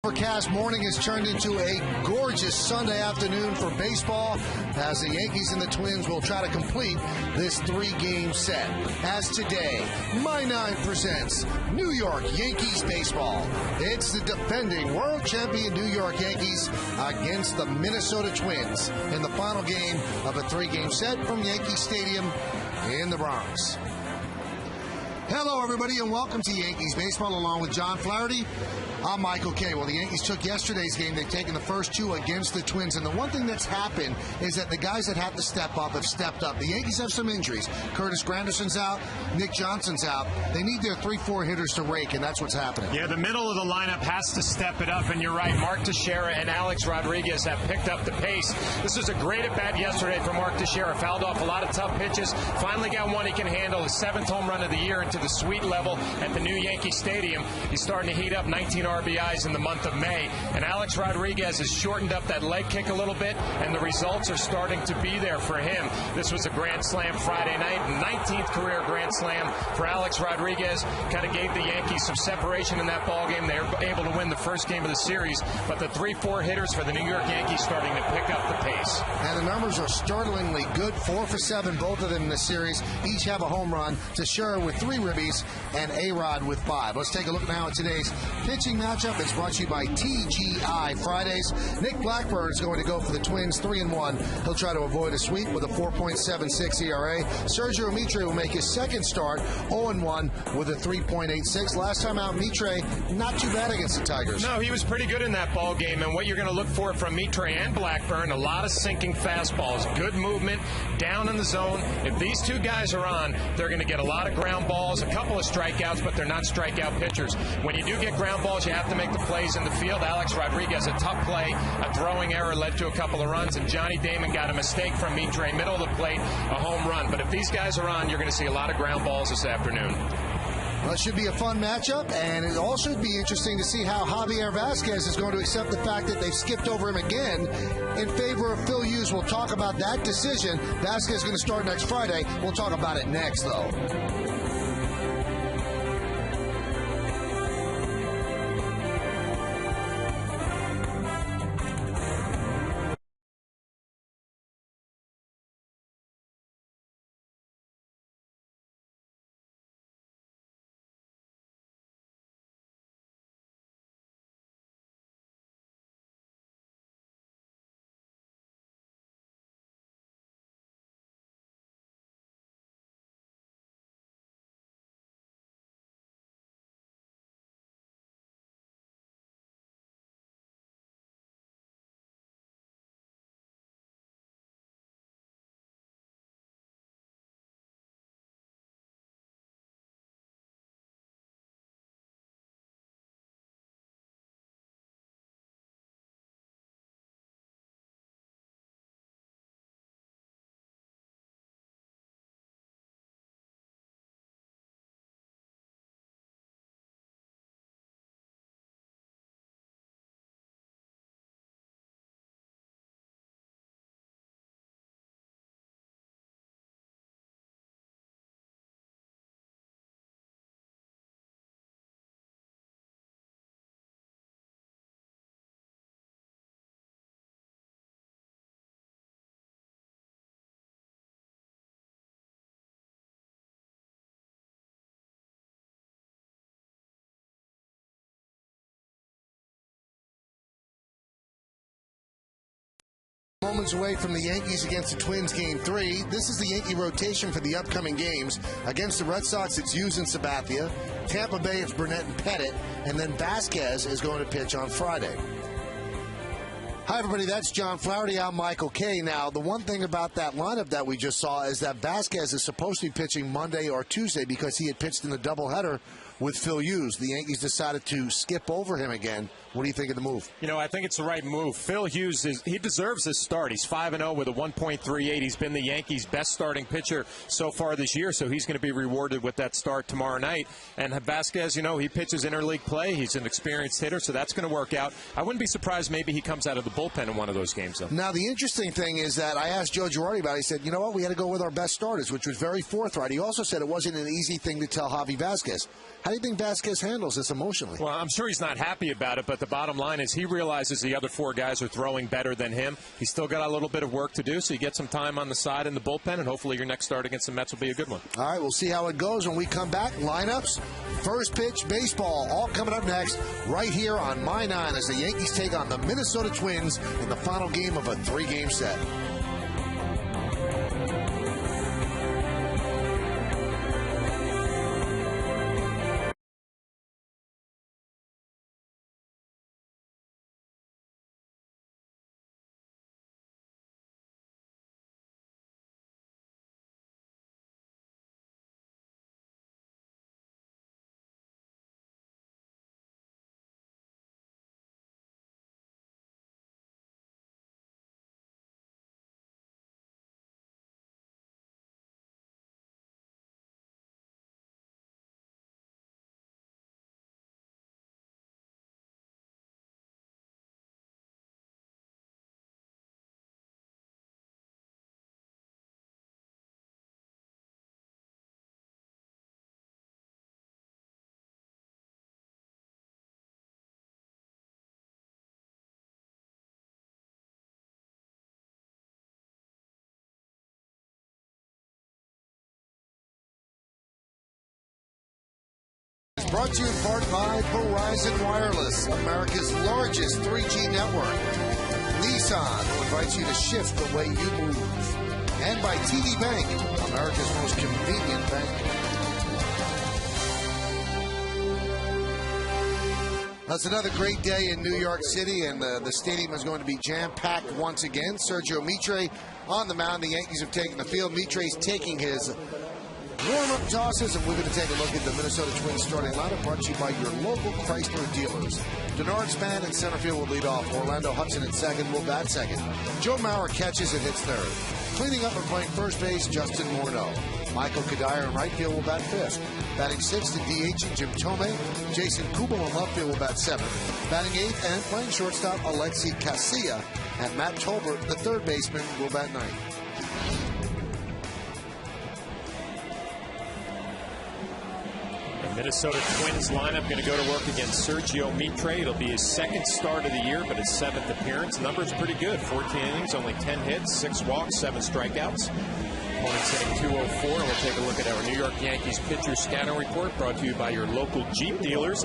Overcast morning has turned into a gorgeous Sunday afternoon for baseball as the Yankees and the Twins will try to complete this three-game set. As today, My Nine presents New York Yankees baseball. It's the defending world champion New York Yankees against the Minnesota Twins in the final game of a three-game set from Yankee Stadium in the Bronx. Hello, everybody, and welcome to Yankees baseball along with John Flaherty. I'm Michael Kay. Well, the Yankees took yesterday's game. They've taken the first two against the Twins. And the one thing that's happened is that the guys that have to step up have stepped up. The Yankees have some injuries. Curtis Granderson's out. Nick Johnson's out. They need their 3-4 hitters to rake, and that's what's happening. Yeah, the middle of the lineup has to step it up. And you're right, Mark Teixeira and Alex Rodriguez have picked up the pace. This was a great at-bat yesterday for Mark Teixeira. Fouled off a lot of tough pitches. Finally got one he can handle. His 7th home run of the year into the sweet level at the new Yankee Stadium. He's starting to heat up 19 RBIs in the month of May. And Alex Rodriguez has shortened up that leg kick a little bit, and the results are starting to be there for him. This was a grand slam Friday night, 19th career grand slam for Alex Rodriguez. Kind of gave the Yankees some separation in that ball game. They were able to win the first game of the series, but the 3-4 hitters for the New York Yankees starting to pick up the pace. And the numbers are startlingly good. 4 for 7, both of them in the series. Each have a home run. Teixeira with 3 ribbies and A-Rod with 5. Let's take a look now at today's pitching matchup. It's brought to you by TGI Fridays. Nick Blackburn is going to go for the Twins, 3-1. He'll try to avoid a sweep with a 4.76 ERA. Sergio Mitre will make his second start, 0-1 with a 3.86. Last time out, Mitre not too bad against the Tigers. No, he was pretty good in that ball game, and what you're going to look for from Mitre and Blackburn, a lot of sinking fastballs, good movement, down in the zone. If these two guys are on, they're going to get a lot of ground balls, a couple of strikeouts, but they're not strikeout pitchers. When you do get ground balls, you have to make the plays in the field. Alex Rodriguez, a tough play, a throwing error led to a couple of runs, and Johnny Damon got a mistake from Mitre, middle of the plate, a home run. But if these guys are on, you're going to see a lot of ground balls this afternoon. Well, it should be a fun matchup, and it also should be interesting to see how Javier Vazquez is going to accept the fact that they've skipped over him again in favor of Phil Hughes. We'll talk about that decision. Vazquez is going to start next Friday. We'll talk about it next, though. Moments away from the Yankees against the Twins Game 3. This is the Yankee rotation for the upcoming games. Against the Red Sox, it's Hughes and Sabathia. Tampa Bay, it's Burnett and Pettit. And then Vazquez is going to pitch on Friday. Hi, everybody. That's John Flaherty. I'm Michael Kay. Now, the one thing about that lineup that we just saw is that Vazquez is supposed to be pitching Monday or Tuesday because he had pitched in the doubleheader with Phil Hughes. The Yankees decided to skip over him again. What do you think of the move? You know, I think it's the right move. Phil Hughes, he deserves this start. He's 5-0 with a 1.38. He's been the Yankees' best starting pitcher so far this year, so he's going to be rewarded with that start tomorrow night. And Vazquez, you know, he pitches interleague play. He's an experienced hitter, so that's going to work out. I wouldn't be surprised maybe he comes out of the bullpen in one of those games, though. Now, the interesting thing is that I asked Joe Girardi about it. He said, you know what, we had to go with our best starters, which was very forthright. He also said it wasn't an easy thing to tell Javi Vasquez. How do you think Vasquez handles this emotionally? Well, I'm sure he's not happy about it, but the bottom line is he realizes the other four guys are throwing better than him. He's still got a little bit of work to do, so you get some time on the side in the bullpen, and hopefully your next start against the Mets will be a good one. All right, we'll see how it goes when we come back. Lineups, first pitch, baseball, all coming up next right here on My 9 as the Yankees take on the Minnesota Twins in the final game of a 3-game set. Brought to you in part by Verizon Wireless, America's largest 3G network. Nissan invites you to shift the way you move. And by TD Bank, America's most convenient bank. That's another great day in New York City, and the stadium is going to be jam-packed once again. Sergio Mitre on the mound. The Yankees have taken the field. Mitre's taking his warm-up tosses, and we're going to take a look at the Minnesota Twins starting lineup, brought to you by your local Chrysler dealers. Denard Span in center field will lead off. Orlando Hudson at second will bat second. Joe Mauer catches and hits third. Cleaning up and playing first base, Justin Morneau. Michael Kadire in right field will bat fifth. Batting sixth and DH, Jim Thome. Jason Kubel in left field will bat seventh. Batting eighth and playing shortstop, Alexi Casilla. And Matt Tolbert, the third baseman, will bat ninth. Minnesota Twins lineup going to go to work against Sergio Mitre. It'll be his second start of the year, but his 7th appearance. Numbers pretty good. 14 innings, only 10 hits, 6 walks, 7 strikeouts. Opponent's hitting 204. And we'll take a look at our New York Yankees pitcher scouting report, brought to you by your local Jeep dealers.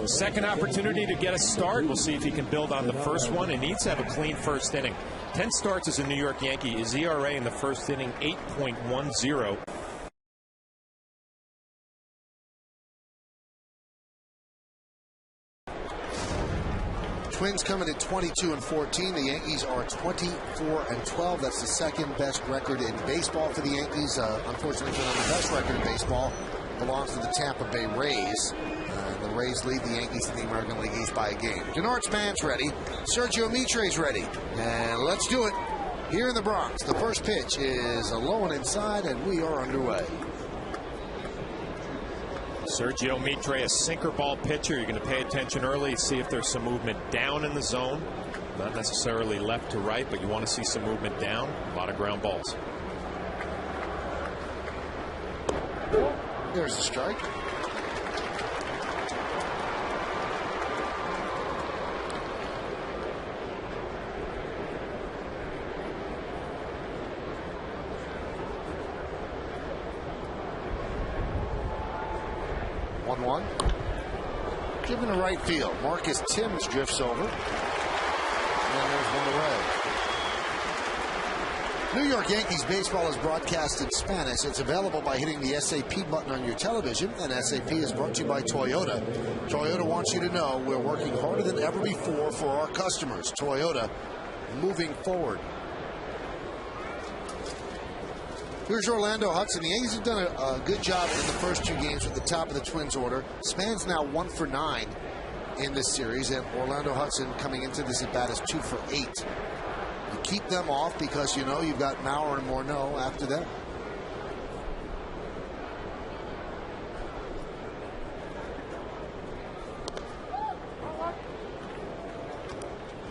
Second opportunity to get a start. We'll see if he can build on the first one. He needs to have a clean first inning. 10 starts as a New York Yankee. His ERA in the first inning, 8.10. Twins coming at 22-14. The Yankees are 24-12. That's the second best record in baseball for the Yankees. Unfortunately, for them, the best record in baseball belongs to the Tampa Bay Rays. The Rays lead the Yankees in the American League East by a game. Denard Span's ready. Sergio Mitre's ready. And let's do it here in the Bronx. The first pitch is a low and inside, and we are underway. Sergio Mitre, a sinker ball pitcher. You're going to pay attention early, see if there's some movement down in the zone. Not necessarily left to right, but you want to see some movement down. A lot of ground balls. There's a strike. Given to right field. Marcus Timms drifts over. And there's one away. New York Yankees baseball is broadcast in Spanish. It's available by hitting the SAP button on your television. And SAP is brought to you by Toyota. Toyota wants you to know we're working harder than ever before for our customers. Toyota, moving forward. Here's Orlando Hudson. The Yankees have done a good job in the first 2 games at the top of the Twins order. Span's now 1 for 9 in this series, and Orlando Hudson coming into this at bat is 2 for 8. You keep them off because you know you've got Mauer and Morneau after them.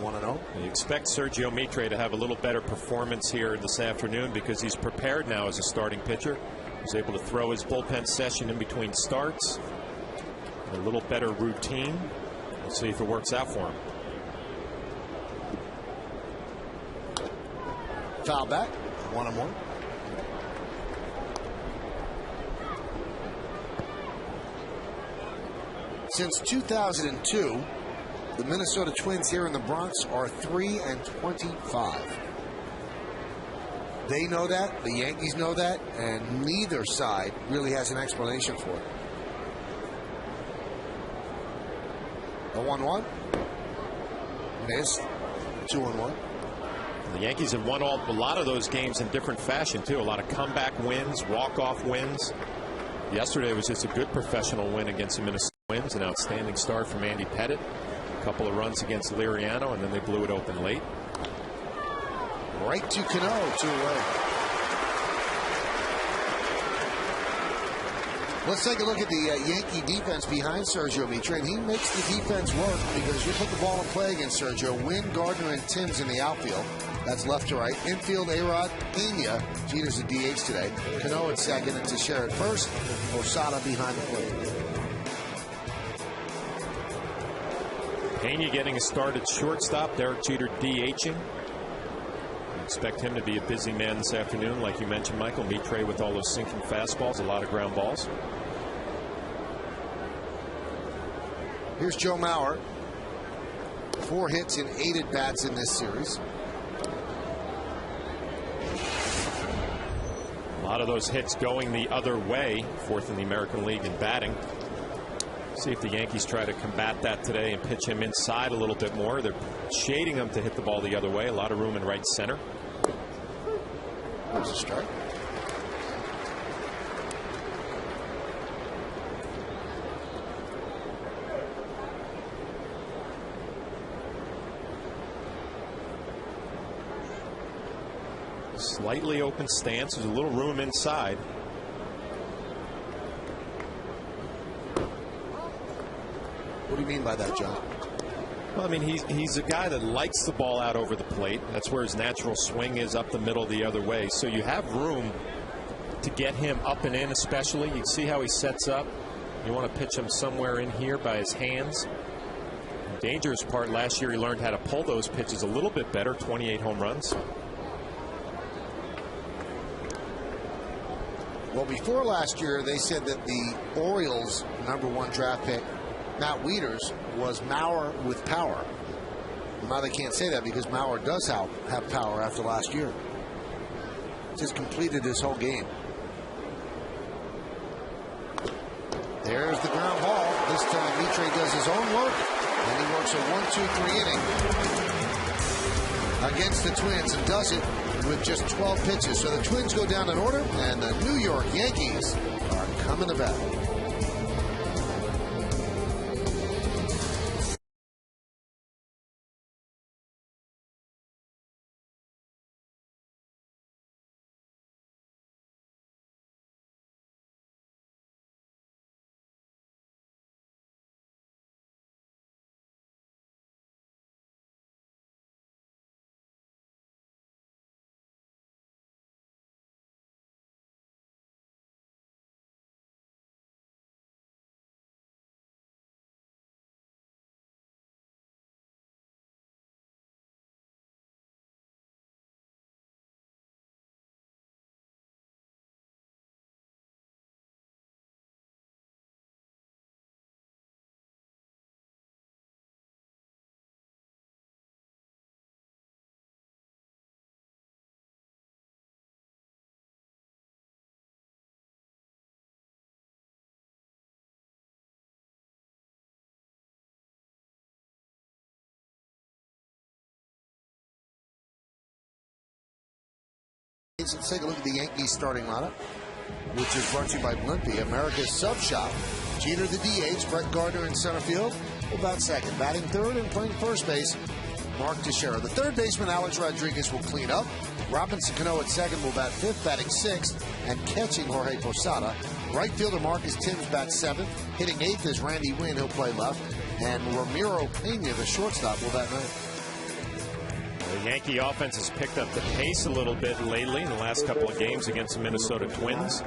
1-0. You expect Sergio Mitre to have a little better performance here this afternoon because he's prepared now as a starting pitcher. He's able to throw his bullpen session in between starts. A little better routine. We'll see if it works out for him. Foul back. 1-1. Since 2002, the Minnesota Twins here in the Bronx are 3-25. They know that, the Yankees know that, and neither side really has an explanation for it. A 1-1. Missed. 2-1. The Yankees have won a lot of those games in different fashion, too. A lot of comeback wins, walk-off wins. Yesterday was just a good professional win against the Minnesota Twins. An outstanding start from Andy Pettit. A couple of runs against Liriano, and then they blew it open late. Right to Cano, 2 away. Let's take a look at the Yankee defense behind Sergio Mitre, and he makes the defense work because you put the ball in play against Sergio. Wynn, Gardner, and Timms in the outfield. That's left to right. Infield, A-Rod, Pena. Jeter's a DH today. Cano at second and Teixeira at first. Posada behind the plate. Pena getting a start at shortstop. Derek Jeter DHing. Expect him to be a busy man this afternoon, like you mentioned, Michael. Mitre with all those sinking fastballs, a lot of ground balls. Here's Joe Mauer. 4 hits and 8 at-bats in this series. A lot of those hits going the other way. 4th in the American League in batting. See if the Yankees try to combat that today and pitch him inside a little bit more. They're shading him to hit the ball the other way. A lot of room in right center. There's a strike. Slightly open stance. There's a little room inside. What do you mean by that, John? Well, I mean, he's a guy that likes the ball out over the plate. That's where his natural swing is, up the middle the other way. So you have room to get him up and in, especially. You see how he sets up. You want to pitch him somewhere in here by his hands. The dangerous part, last year he learned how to pull those pitches a little bit better. 28 home runs. Well, before last year, they said that the Orioles' #1 draft pick, Matt Wieters, was Mauer with power. Now they can't say that because Mauer does have power after last year. Just completed his whole game. There's the ground ball. This time Mitre does his own work, and he works a 1-2-3 inning against the Twins and does it with just 12 pitches. So the Twins go down in order, and the New York Yankees are coming to bat. Let's take a look at the Yankees starting lineup, which is brought to you by Blimpie, America's sub shop. Jeter the DH, Brett Gardner in center field, will bat second. Batting third and playing first base, Mark Teixeira. The third baseman, Alex Rodriguez, will clean up. Robinson Cano at second will bat fifth, batting sixth, and catching Jorge Posada. Right fielder Marcus Timms bats seventh. Hitting eighth is Randy Wynn, he'll play left. And Ramiro Pena, the shortstop, will bat ninth. Yankee offense has picked up the pace a little bit lately in the last couple of games against the Minnesota Twins.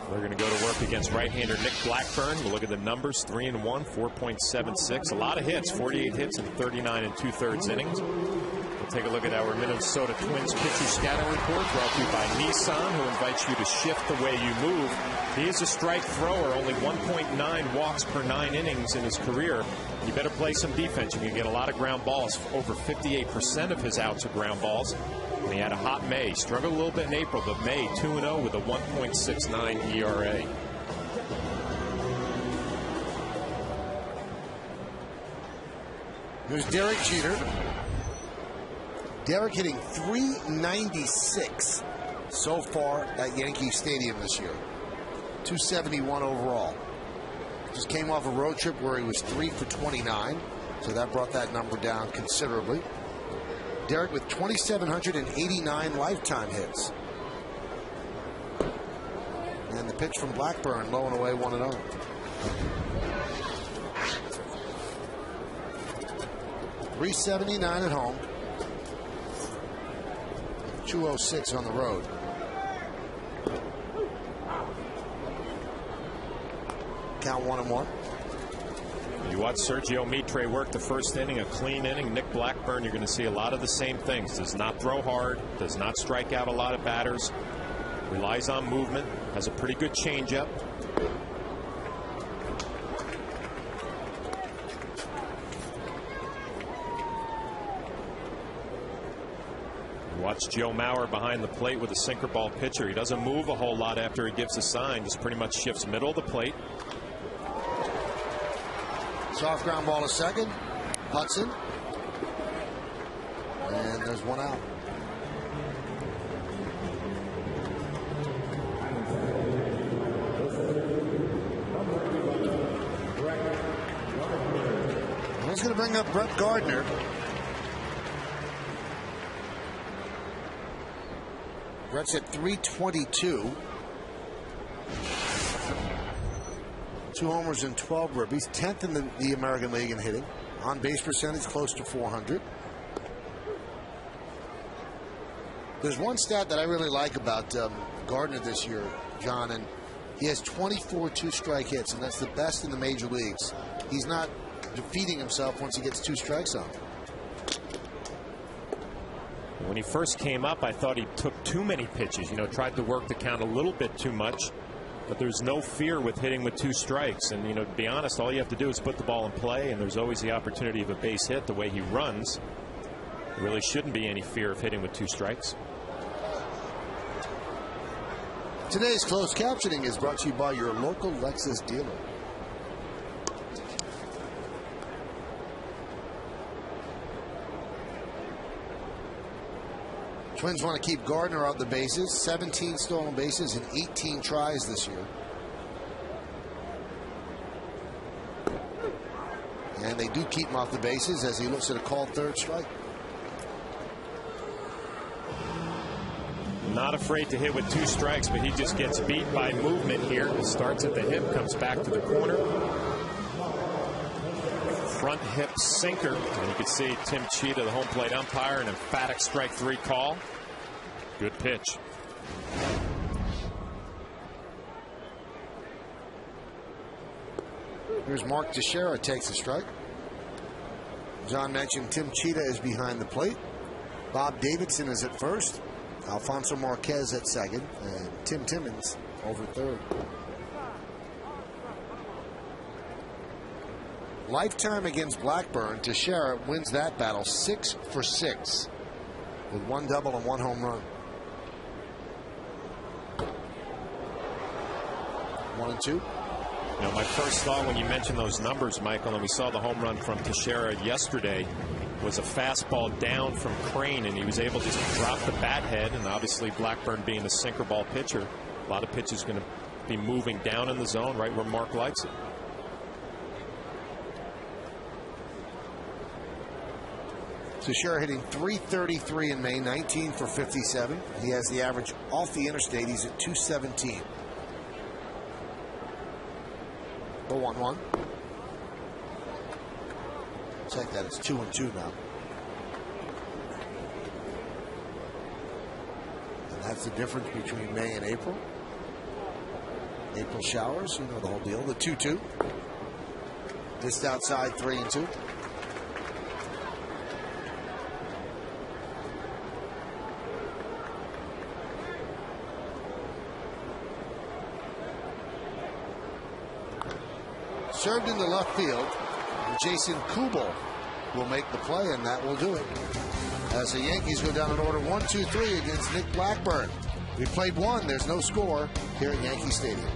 They're going to go to work against right-hander Nick Blackburn. We'll look at the numbers: 3-1, 4.76. A lot of hits, 48 hits in 39 2/3 innings. We'll take a look at our Minnesota Twins pitcher scouting report, brought to you by Nissan, who invites you to shift the way you move. He is a strike thrower, only 1.9 walks per 9 innings in his career. You better play some defense. You can get a lot of ground balls. Over 58% of his outs are ground balls. And he had a hot May. Struggled a little bit in April, but May 2-0 with a 1.69 ERA. Here's Derek Jeter. Derek hitting .396 so far at Yankee Stadium this year. 271 overall. Just came off a road trip where he was 3 for 29, so that brought that number down considerably. Derek with 2,789 lifetime hits. And the pitch from Blackburn, low and away, 1-0. .379 at home. 206 on the road. Count 1-1. You watch Sergio Mitre work the first inning, a clean inning. Nick Blackburn, you're going to see a lot of the same things. Does not throw hard, does not strike out a lot of batters, relies on movement, has a pretty good changeup. Watch Joe Mauer behind the plate with a sinker ball pitcher. He doesn't move a whole lot after he gives a sign, just pretty much shifts middle of the plate. Soft ground ball to second. Hudson. And there's one out. I was going to bring up Brett Gardner. Brett's at .322. 2 homers and 12 ribbies. 10th in the American League in hitting. On base percentage close to 400. There's one stat that I really like about Gardner this year, John, and he has 24 two-strike hits, and that's the best in the major leagues. He's not defeating himself once he gets 2 strikes on him. When he first came up, I thought he took too many pitches. You know, tried to work the count a little bit too much. But there's no fear with hitting with 2 strikes. And, you know, to be honest, all you have to do is put the ball in play, and there's always the opportunity of a base hit. The way he runs, there really shouldn't be any fear of hitting with 2 strikes. Today's closed captioning is brought to you by your local Lexus dealer. Twins want to keep Gardner out the bases. 17 stolen bases in 18 tries this year. And they do keep him off the bases as he looks at a called 3rd strike. Not afraid to hit with 2 strikes, but he just gets beat by movement here. It starts at the hip, comes back to the corner. Front hip sinker, and you can see Tim Cheetah, the home plate umpire, an emphatic strike 3 call. Good pitch. Here's Mark Teixeira, takes a strike. John mentioned Tim Cheetah is behind the plate. Bob Davidson is at first. Alfonso Marquez at second, and Tim Timmons over third. Lifetime against Blackburn, Teixeira wins that battle 6 for 6 with 1 double and 1 home run. 1-2. You know, my first thought when you mentioned those numbers, Michael, and we saw the home run from Teixeira yesterday, was a fastball down from Crane, and he was able to just drop the bat head. And obviously Blackburn being the sinker ball pitcher, a lot of pitches going to be moving down in the zone right where Mark likes it. Teixeira hitting .333 in May, 19 for 57. He has the average off the interstate. He's at .217. The 1-1. Check that. It's 2-2 now. That's the difference between May and April. April showers, you know the whole deal. The 2-2. Just outside 3-2. Served into left field. Jason Kubel will make the play, and that will do it. As the Yankees go down in order 1-2-3 against Nick Blackburn. We played one. There's no score here at Yankee Stadium.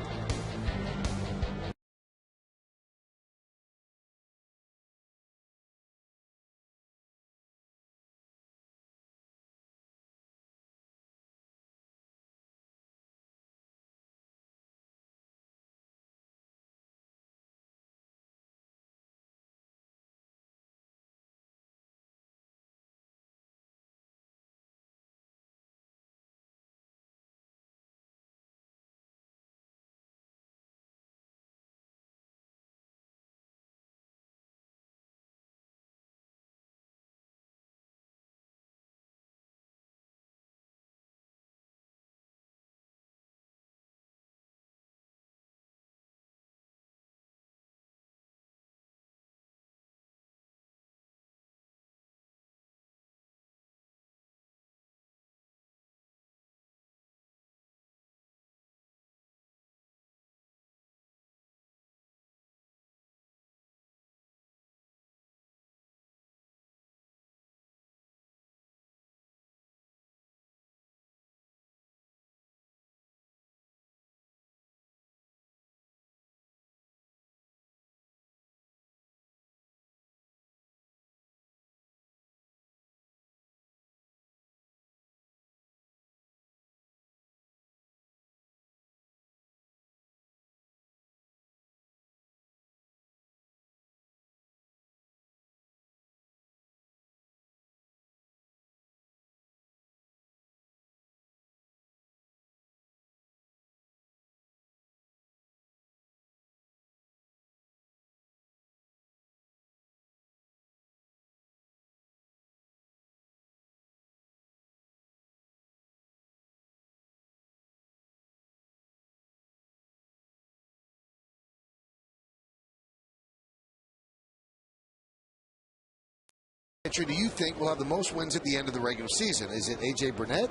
Pitcher do you think will have the most wins at the end of the regular season? Is it A.J. Burnett,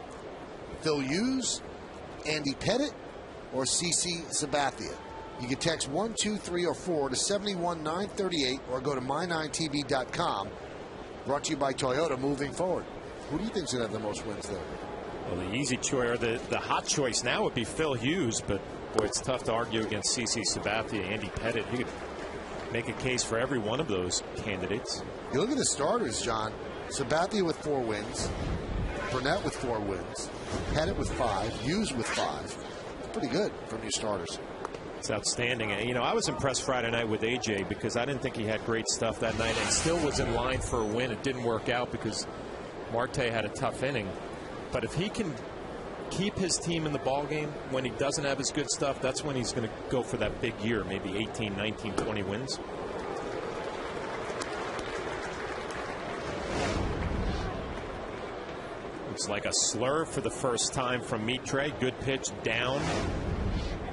Phil Hughes, Andy Pettit, or CC Sabathia? You can text 1, 2, 3, or 4 to 71938 or go to my9tv.com. Brought to you by Toyota moving forward. Who do you think's going to have the most wins there? Well, the easy choice, or the hot choice now would be Phil Hughes, but boy, it's tough to argue against CC Sabathia, Andy Pettit. You could make a case for every one of those candidates. You look at the starters, John. Sabathia with 4 wins, Burnett with 4 wins, Pettit with 5, Hughes with 5. Pretty good from your starters. It's outstanding. You know, I was impressed Friday night with AJ because I didn't think he had great stuff that night and still was in line for a win. It didn't work out because Marte had a tough inning. But if he can keep his team in the ballgame when he doesn't have his good stuff, that's when he's going to go for that big year, maybe 18, 19, 20 wins. Looks like a slur for the first time from Mitre. Good pitch down.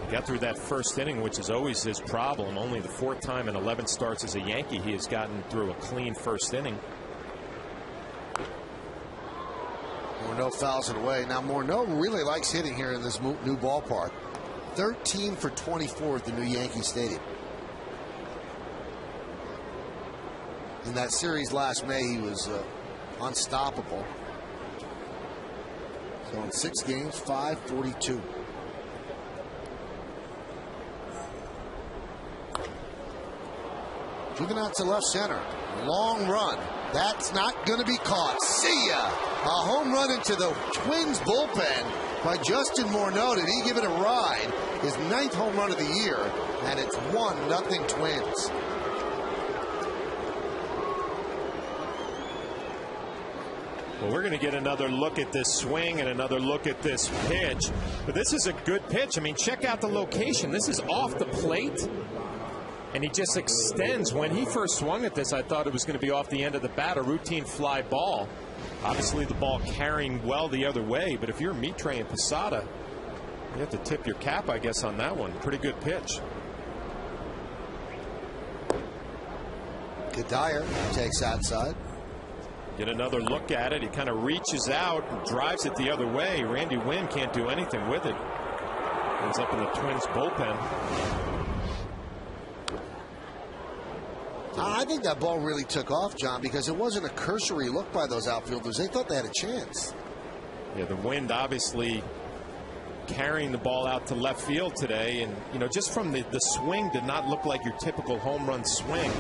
Got through that first inning, which is always his problem. Only the 4th time in 11 starts as a Yankee he has gotten through a clean first inning. Morneau fouls it away. Now, Morneau really likes hitting here in this new ballpark. 13 for 24 at the new Yankee Stadium. In that series last May, he was unstoppable. So in 6 games, 542. Driven out to left center. Long run. That's not going to be caught. See ya. A home run into the Twins bullpen by Justin Morneau. Did he give it a ride? His 9th home run of the year, and it's 1-0 Twins. Well, we're going to get another look at this swing and another look at this pitch. But this is a good pitch. I mean, check out the location. This is off the plate. And he just extends. When he first swung at this, I thought it was going to be off the end of the bat, a routine fly ball. Obviously, the ball carrying well the other way. But if you're Mitre and Posada, you have to tip your cap, I guess, on that one. Pretty good pitch. Kadire takes outside. Get another look at it. He kind of reaches out and drives it the other way. Randy Wynn can't do anything with it. Ends up in the Twins bullpen. I think that ball really took off, John, because it wasn't a cursory look by those outfielders. They thought they had a chance. Yeah, the wind obviously carrying the ball out to left field today. And, you know, just from the swing did not look like your typical home run swing.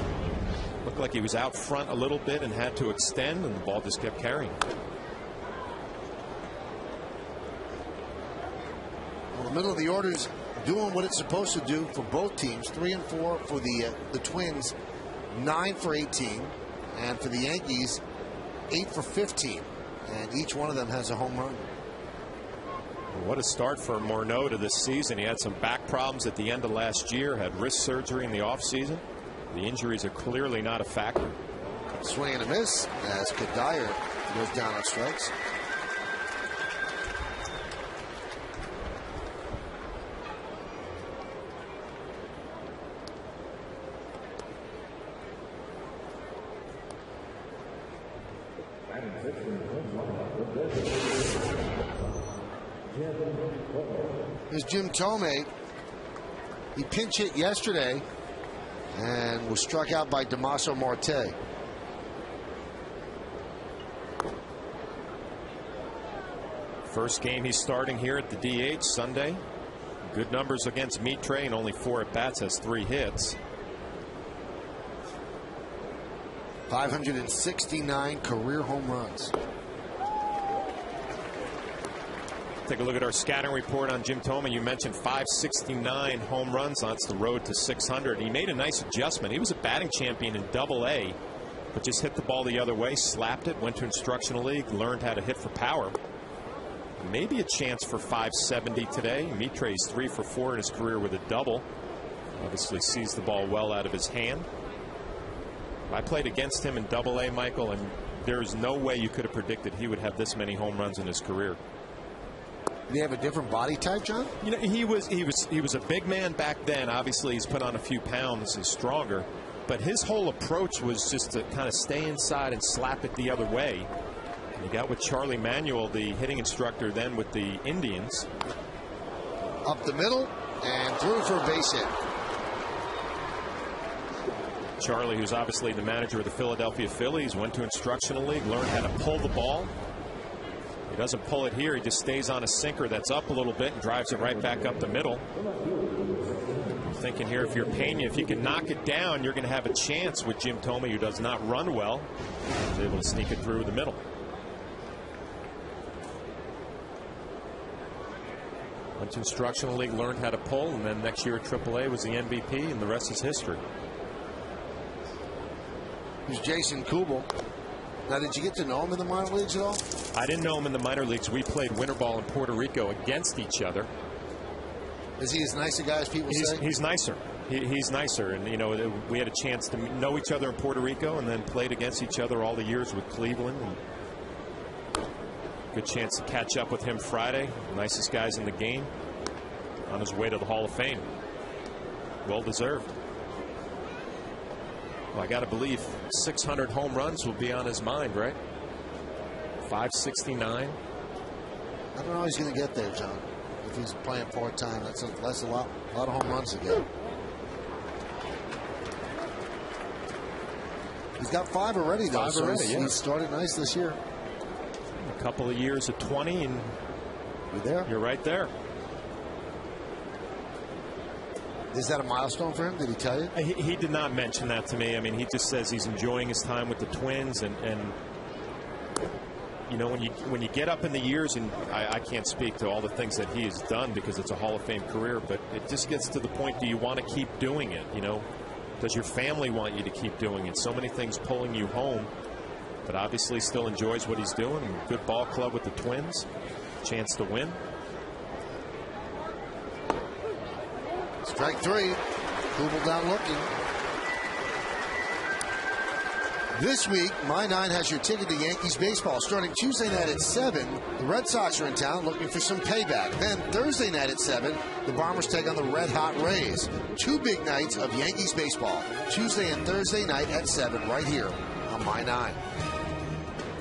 Looked like he was out front a little bit and had to extend, and the ball just kept carrying. Well, the middle of the order's doing what it's supposed to do for both teams. 3 and 4 for the Twins, 9 for 18, and for the Yankees, 8 for 15, and each one of them has a home run. What a start for Morneau to this season. He had some back problems at the end of last year, had wrist surgery in the offseason. The injuries are clearly not a factor. Swing and a miss as Kadire goes down on strikes. Here's Jim Thome. He pinch hit yesterday and was struck out by Damaso Marte. First game he's starting here at the DH Sunday. Good numbers against Mitre, and only 4 at bats, has 3 hits. 569 career home runs. Take a look at our scouting report on Jim Thome. You mentioned 569 home runs. That's the road to 600. He made a nice adjustment. He was a batting champion in Double-A, but just hit the ball the other way, slapped it, went to instructional league, learned how to hit for power. Maybe a chance for 570 today. Mitre's 3 for 4 in his career with a double. Obviously sees the ball well out of his hand. I played against him in Double-A, Michael, and there's no way you could have predicted he would have this many home runs in his career. Did he have a different body type, John? You know, he was a big man back then. Obviously, he's put on a few pounds. He's stronger. But his whole approach was just to kind of stay inside and slap it the other way. And he got with Charlie Manuel, the hitting instructor then with the Indians. Up the middle and through for a base hit. Charlie, who's obviously the manager of the Philadelphia Phillies, went to instructional league, learned how to pull the ball. He doesn't pull it here. He just stays on a sinker that's up a little bit and drives it right back up the middle. I'm thinking here, if you're Pena, if you can knock it down, you're going to have a chance with Jim Thome, who does not run well. He's able to sneak it through the middle. Went to instructional league, learned how to pull, and then next year at AAA was the MVP, and the rest is history. Here's Jason Kubel. Now, did you get to know him in the minor leagues at all? I didn't know him in the minor leagues. We played winter ball in Puerto Rico against each other. Is he as nice a guy as people say? He's nicer. He's nicer. And, you know, we had a chance to know each other in Puerto Rico and then played against each other all the years with Cleveland. And good chance to catch up with him Friday. Nicest guys in the game. On his way to the Hall of Fame. Well deserved. Well, I got to believe 600 home runs will be on his mind, right? 569. I don't know how he's going to get there, John. If he's playing part-time, that's a lot of home runs to get. He's got 5 already, though. 5 already, yeah. He's started nice this year. A couple of years at 20, and you're there. You're right there. Is that a milestone for him? Did he tell you? He did not mention that to me. I mean, he just says he's enjoying his time with the Twins, and you know, when you get up in the years, and I can't speak to all the things that he has done because it's a Hall of Fame career, but it just gets to the point, do you want to keep doing it? You know, does your family want you to keep doing it? So many things pulling you home, but obviously still enjoys what he's doing. Good ball club with the Twins, chance to win. Strike 3. Kubel down looking. This week, My 9 has your ticket to Yankees baseball. Starting Tuesday night at 7, the Red Sox are in town looking for some payback. Then Thursday night at 7, the Bombers take on the Red Hot Rays. 2 big nights of Yankees baseball. Tuesday and Thursday night at 7 right here on My 9.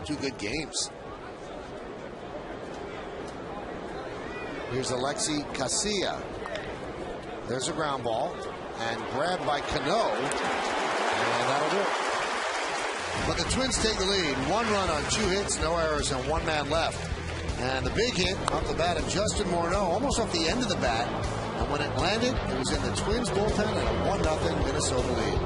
2 good games. Here's Alexi Casilla. There's a ground ball. And grabbed by Cano. And that'll do it. But the Twins take the lead. 1 run on 2 hits, no errors, and 1 man left. And the big hit off the bat of Justin Morneau, almost off the end of the bat. And when it landed, it was in the Twins bullpen and a 1-0 Minnesota lead.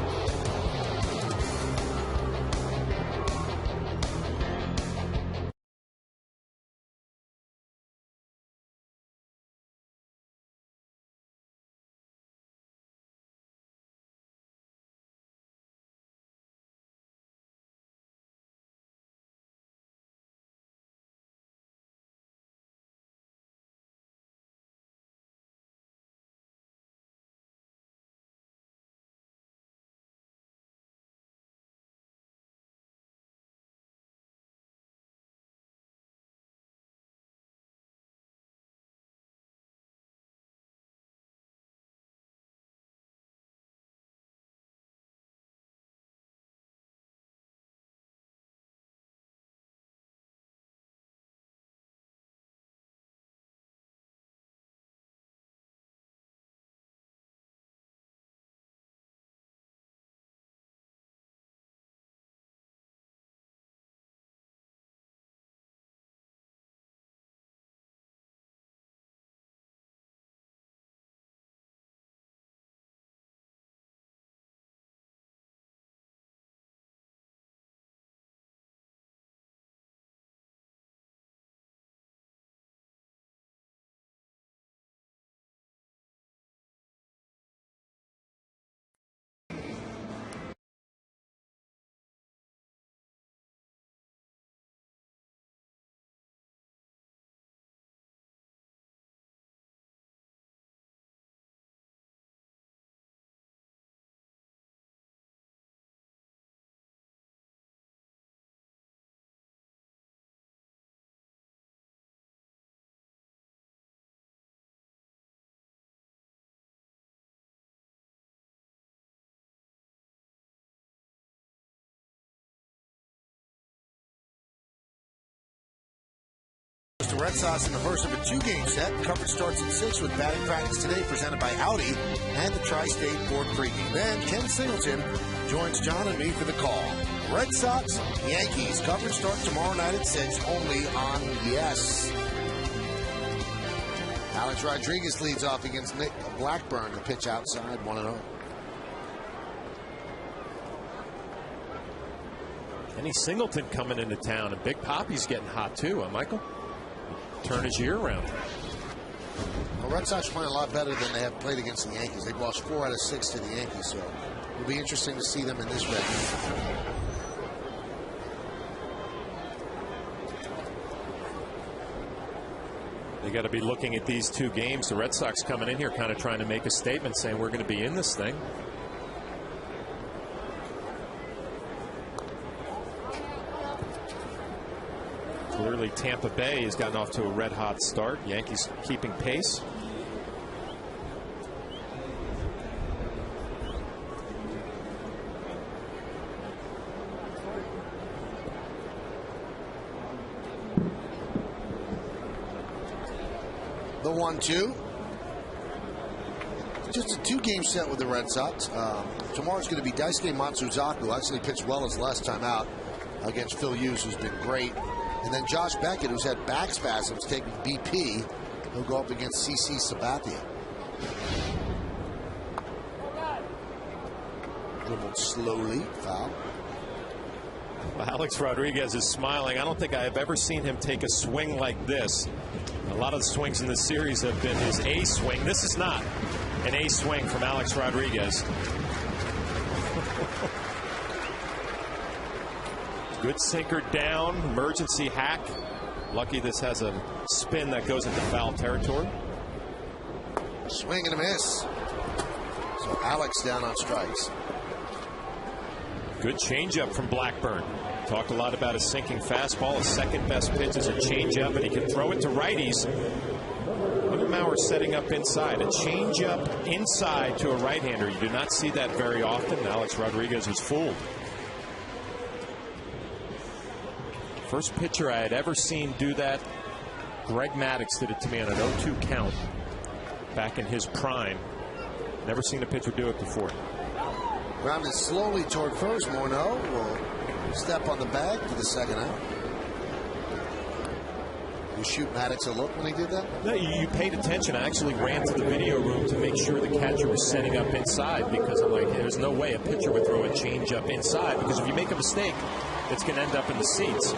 The Red Sox in the first of a 2-game set. Coverage starts at 6 with batting practice today presented by Audi and the Tri-State Ford Pregame. Then Ken Singleton joins John and me for the call. Red Sox, Yankees. Coverage starts tomorrow night at 6 only on Yes. Alex Rodriguez leads off against Nick Blackburn. The pitch outside, 1-0. Kenny Singleton coming into town, and Big Poppy's getting hot too, Michael? Turn his year around. The Red Sox are playing a lot better than they have played against the Yankees. They've lost 4 out of 6 to the Yankees, so it'll be interesting to see them in this record. They got to be looking at these 2 games. The Red Sox coming in here kind of trying to make a statement saying we're going to be in this thing. Clearly Tampa Bay has gotten off to a red-hot start. Yankees keeping pace. The 1-2. Just a 2-game set with the Red Sox. Tomorrow's going to be Daisuke Matsuzaki, who actually pitched well his last time out against Phil Hughes, who's been great. And then Josh Beckett, who's had back spasms, taking BP. He'll go up against CC Sabathia. Dribbled slowly, foul. Well, Alex Rodriguez is smiling. I don't think I have ever seen him take a swing like this. A lot of the swings in this series have been his A swing. This is not an A swing from Alex Rodriguez. Good sinker down, emergency hack. Lucky this has a spin that goes into foul territory. Swing and a miss. So Alex down on strikes. Good changeup from Blackburn. Talked a lot about his sinking fastball. His second best pitch is a changeup, and he can throw it to righties. Mauer setting up inside. A changeup inside to a right-hander. You do not see that very often. Alex Rodriguez was fooled. First pitcher I had ever seen do that. Greg Maddux did it to me on an 0-2 count back in his prime. Never seen a pitcher do it before. Grounded slowly toward first. Morneau will step on the bag to the second out. You shoot Maddux a look when he did that? No, you paid attention. I actually ran to the video room to make sure the catcher was setting up inside, because I'm like, there's no way a pitcher would throw a changeup inside, because if you make a mistake, it's going to end up in the seats.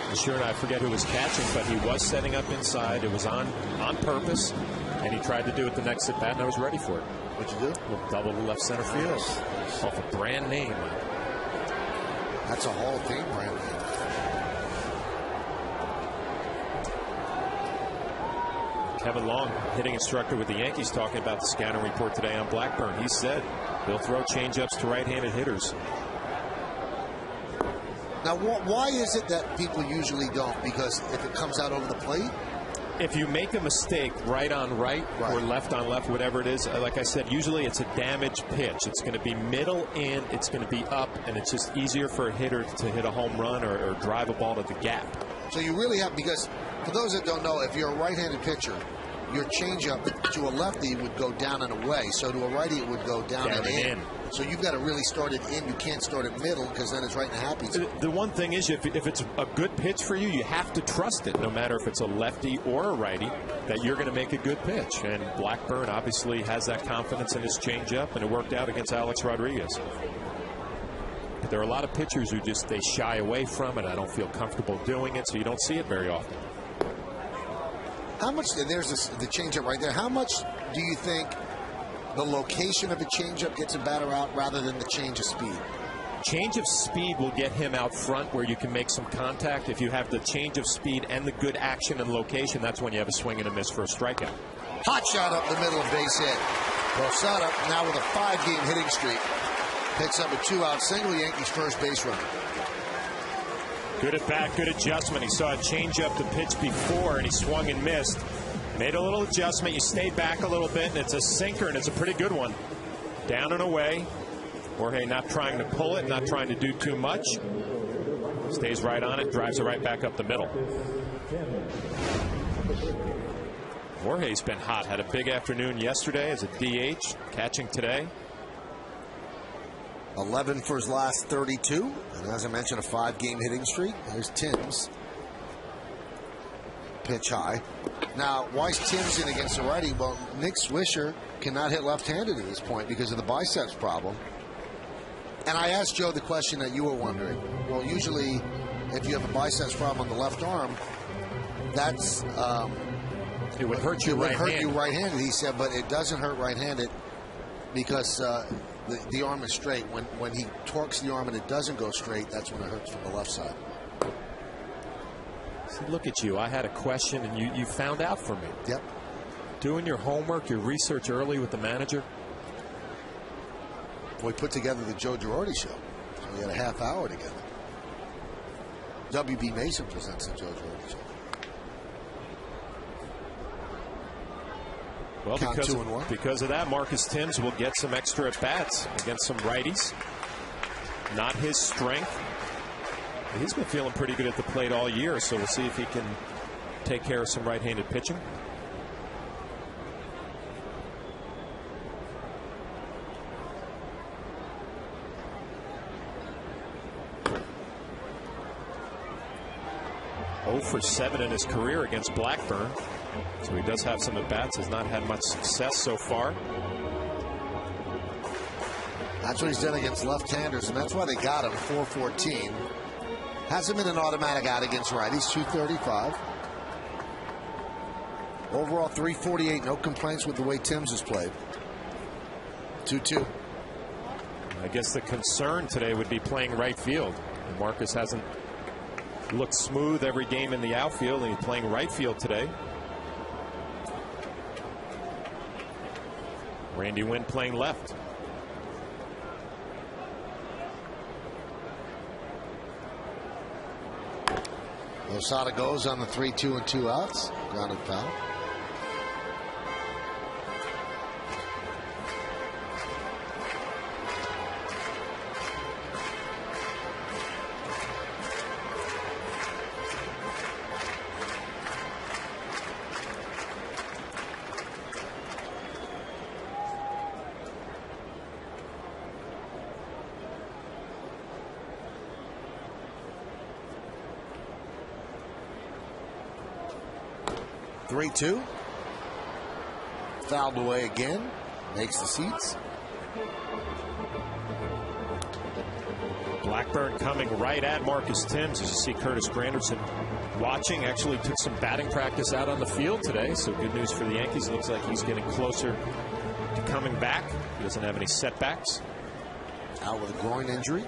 And sure enough, I forget who was catching, but he was setting up inside. It was on purpose, and he tried to do it the next at bat, and I was ready for it. What'd you do? A little double to left center field. Nice. Off a brand name. That's a Hall of Fame brand name. Kevin Long, hitting instructor with the Yankees, talking about the scouting report today on Blackburn. He said they'll throw changeups to right-handed hitters. Now, why is it that people usually don't? Because if it comes out over the plate? If you make a mistake right on right or left on left, whatever it is, like I said, usually it's a damaged pitch. It's going to be middle in, it's going to be up, and it's just easier for a hitter to hit a home run or drive a ball to the gap. So you really have, because for those that don't know, if you're a right-handed pitcher, your changeup to a lefty would go down and away. So to a righty, it would go down and in. So you've got to really start it in. You can't start it middle, because then it's right in the happy zone. The one thing is, if it's a good pitch for you, you have to trust it, no matter if it's a lefty or a righty, that you're going to make a good pitch. And Blackburn obviously has that confidence in his changeup, and it worked out against Alex Rodriguez. But there are a lot of pitchers who they shy away from it. I don't feel comfortable doing it, so you don't see it very often. How much, there's the changeup right there, how much do you think the location of a changeup gets a batter out rather than the change of speed? Change of speed will get him out front where you can make some contact. If you have the change of speed and the good action and location, that's when you have a swing and a miss for a strikeout. Hot shot up the middle, base hit. Rosada now with a 5-game hitting streak. Picks up a 2-out single, Yankees first base runner. Good at bat, good adjustment. He saw a changeup to pitch before, and he swung and missed. Made a little adjustment. You stay back a little bit, and it's a sinker, and it's a pretty good one. Down and away. Jorge not trying to pull it, not trying to do too much. Stays right on it, drives it right back up the middle. Jorge's been hot. Had a big afternoon yesterday as a DH, catching today. 11 for his last 32. And as I mentioned, a 5-game hitting streak. There's Timms. Pitch high. Now, why is Timms in against the righty? Well, Nick Swisher cannot hit left-handed at this point because of the biceps problem. And I asked Joe the question that you were wondering. Well, usually, if you have a biceps problem on the left arm, that's it would hurt you right-handed. He said, but it doesn't hurt right-handed because the arm is straight. When he torques the arm and it doesn't go straight, that's when it hurts from the left side. See, look at you. I had a question, and you found out for me. Yep. Doing your homework, your research early with the manager. We put together the Joe Girardi show. So we had a half hour together. WB Mason presents the Joe Girardi show. Well, because of that, Marcus Timms will get some extra at-bats against some righties. Not his strength. He's been feeling pretty good at the plate all year, so we'll see if he can take care of some right-handed pitching. For 7 in his career against Blackburn. So he does have some at-bats. Has not had much success so far. That's what he's done against left-handers, and that's why they got him. 414. Hasn't been an automatic out against righties. 235. Overall 348. No complaints with the way Timms has played. 2-2. I guess the concern today would be playing right field. And Marcus hasn't looked smooth every game in the outfield, and he's playing right field today. Randy Wynn playing left. Posada goes on the 3-2 and 2 outs. Grounded foul. Three-two. Fouled away again. Makes the seats. Blackburn coming right at Marcus Thames. As you see Curtis Granderson watching. Actually took some batting practice out on the field today. So good news for the Yankees. It looks like he's getting closer to coming back. He doesn't have any setbacks. Out with a groin injury.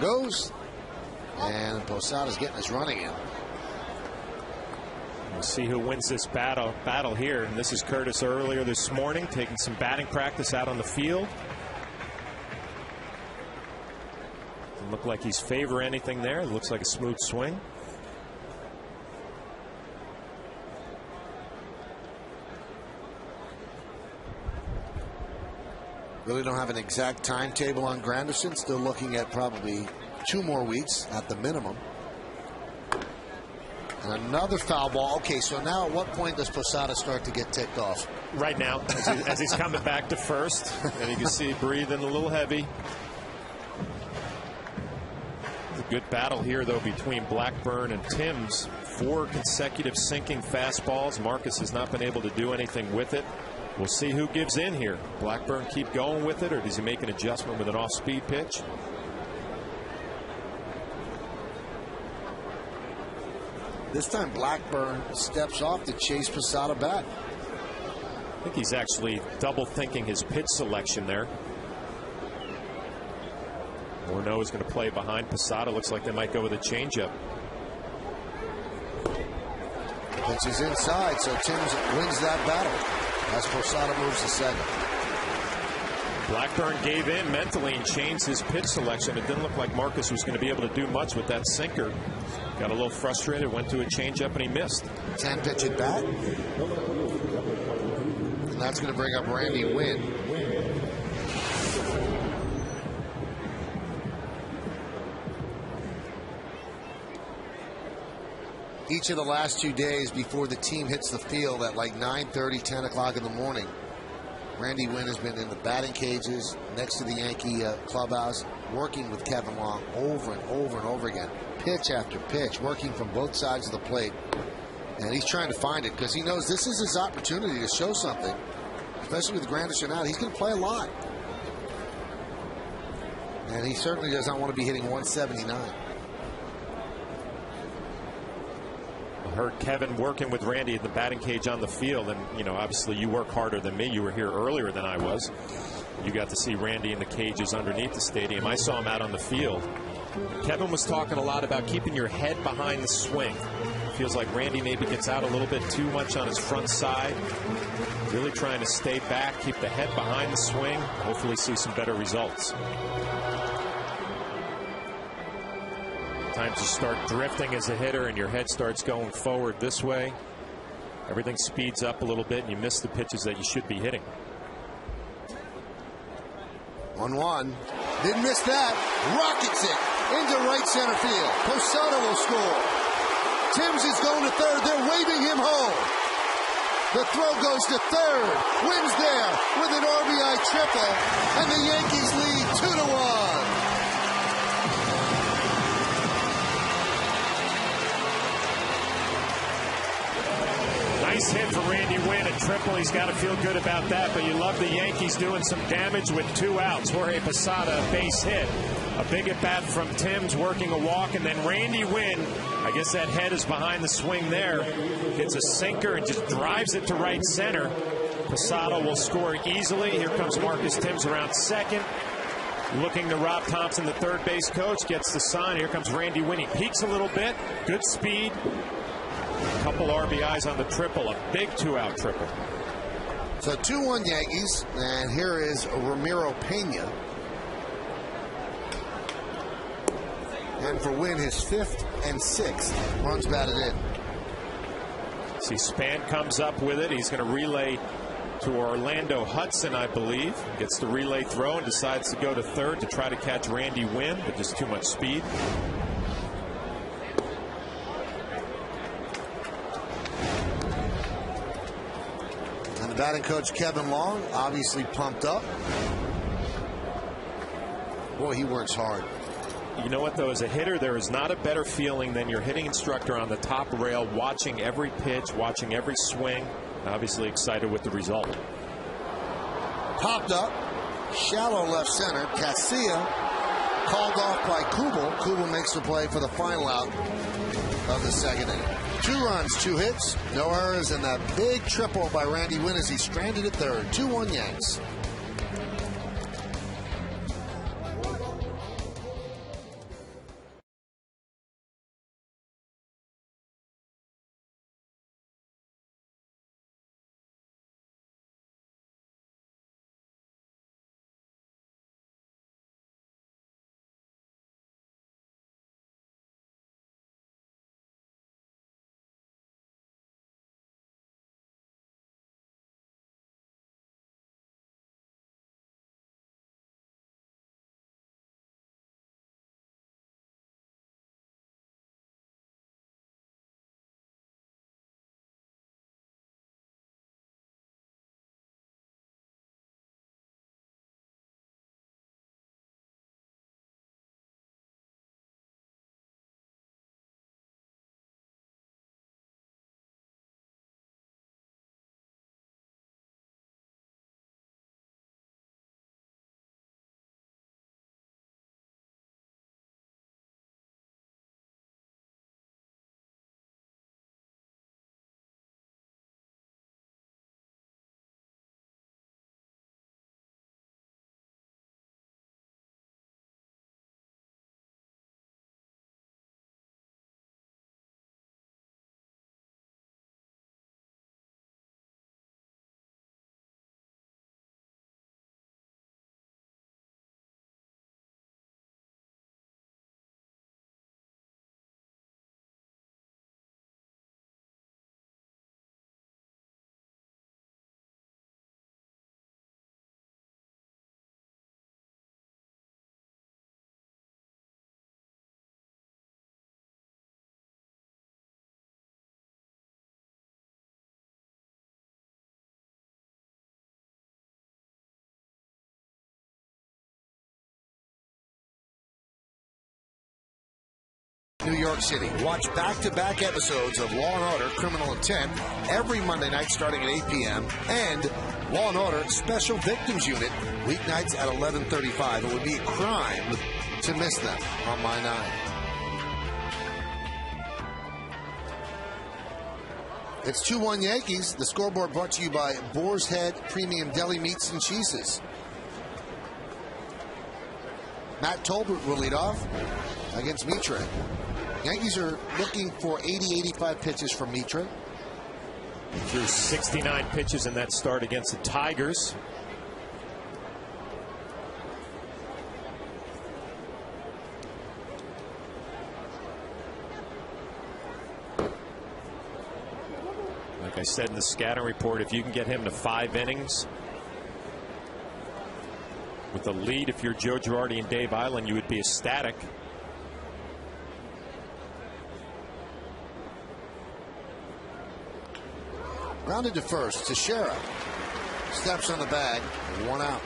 Goes, and Posada's getting his running in. We'll see who wins this battle here. And this is Curtis earlier this morning, taking some batting practice out on the field. Doesn't look like he's favor anything there. It looks like a smooth swing. Really don't have an exact timetable on Granderson. Still looking at probably 2 more weeks at the minimum. And another foul ball. Okay, so now at what point does Posada start to get ticked off? Right now, as he's coming back to first. And you can see breathing a little heavy. It's a good battle here, though, between Blackburn and Thames. 4 consecutive sinking fastballs. Marcus has not been able to do anything with it. We'll see who gives in here. Blackburn keep going with it, or does he make an adjustment with an off-speed pitch? This time Blackburn steps off to chase Posada back. I think he's actually double thinking his pitch selection there. Morneau is going to play behind Posada. Looks like they might go with a changeup. Pitch is inside, so Thames wins that battle as Posada moves to second. Blackburn gave in mentally and changed his pitch selection. It didn't look like Marcus was going to be able to do much with that sinker. Got a little frustrated, went to a changeup, and he missed. 10 pitch at bat. And that's going to bring up Randy Wynn. Each of the last 2 days before the team hits the field at like 9:30, 10 o'clock in the morning, Randy Wynn has been in the batting cages next to the Yankee clubhouse, working with Kevin Long over and over and over again. Pitch after pitch, working from both sides of the plate. And he's trying to find it because he knows this is his opportunity to show something, especially with Granderson out. He's going to play a lot. And he certainly does not want to be hitting 179. Heard Kevin working with Randy in the batting cage on the field, and you know, obviously you work harder than me. You were here earlier than I was. You got to see Randy in the cages underneath the stadium. I saw him out on the field. Kevin was talking a lot about keeping your head behind the swing. Feels like Randy maybe gets out a little bit too much on his front side. Really trying to stay back, keep the head behind the swing, hopefully see some better results. Sometimes you start drifting as a hitter and your head starts going forward this way. Everything speeds up a little bit and you miss the pitches that you should be hitting. 1-1. Didn't miss that. Rockets it into right center field. Posada will score. Thames is going to third. They're waving him home. The throw goes to third. Wins there with an RBI triple. And the Yankees lead 2-1. Nice hit for Randy Wynn, a triple. He's got to feel good about that, but you love the Yankees doing some damage with 2 outs. Jorge Posada, a base hit. A big at bat from Thames, working a walk, and then Randy Wynn, I guess that head is behind the swing there, gets a sinker and just drives it to right center. Posada will score easily. Here comes Marcus Thames around second. Looking to Rob Thompson, the third base coach, gets the sign. Here comes Randy Wynn. He peaks a little bit, good speed. A couple RBIs on the triple, a big 2-out triple. So 2-1 Yankees, and here is Ramiro Pena. And for Wynn, his 5th and 6th runs batted in. See, Span comes up with it. He's going to relay to Orlando Hudson, I believe. Gets the relay throw and decides to go to third to try to catch Randy Wynn, but just too much speed. And the batting coach, Kevin Long, obviously pumped up. Boy, he works hard. You know what, though, as a hitter, there is not a better feeling than your hitting instructor on the top rail, watching every pitch, watching every swing, obviously excited with the result. Popped up, shallow left center. Casilla called off by Kubel. Kubel makes the play for the final out of the second inning. 2 runs, 2 hits, no errors, and that big triple by Randy Wynn as he stranded at third. 2-1 Yanks. New York City. Watch back-to-back episodes of Law & Order Criminal Intent every Monday night starting at 8 p.m. and Law & Order Special Victims Unit weeknights at 11:35. It would be a crime to miss them on My 9. It's 2-1 Yankees. The scoreboard brought to you by Boar's Head Premium Deli Meats and Cheeses. Matt Tolbert will lead off against Mitre. Yankees are looking for 80-85 pitches from Mitre. Threw 69 pitches in that start against the Tigers. Like I said in the scouting report, if you can get him to 5 innings with the lead, if you're Joe Girardi and Dave Island, you would be ecstatic. Rounded to first. Teixeira steps on the bag. 1 out.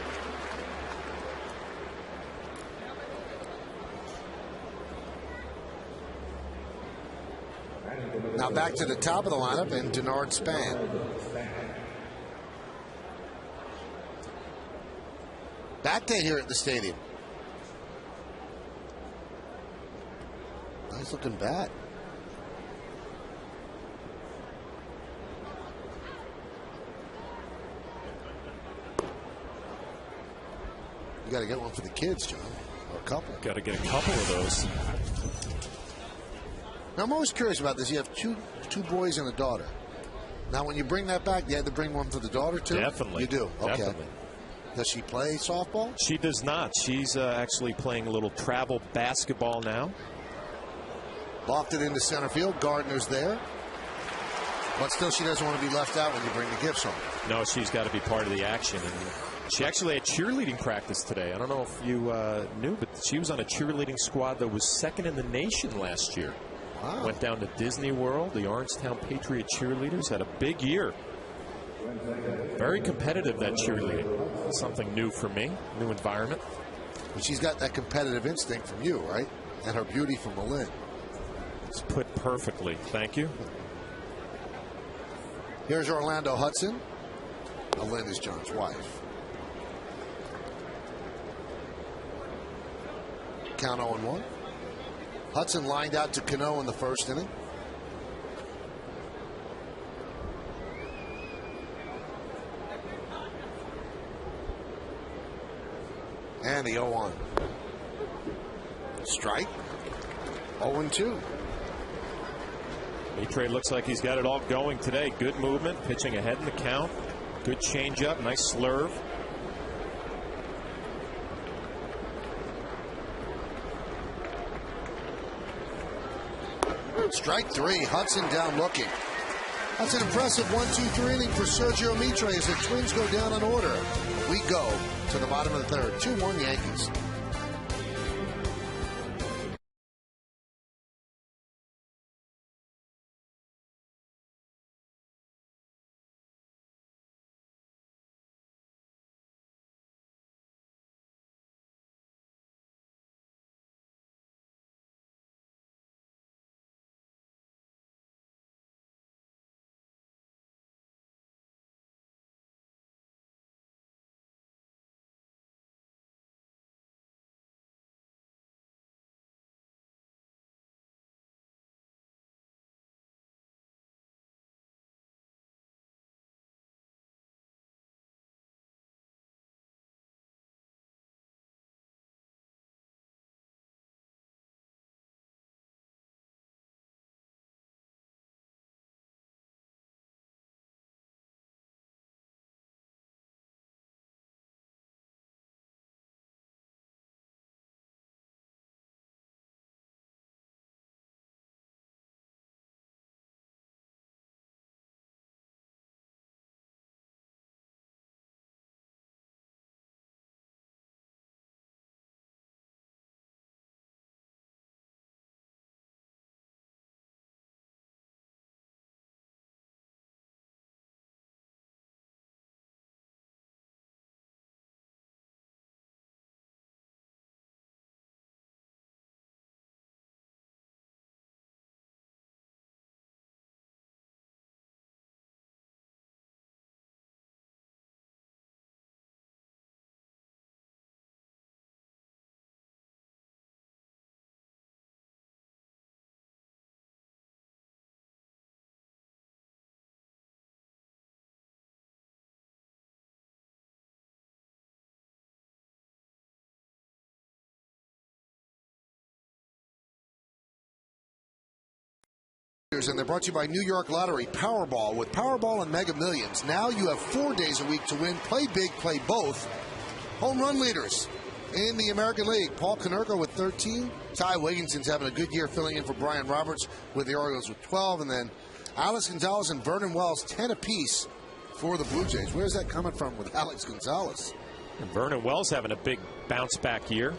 Now back to the top of the lineup and Denard Span. Bat day here at the stadium. Nice looking bat. You got to get one for the kids, John, or a couple. Got to get a couple of those. Now, I'm always curious about this. You have two boys and a daughter. Now, when you bring that back, you had to bring one for the daughter, too? Definitely. You do? Okay. Definitely. Does she play softball? She does not. She's actually playing a little travel basketball now. Lofted into center field. Gardner's there. But still, she doesn't want to be left out when you bring the gifts home. No, she's got to be part of the action. And she actually had cheerleading practice today. I don't know if you knew, but she was on a cheerleading squad that was second in the nation last year. Wow. Went down to Disney World. The Orangetown Patriot cheerleaders had a big year. Very competitive, that cheerleading. Something new for me, new environment. But she's got that competitive instinct from you, right? And her beauty from Malin. It's put perfectly. Thank you. Here's Orlando Hudson. Malin is John's wife. Count 0-1. Hudson lined out to Cano in the first inning. And the 0-1. Strike. 0-2. Maitre looks like he's got it all going today. Good movement, pitching ahead in the count. Good changeup, nice slurve. Strike 3. Hudson down looking. That's an impressive 1-2-3 inning for Sergio Maitre as the Twins go down in order. We go to the bottom of the third. 2-1 Yankees. And they're brought to you by New York Lottery Powerball. With Powerball and Mega Millions, now you have 4 days a week to win. Play big, play both. Home run leaders in the American League. Paul Konerko with 13. Ty Wigginson's having a good year filling in for Brian Roberts with the Orioles with 12. And then Alex Gonzalez and Vernon Wells, 10 apiece for the Blue Jays. Where's that coming from with Alex Gonzalez? And Vernon Wells having a big bounce back year.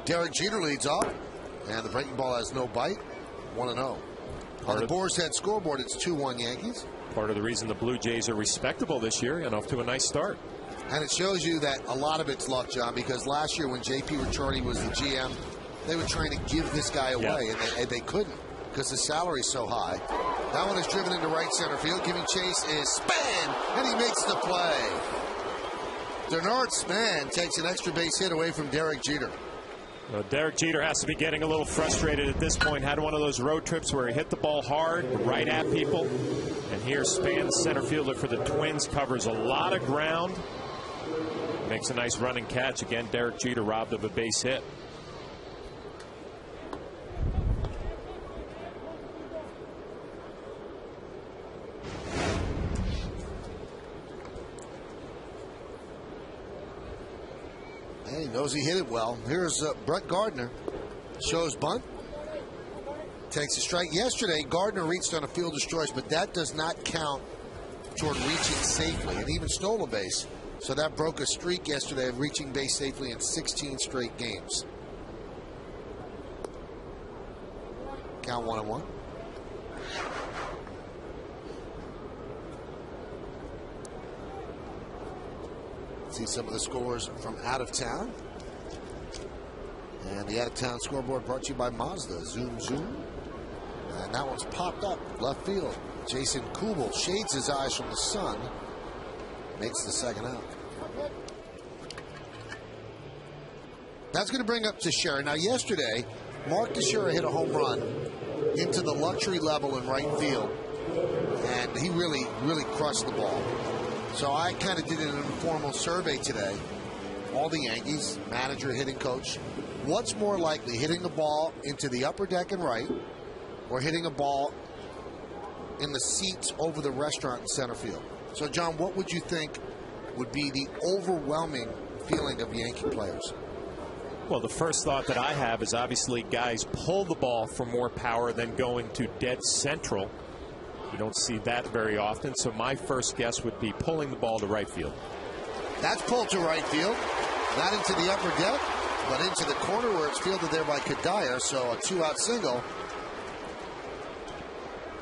Derek Jeter leads off. And the breaking ball has no bite. 1-0. On the Boar's Head scoreboard, it's 2-1 Yankees. Part of the reason the Blue Jays are respectable this year and off to a nice start. And it shows you that a lot of it's luck, John, because last year when J.P. Ricciardi was the GM, they were trying to give this guy away, and they couldn't because the salary's so high. That one is driven into right center field. Giving chase is Span, and he makes the play. Denard Span takes an extra base hit away from Derek Jeter. Well, Derek Jeter has to be getting a little frustrated at this point. Had one of those road trips where he hit the ball hard, right at people. And here Span, the center fielder for the Twins, covers a lot of ground. Makes a nice running catch. Again, Derek Jeter robbed of a base hit. Yeah, he knows he hit it well. Here's Brett Gardner. Shows bunt. Takes a strike. Yesterday, Gardner reached on a fielder's choice, but that does not count toward reaching safely, and even stole a base. So that broke a streak yesterday of reaching base safely in 16 straight games. Count 1-1. See some of the scores from out of town. And the out of town scoreboard brought to you by Mazda. Zoom, zoom. And that one's popped up left field. Jason Kubel shades his eyes from the sun. Makes the second out. That's going to bring up Teixeira. Now, yesterday, Mark Teixeira hit a home run into the luxury level in right field. And he really, really crushed the ball. So I kind of did an informal survey today. All the Yankees, manager, hitting coach. What's more likely, hitting the ball into the upper deck and right, or hitting a ball in the seats over the restaurant in center field? So, John, what would you think would be the overwhelming feeling of Yankee players? Well, the first thought that I have is obviously guys pull the ball for more power than going to dead central. You don't see that very often, so my first guess would be pulling the ball to right field. That's pulled to right field. Not into the upper deck, but into the corner where it's fielded there by Kadire, so a two-out single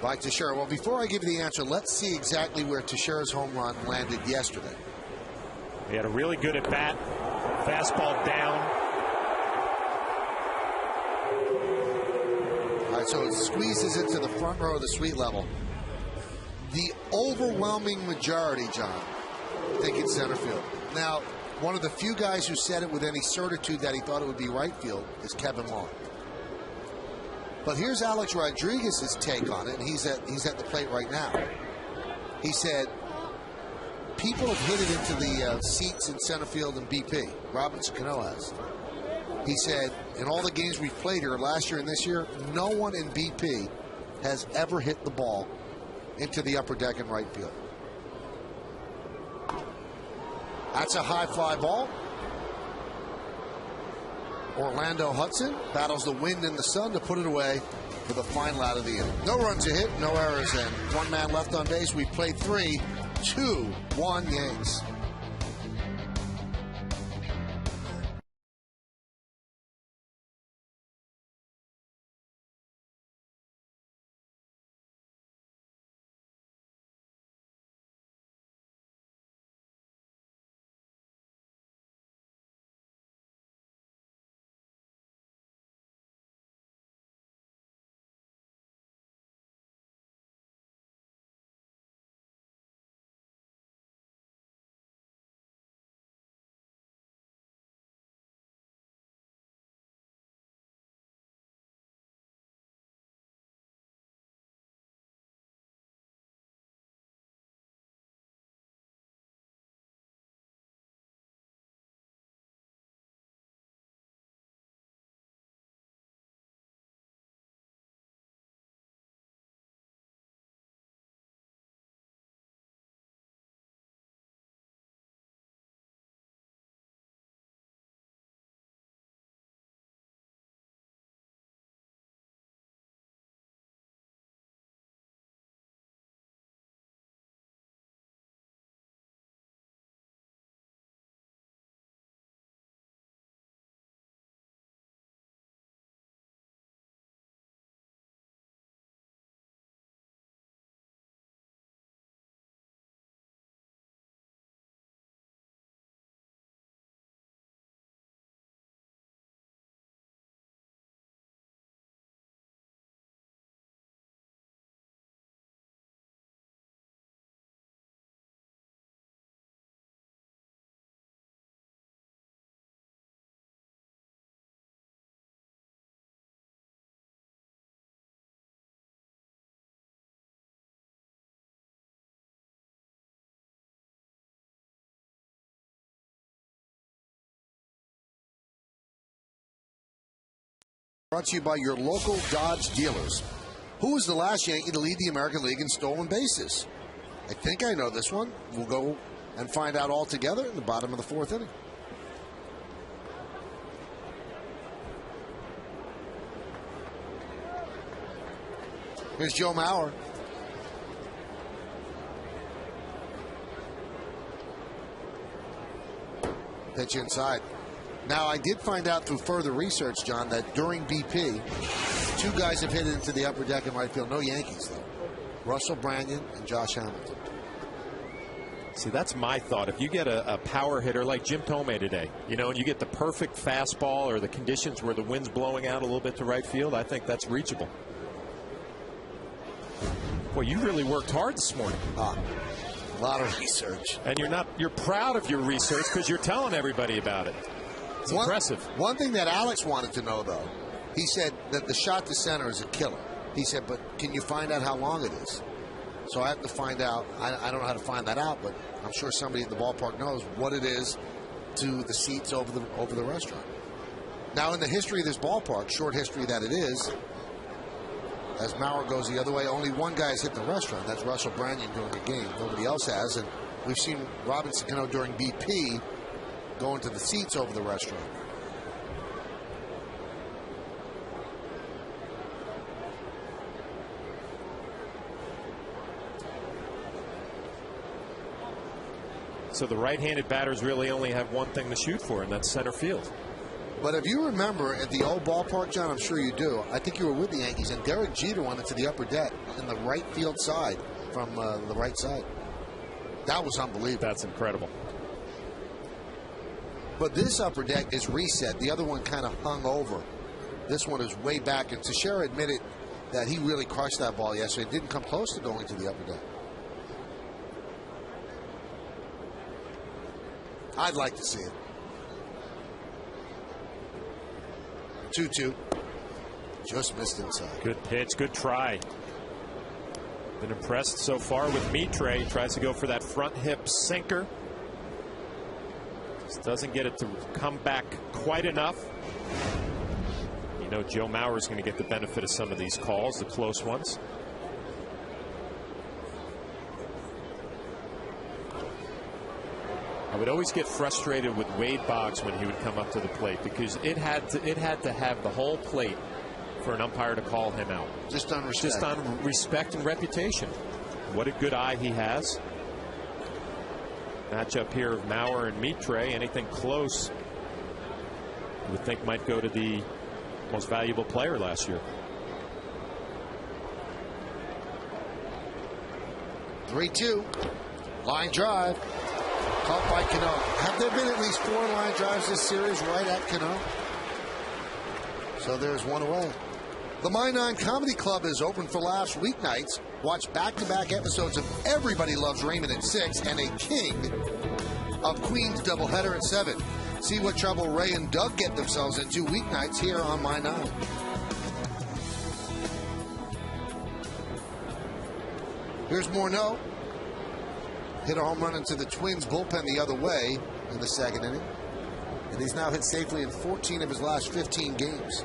by Teixeira. Well, before I give you the answer, let's see exactly where Teixeira's home run landed yesterday. He had a really good at-bat. Fastball down. All right, so it squeezes into the front row of the suite level. The overwhelming majority, John, think it's center field. Now, one of the few guys who said it with any certitude that he thought it would be right field is Kevin Long. But here's Alex Rodriguez's take on it, and he's at the plate right now. He said, people have hit it into the seats in center field in BP. Robinson Cano has. He said, in all the games we've played here last year and this year, no one in BP has ever hit the ball into the upper deck and right field. That's a high fly ball. Orlando Hudson battles the wind and the sun to put it away for the final out of the inning. No runs a hit, no errors, and one man left on base. We played 3, 2-1 Yanks. Brought to you by your local Dodge dealers. Who was the last Yankee to lead the American League in stolen bases? I think I know this one. We'll go and find out all together in the bottom of the 4th inning. Here's Joe Mauer. Pitch inside. Now, I did find out through further research, John, that during BP, 2 guys have hit it into the upper deck in right field. No Yankees, though. Russell Brandon and Josh Hamilton. See, that's my thought. If you get a power hitter like Jim Thome today, you know, and you get the perfect fastball or the conditions where the wind's blowing out a little bit to right field, I think that's reachable. Boy, you really worked hard this morning. A lot of research. And you're proud of your research because you're telling everybody about it. It's impressive. One thing that Alex wanted to know, though, he said that the shot to center is a killer. He said, but can you find out how long it is? So I have to find out. I don't know how to find that out, but I'm sure somebody at the ballpark knows what it is to the seats over the restaurant. Now, in the history of this ballpark, short history that it is, as Mauer goes the other way, only one guy has hit the restaurant. That's Russell Brandon during a game. Nobody else has. And we've seen Robinson Cano during BP go into the seats over the restaurant. So the right-handed batters really only have one thing to shoot for, and that's center field. But if you remember at the old ballpark, John, I'm sure you do, I think you were with the Yankees, and Derek Jeter went into the upper deck in the right field side from the right side. That was unbelievable. That's incredible. But this upper deck is reset. The other one kind of hung over. This one is way back, and Teixeira admitted that he really crushed that ball yesterday. It didn't come close to going to the upper deck. I'd like to see it. 2-2. Just missed inside. Good pitch, good try. Been impressed so far with Mitre. Tries to go for that front hip sinker. Just doesn't get it to come back quite enough. You know, Joe Mauer is going to get the benefit of some of these calls, the close ones. I would always get frustrated with Wade Boggs when he would come up to the plate because it had to have the whole plate for an umpire to call him out. Just on respect. Just on respect and reputation. What a good eye he has. Matchup here of Mauer and Mitre. Anything close, you would think might go to the most valuable player last year. 3-2. Line drive. Caught by Cano. Have there been at least 4 line drives this series right at Cano? So there's one away. The My 9 Comedy Club is open for laughs weeknights. Watch back-to-back episodes of Everybody Loves Raymond at 6 and a King of Queens doubleheader at 7. See what trouble Ray and Doug get themselves into weeknights here on My 9. Here's Morneau. Hit a home run into the Twins bullpen the other way in the second inning. And he's now hit safely in 14 of his last 15 games.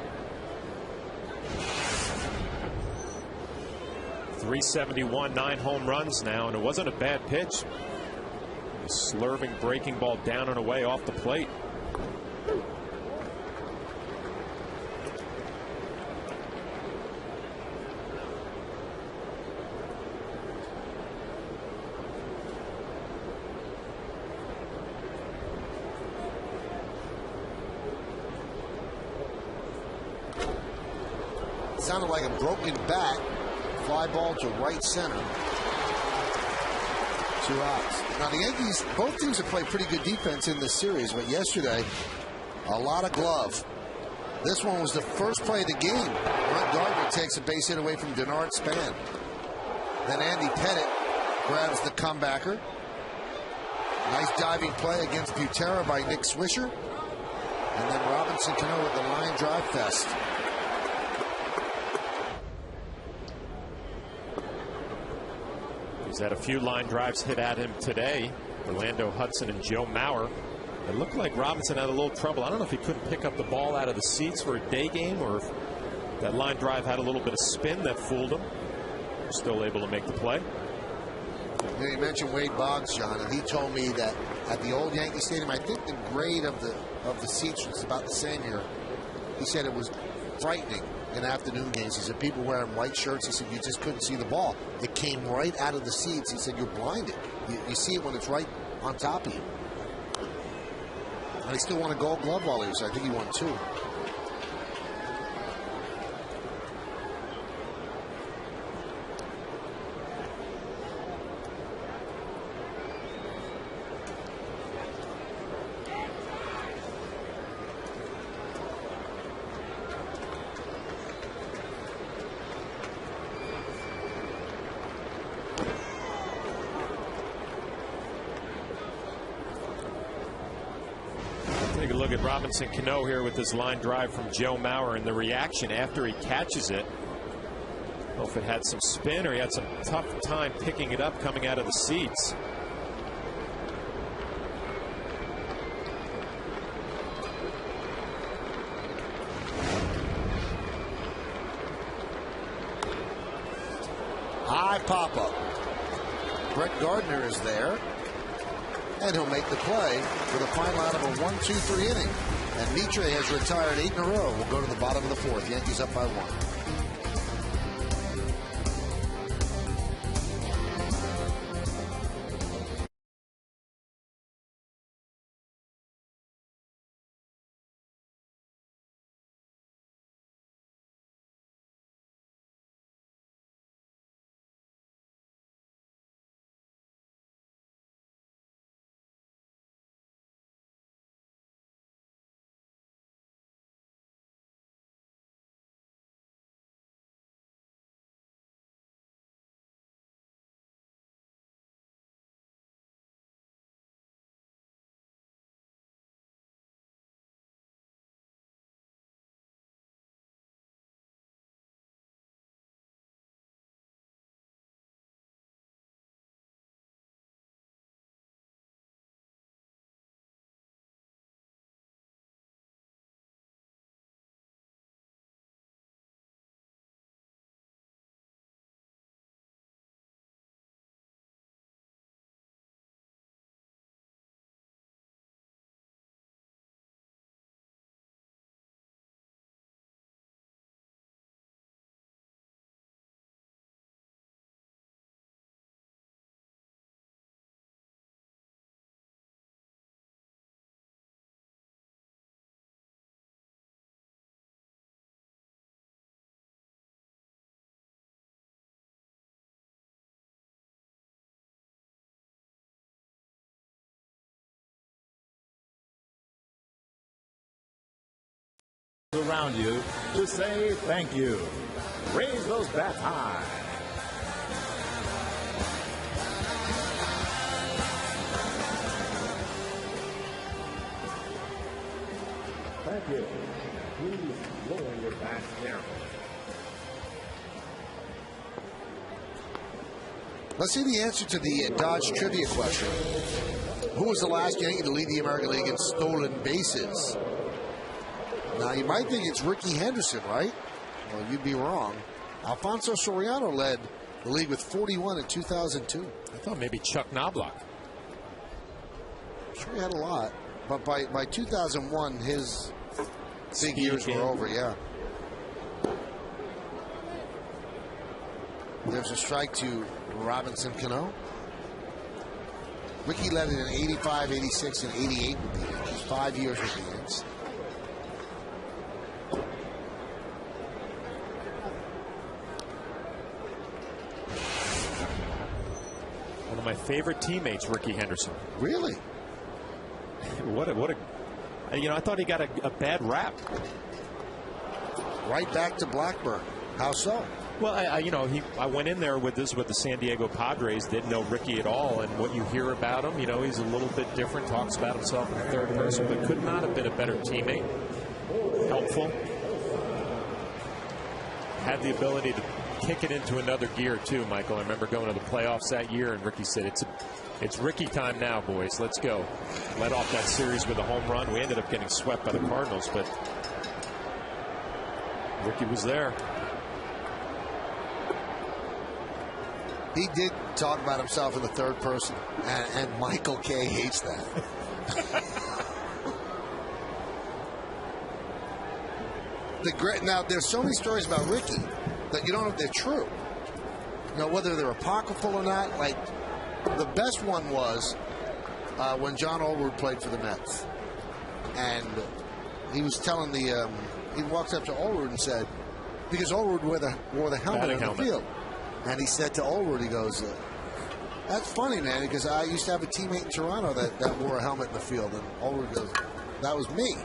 371, 9 home runs now, and it wasn't a bad pitch. A slurving breaking ball down and away off the plate. Sounded like a broken bat. Fly ball to right center. 2 outs. Now the Yankees, both teams have played pretty good defense in this series, but yesterday, a lot of glove. This one was the first play of the game. Brett Gardner takes a base hit away from Denard Span. Then Andy Pettit grabs the comebacker. Nice diving play against Butera by Nick Swisher. And then Robinson Cano with the line drive fest. He's had a few line drives hit at him today. Orlando Hudson and Joe Mauer. It looked like Robinson had a little trouble. I don't know if he couldn't pick up the ball out of the seats for a day game or if that line drive had a little bit of spin that fooled him. Still able to make the play. You mentioned Wade Boggs, John, and he told me that at the old Yankee Stadium, I think the grade of the seats was about the same here. He said it was frightening in afternoon games. He said people wearing white shirts. He said you just couldn't see the ball. It came right out of the seats. He said you're blinded. You see it when it's right on top of you. And he still won a Gold Glove while he was there. I think he won 2. Take a look at Robinson Cano here with this line drive from Joe Mauer and the reaction after he catches it. I don't know if it had some spin or he had some tough time picking it up coming out of the seats. High pop-up. Brett Gardner is there. And he'll make the play for the final out of a 1-2-3 inning. And Mitre has retired 8 in a row. We'll go to the bottom of the 4th. Yankees up by 1. Around you to say thank you. Raise those bats high. Thank you. Please lower your bats carefully. Let's see the answer to the Dodge trivia question. Who was the last Yankee to lead the American League in stolen bases? Now, you might think it's Ricky Henderson, right? Well, you'd be wrong. Alfonso Soriano led the league with 41 in 2002. I thought maybe Chuck Knobloch. Sure, he had a lot. But by 2001, his big years were over, yeah. There's a strike to Robinson Cano. Ricky led it in 85, 86, and 88 with the Yankees. 5 years with the Yankees. One of my favorite teammates, Ricky Henderson. Really? What a I thought he got a bad rap. Right back to Blackburn. How so? Well, I went in there with the San Diego Padres, didn't know Ricky at all, and what you hear about him, he's a little bit different, talks about himself in the third person, but could not have been a better teammate. Helpful. Had the ability to kick it into another gear too, Michael. I remember going to the playoffs that year, and Ricky said, it's Ricky time now, boys. Let's go. Led off that series with a home run. We ended up getting swept by the Cardinals, but Ricky was there. He did talk about himself in the third person, and Michael Kay hates that. Now, there's so many stories about Ricky that you don't know if they're true. You know, whether they're apocryphal or not. Like, the best one was when John Allwood played for the Mets. And he was telling the, he walked up to Allwood and said, because Allwood wore the helmet on the field. And he said to Allwood, he goes, that's funny, man, because I used to have a teammate in Toronto that wore a helmet in the field. And Allwood goes, that was me.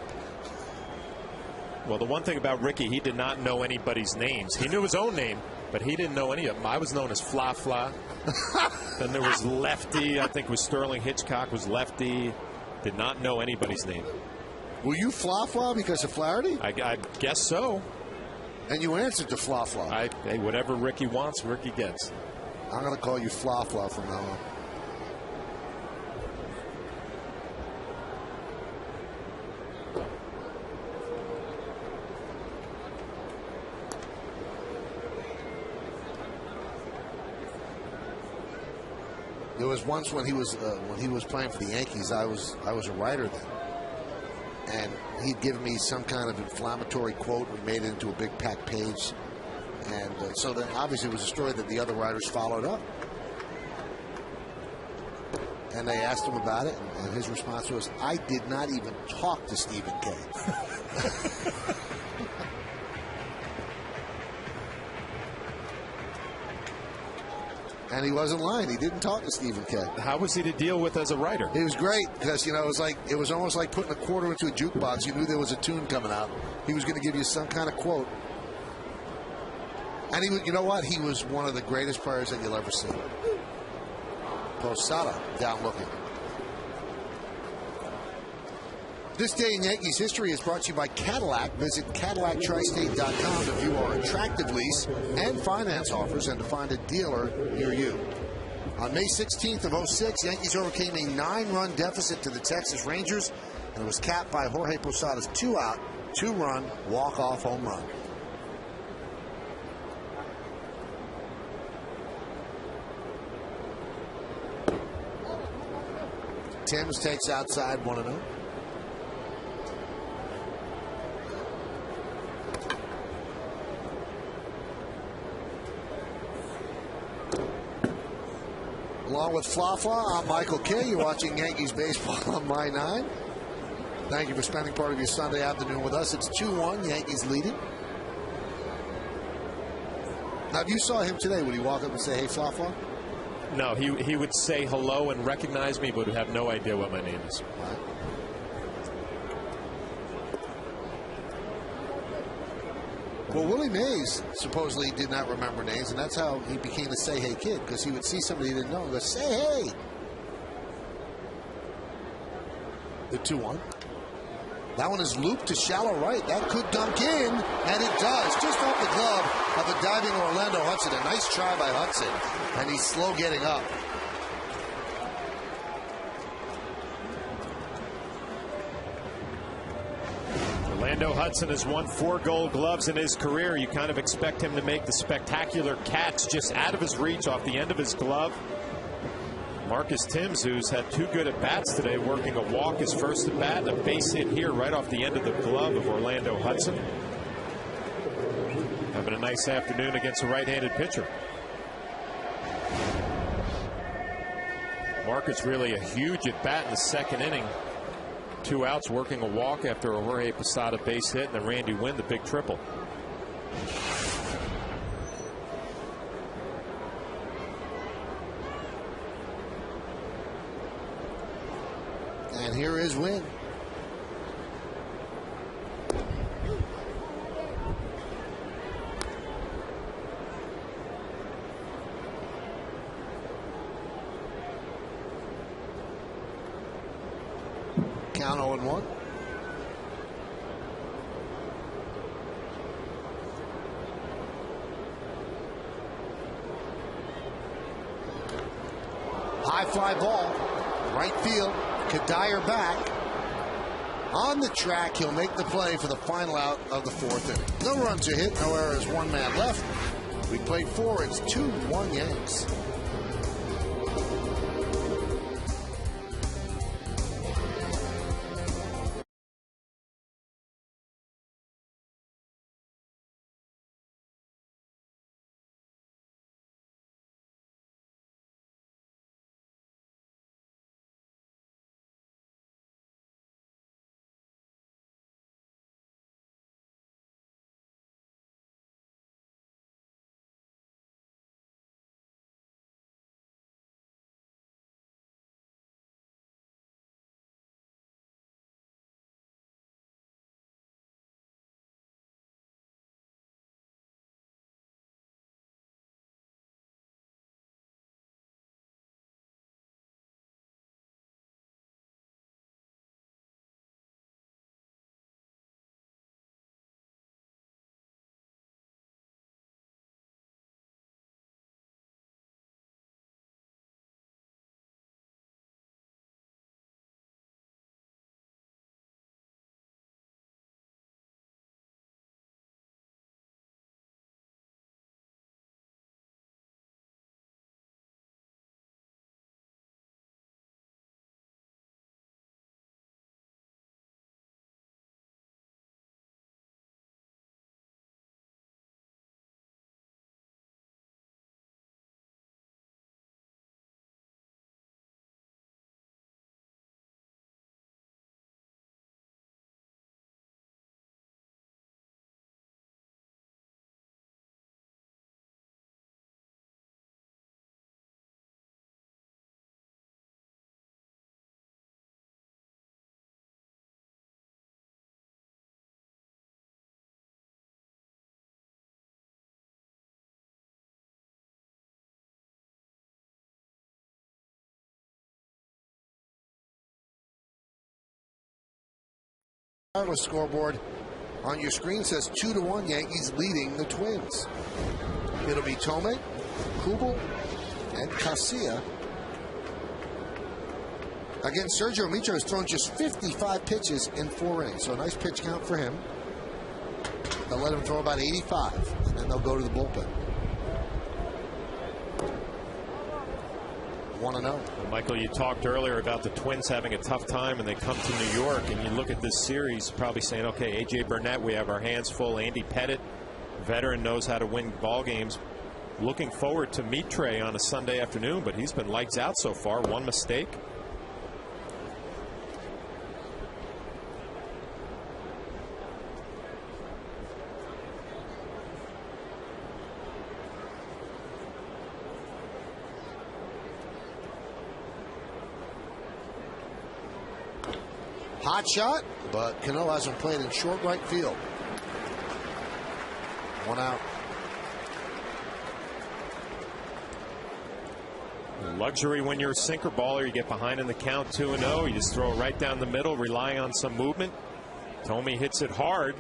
Well, the one thing about Ricky, he did not know anybody's names. He knew his own name, but he didn't know any of them. I was known as Fla Fla. Then there was Lefty. I think it was Sterling Hitchcock was Lefty. Did not know anybody's name. Were you Fla Fla because of Flaherty? I guess so. And you answered to Fla Fla. Hey, whatever Ricky wants, Ricky gets. I'm going to call you Fla Fla from now on. There was once when he was playing for the Yankees, I was a writer then, and he'd given me some kind of inflammatory quote. We made it into a big packed page, and so then obviously it was a story that the other writers followed up, and they asked him about it, and his response was, "I did not even talk to Stephen K." And he wasn't lying. He didn't talk to Stephen K. How was he to deal with as a writer? It was great because, you know, it was almost like putting a quarter into a jukebox. You knew there was a tune coming out. He was going to give you some kind of quote. And you know what? He was one of the greatest players that you'll ever see. Posada down looking. This day in Yankees history is brought to you by Cadillac. Visit CadillacTristate.com to view our attractive lease and finance offers and to find a dealer near you. On May 16th of 06, Yankees overcame a 9-run deficit to the Texas Rangers, and it was capped by Jorge Posada's 2-out, 2-run walk-off home run. Timms takes outside 1-0. Along with Fla Fla, I'm Michael Kay. You're watching Yankees baseball on My 9. Thank you for spending part of your Sunday afternoon with us. It's 2-1, Yankees leading. Now, if you saw him today, would he walk up and say, hey, Fla Fla? No, he would say hello and recognize me, but would have no idea what my name is. Right. Well, Willie Mays supposedly did not remember names, and that's how he became the Say Hey Kid, because he would see somebody he didn't know and go, say hey. The 2-1. That one is looped to shallow right. That could dunk in, and it does. Just off the glove of a diving Orlando Hudson. A nice try by Hudson, and he's slow getting up. Orlando Hudson has won 4 Gold Gloves in his career. You kind of expect him to make the spectacular catch just out of his reach off the end of his glove. Marcus Timms, who's had 2 good at-bats today, working a walk his first at-bat, and a base hit here right off the end of the glove of Orlando Hudson. Having a nice afternoon against a right-handed pitcher. Marcus really a huge at-bat in the second inning. 2 outs, working a walk after a Jorge Posada base hit, and then Randy Wynn, the big triple. And here is Wynn. Count 0-1. High fly ball, right field. Kadire back. On the track, he'll make the play for the final out of the 4th inning. No runs are hit, no errors, 1 man left. We played 4. It's 2-1 Yanks. Wireless scoreboard on your screen says 2-1 Yankees leading the Twins. It'll be Tome, Kubel, and Casilla. Again, Sergio Mitre has thrown just 55 pitches in 4 innings, so a nice pitch count for him. They'll let him throw about 85, and then they'll go to the bullpen. 1-0. Well, Michael, you talked earlier about the Twins having a tough time, and they come to New York, and you look at this series, probably saying, okay, A.J. Burnett, we have our hands full. Andy Pettit, veteran, knows how to win ball games. Looking forward to Mitre on a Sunday afternoon, but he's been lights out so far. One mistake. Hot shot, but Cano hasn't played in short right field. 1 out. Luxury when you're a sinker baller. You get behind in the count 2-0. You just throw it right down the middle, rely on some movement. Thome hits it hard.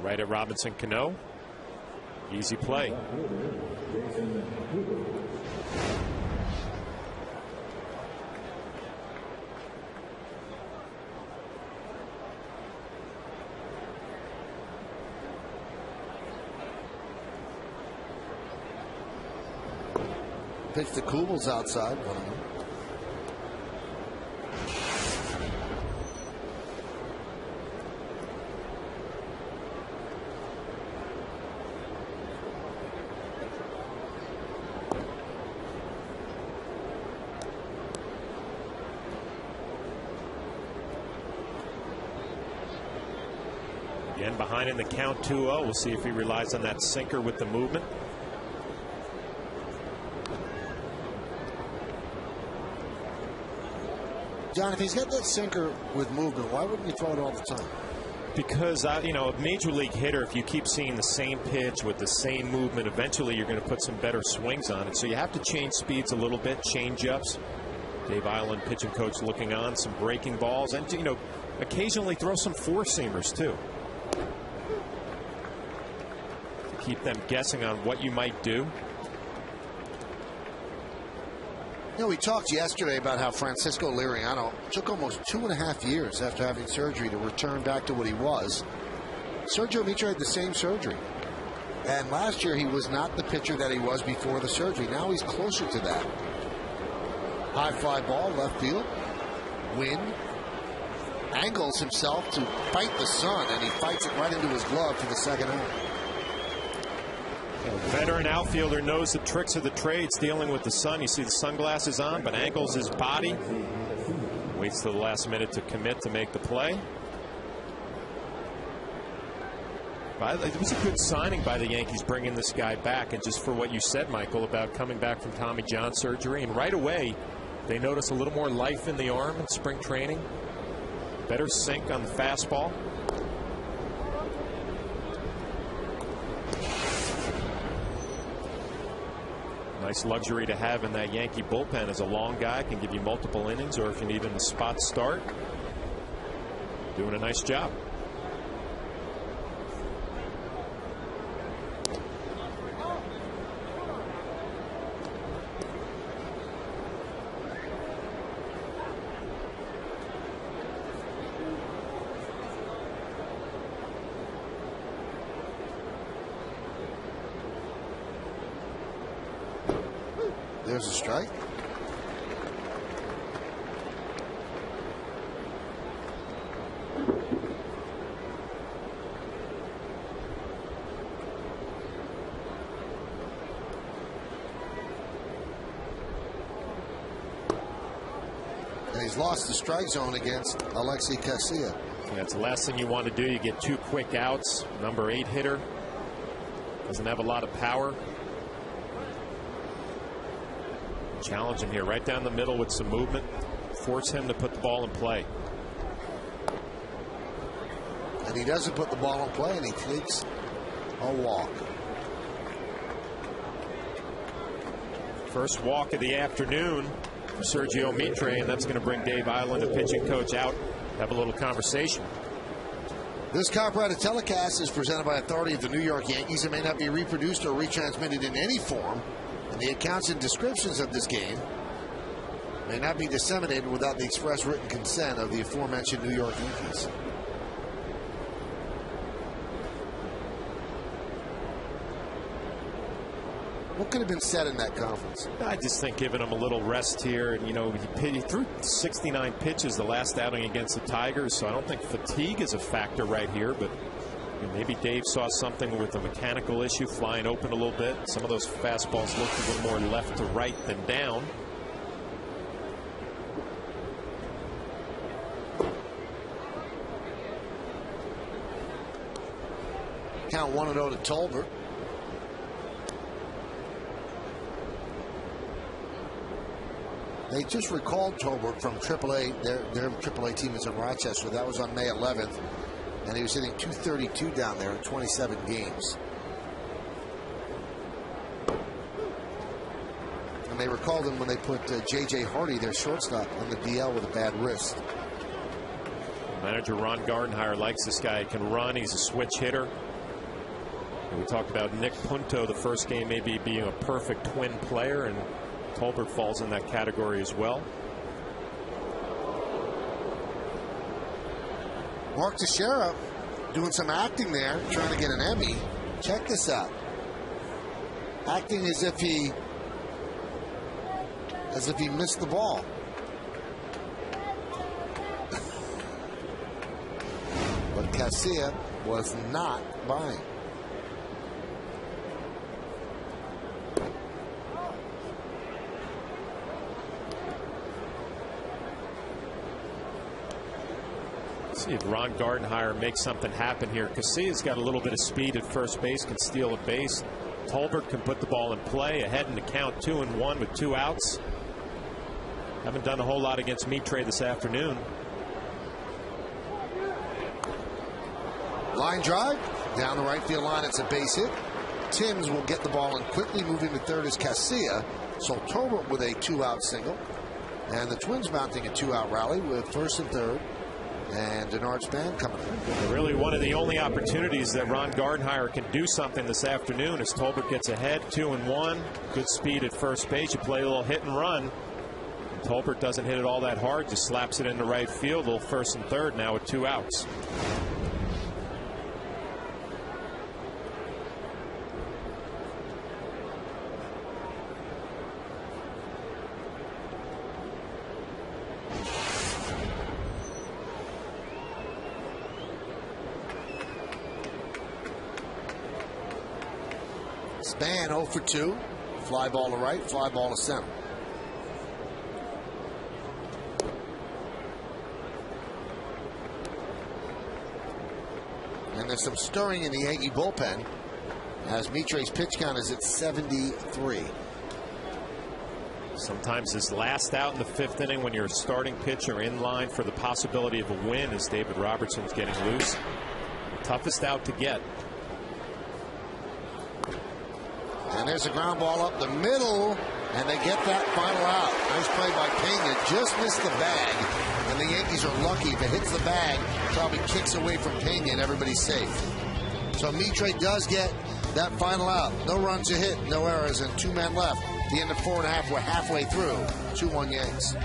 Right at Robinson Cano. Easy play. Pitch to Kubel's outside. 1-0. Again, behind in the count 2-0. We'll see if he relies on that sinker with the movement. John, if he's got that sinker with movement, why wouldn't you throw it all the time? Because, you know, a major league hitter, if you keep seeing the same pitch with the same movement, eventually you're going to put some better swings on it. So you have to change speeds a little bit, change ups. Dave Island, pitching coach, looking on, some breaking balls, and, you know, occasionally throw some four-seamers, too. To keep them guessing on what you might do. You know, we talked yesterday about how Francisco Liriano took almost 2.5 years after having surgery to return back to what he was. Sergio Mitre had the same surgery. And last year he was not the pitcher that he was before the surgery. Now he's closer to that. High fly ball, left field. Wind. Angles himself to fight the sun, and he fights it right into his glove for the second out. A veteran outfielder knows the tricks of the trades dealing with the sun. You see the sunglasses on, but angles his body. Waits to the last minute to commit to make the play. It was a good signing by the Yankees bringing this guy back. And just for what you said, Michael, about coming back from Tommy John surgery. And right away, they notice a little more life in the arm in spring training. Better sink on the fastball. Nice luxury to have in that Yankee bullpen as a long guy, can give you multiple innings, or if you need him a spot start, doing a nice job. There's a strike. And he's lost the strike zone against Alexi Casilla. Yeah, it's the last thing you want to do. You get 2 quick outs. Number 8 hitter. Doesn't have a lot of power. Challenge him here right down the middle with some movement. Force him to put the ball in play. And he doesn't put the ball in play, and he takes a walk. First walk of the afternoon for Sergio Mitre, and that's going to bring Dave Island, the pitching coach, out. Have a little conversation. This copyrighted telecast is presented by authority of the New York Yankees and may not be reproduced or retransmitted in any form, and the accounts and descriptions of this game may not be disseminated without the express written consent of the aforementioned New York Yankees. What could have been said in that conference? I just think giving him a little rest here. And, you know, he threw 69 pitches the last outing against the Tigers, so I don't think fatigue is a factor right here. But maybe Dave saw something with a mechanical issue, flying open a little bit. Some of those fastballs looked a little more left to right than down. Count 1-0 to Tolbert. They just recalled Tolbert from AAA. Their AAA team is in Rochester. That was on May 11th. And he was hitting .232 down there in 27 games. And they recalled him when they put J.J. Hardy, their shortstop, on the DL with a bad wrist. Manager Ron Gardenhire likes this guy. He can run. He's a switch hitter. And we talked about Nick Punto the first game maybe being a perfect twin player, and Tolbert falls in that category as well. Mark Teixeira doing some acting there, trying to get an Emmy. Check this out. Acting as if he missed the ball. But Casilla was not buying. See if Ron Gardenhire makes something happen here. Casilla's got a little bit of speed at first base, can steal a base. Tolbert can put the ball in play, ahead in the count 2-1 with 2 outs. Haven't done a whole lot against Mitre this afternoon. Line drive down the right field line. It's a base hit. Timms will get the ball and quickly moving to third is Casilla. So Tolbert with a 2-out single, and the Twins mounting a 2-out rally with first and third. And Denard Span coming in. Really one of the only opportunities that Ron Gardenhire can do something this afternoon as Tolbert gets ahead 2-1. Good speed at first base. You play a little hit and run. And Tolbert doesn't hit it all that hard. Just slaps it into right field. A little first and third now with 2 outs. Span 0 for 2. Fly ball to right, fly ball to center. And there's some stirring in the Yankee bullpen as Mitre's pitch count is at 73. Sometimes this last out in the 5th inning when you're a starting pitcher in line for the possibility of a win as David Robertson's getting loose. The toughest out to get. And there's a ground ball up the middle, and they get that final out. Nice play by Pena. Just missed the bag, and the Yankees are lucky. If it hits the bag, probably kicks away from Pena, and everybody's safe. So Mitre does get that final out. No runs a hit, no errors, and 2 men left. The end of 4.5. We're halfway through. 2-1 Yanks.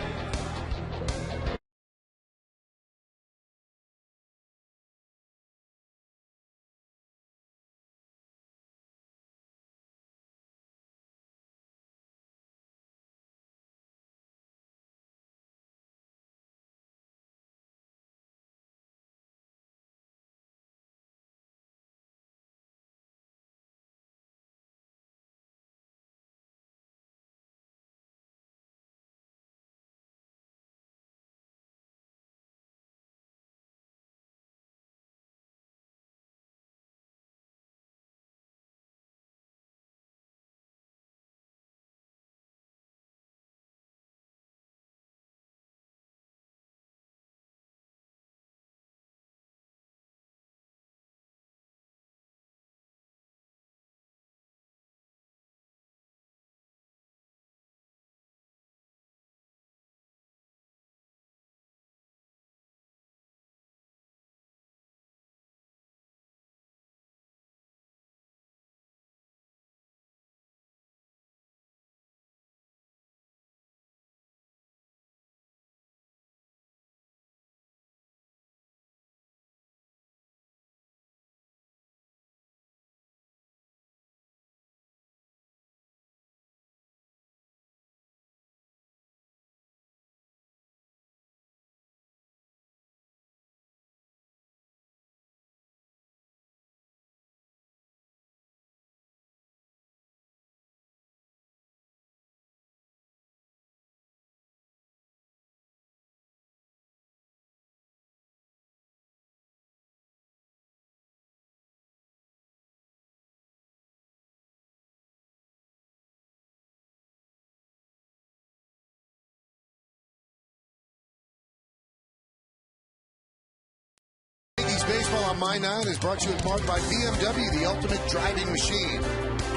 Baseball on My 9 is brought to you in part by BMW, the ultimate driving machine.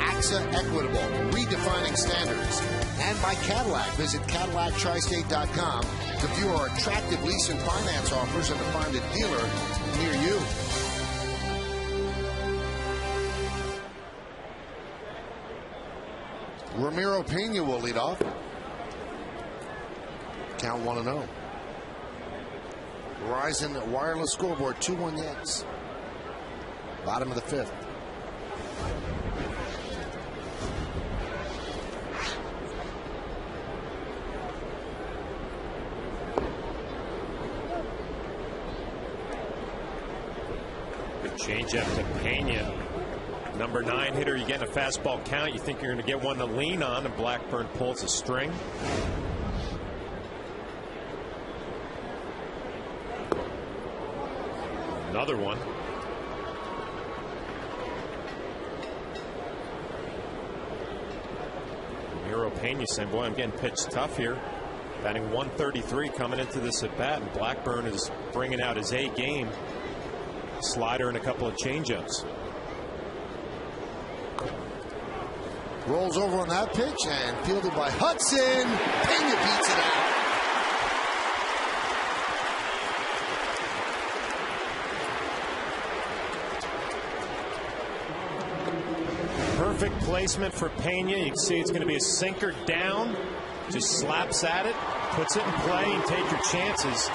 AXA Equitable, redefining standards. And by Cadillac. Visit CadillacTristate.com to view our attractive lease and finance offers and to find a dealer near you. Ramiro Pena will lead off. Count 1-0. Verizon wireless scoreboard 2-1 Yanks. Bottom of the fifth. Good change up to Pena. Number 9 hitter, you get a fastball count. You think you're going to get one to lean on, and Blackburn pulls a string. Another one. Miro Pena saying, boy, I'm getting pitched tough here. Batting 133 coming into this at bat, and Blackburn is bringing out his A game. Slider and a couple of changeups. Rolls over on that pitch and fielded by Hudson. Pena beats it out. Perfect placement for Pena. You can see it's going to be a sinker down. Just slaps at it, puts it in play, and take your chances.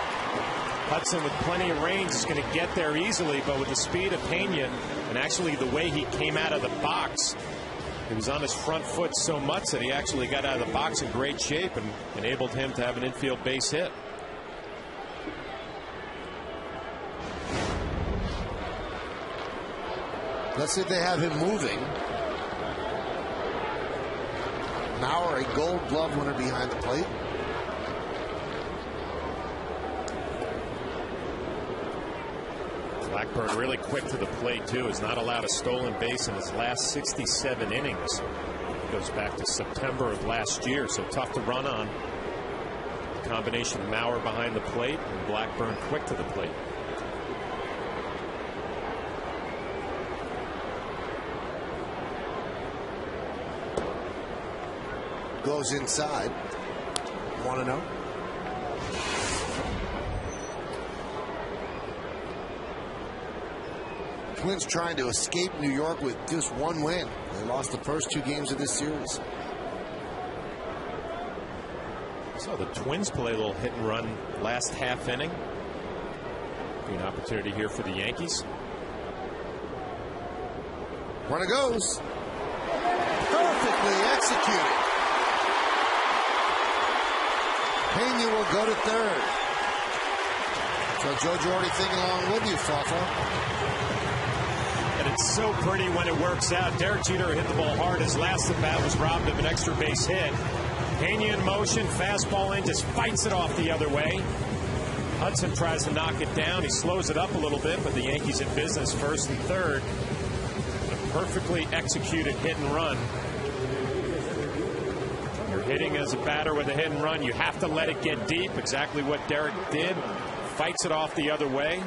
Hudson with plenty of range is going to get there easily, but with the speed of Pena and actually the way he came out of the box, he was on his front foot so much that he actually got out of the box in great shape and enabled him to have an infield base hit. Let's see if they have him moving. Mauer, a gold glove winner behind the plate. Blackburn really quick to the plate, too. Has not allowed a stolen base in his last 67 innings. Goes back to September of last year, so tough to run on. The combination of Mauer behind the plate and Blackburn quick to the plate. Goes inside. 1-0. Twins trying to escape New York with just one win. They lost the first 2 games of this series. So the Twins play a little hit and run last half inning. Be an opportunity here for the Yankees. Runner goes. Perfectly executed. Pena will go to third. So Joe Girardi thinking along with you, Fafa. And it's so pretty when it works out. Derek Jeter hit the ball hard. His last at bat was robbed of an extra base hit. Pena in motion, fastball in, just fights it off the other way. Hudson tries to knock it down. He slows it up a little bit, but the Yankees in business first and third. A perfectly executed hit and run. You're hitting as a batter with a hit and run. You have to let it get deep. Exactly what Derek did. Fights it off the other way.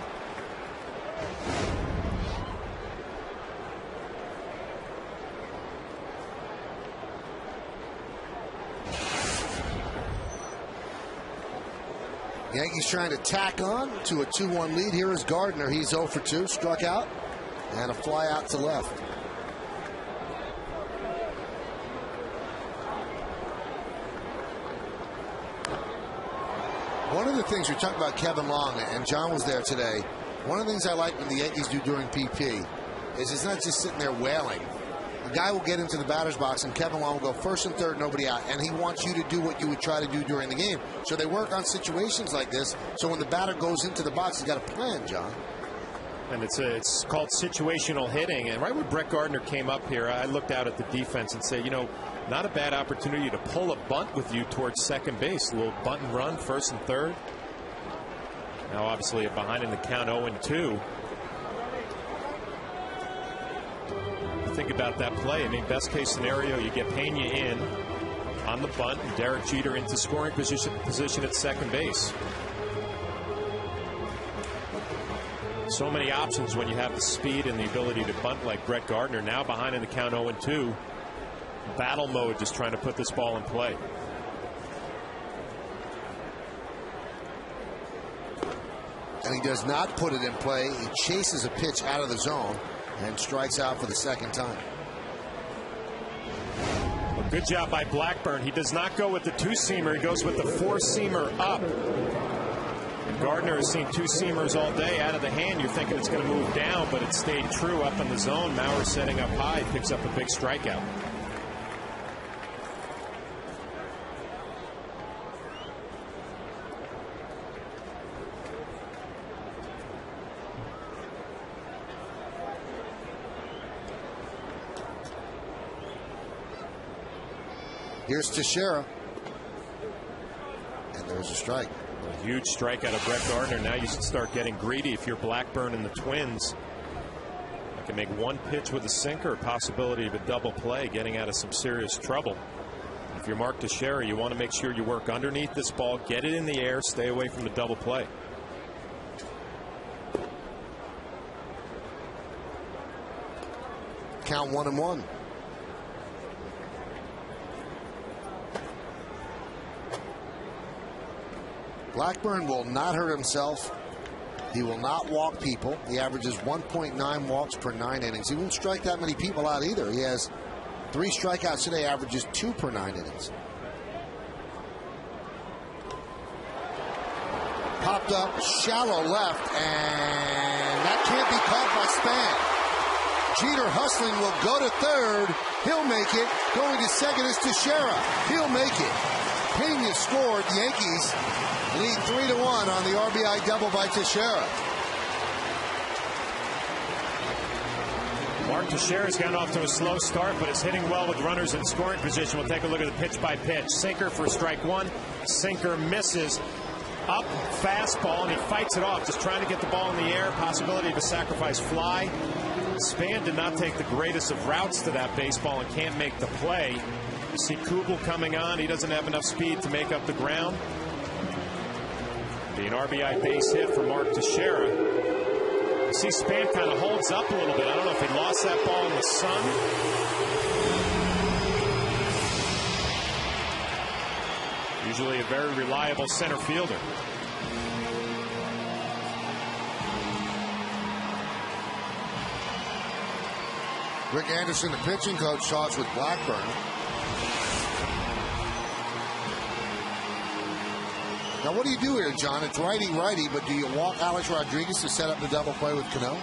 Yankees trying to tack on to a 2-1 lead. Here is Gardner. He's 0 for 2. Struck out. And a fly out to left. One of the things we talked about Kevin Long, and John was there today. One of the things I like when the Yankees do during PP is it's not just sitting there wailing. A guy will get into the batter's box and Kevin Long will go first and third, nobody out, and he wants you to do what you would try to do during the game. So they work on situations like this, so when the batter goes into the box, he's got a plan, John. And it's called situational hitting. And right when Brett Gardner came up here, I looked out at the defense and said, you know, not a bad opportunity to pull a bunt with you towards second base. A little bunt and run, first and third. Now obviously behind in the count 0-2. Think about that play. I mean, best case scenario, you get Pena in on the bunt and Derek Jeter into scoring position at second base. So many options when you have the speed and the ability to bunt like Brett Gardner. Now behind in the count 0-2. Battle mode, just trying to put this ball in play. And he does not put it in play. He chases a pitch out of the zone and strikes out for the second time. Well, good job by Blackburn. He does not go with the two-seamer. He goes with the four-seamer up. Gardner has seen two-seamers all day out of the hand. You're thinking it's going to move down, but it stayed true up in the zone. Maurer setting up high, picks up a big strikeout. Here's Teixeira. And there's a strike. A huge strikeout of Brett Gardner. Now you should start getting greedy if you're Blackburn and the Twins. You can make one pitch with a sinker, possibility of a double play, getting out of some serious trouble. If you're Mark Teixeira, you want to make sure you work underneath this ball, get it in the air, stay away from the double play. Count 1-1. Blackburn will not hurt himself. He will not walk people. He averages 1.9 walks per 9 innings. He won't strike that many people out either. He has 3 strikeouts today, averages 2 per 9 innings. Popped up, shallow left, and that can't be caught by Span. Jeter hustling will go to third. He'll make it. Going to second is Teixeira. He'll make it. Pena scored. The Yankees lead 3-1 on the RBI double by Teixeira. Mark Teixeira's gotten off to a slow start, but is hitting well with runners in scoring position. We'll take a look at the pitch by pitch. Sinker for strike one. Sinker misses. Up, fastball, and he fights it off, just trying to get the ball in the air. Possibility of a sacrifice fly. Span did not take the greatest of routes to that baseball and can't make the play. You see Kubel coming on. He doesn't have enough speed to make up the ground. Be an RBI base hit for Mark Teixeira. You see Span kind of holds up a little bit. I don't know if he lost that ball in the sun. Usually a very reliable center fielder. Rick Anderson, the pitching coach, talks with Blackburn. Now, what do you do here, John? It's righty-righty, but do you walk Alex Rodriguez to set up the double play with Cano?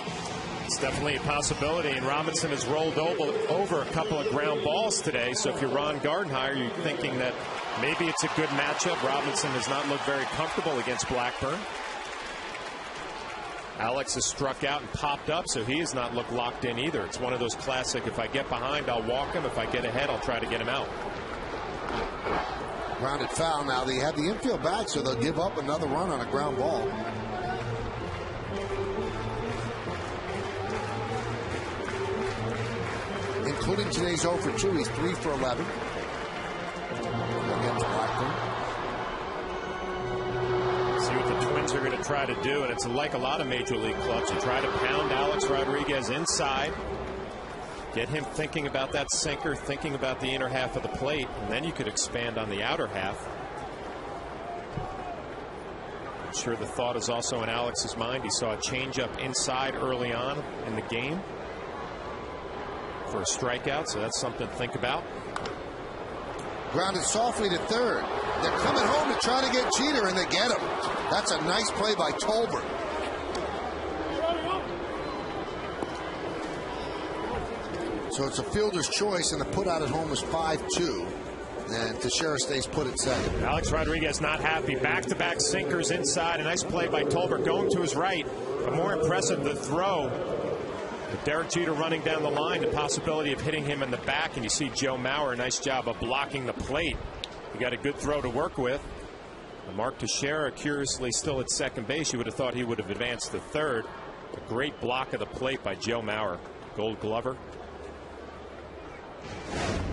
It's definitely a possibility, and Robinson has rolled over a couple of ground balls today, so if you're Ron Gardenhire, you're thinking that maybe it's a good matchup. Robinson does not look very comfortable against Blackburn. Alex has struck out and popped up, so he has not looked locked in either. It's one of those classic, if I get behind, I'll walk him. If I get ahead, I'll try to get him out. Grounded foul. Now they have the infield back, so they'll give up another run on a ground ball. Including today's 0 for 2, he's 3 for 11. Against Blackburn. See what the Twins are going to try to do, and it's like a lot of major league clubs. You try to pound Alex Rodriguez inside. Get him thinking about that sinker, thinking about the inner half of the plate, and then you could expand on the outer half. I'm sure the thought is also in Alex's mind. He saw a changeup inside early on in the game for a strikeout, so that's something to think about. Grounded softly to third. They're coming home to try to get Jeter, and they get him. That's a nice play by Tolbert. So it's a fielder's choice, and the put out at home is 5-2. And Teixeira stays put at second. Alex Rodriguez not happy. Back-to-back sinkers inside. A nice play by Tolbert going to his right. But more impressive, the throw. With Derek Jeter running down the line, the possibility of hitting him in the back. And you see Joe Mauer, nice job of blocking the plate. He got a good throw to work with. And Mark Teixeira, curiously, still at second base. You would have thought he would have advanced to third. A great block of the plate by Joe Mauer. Gold Glover.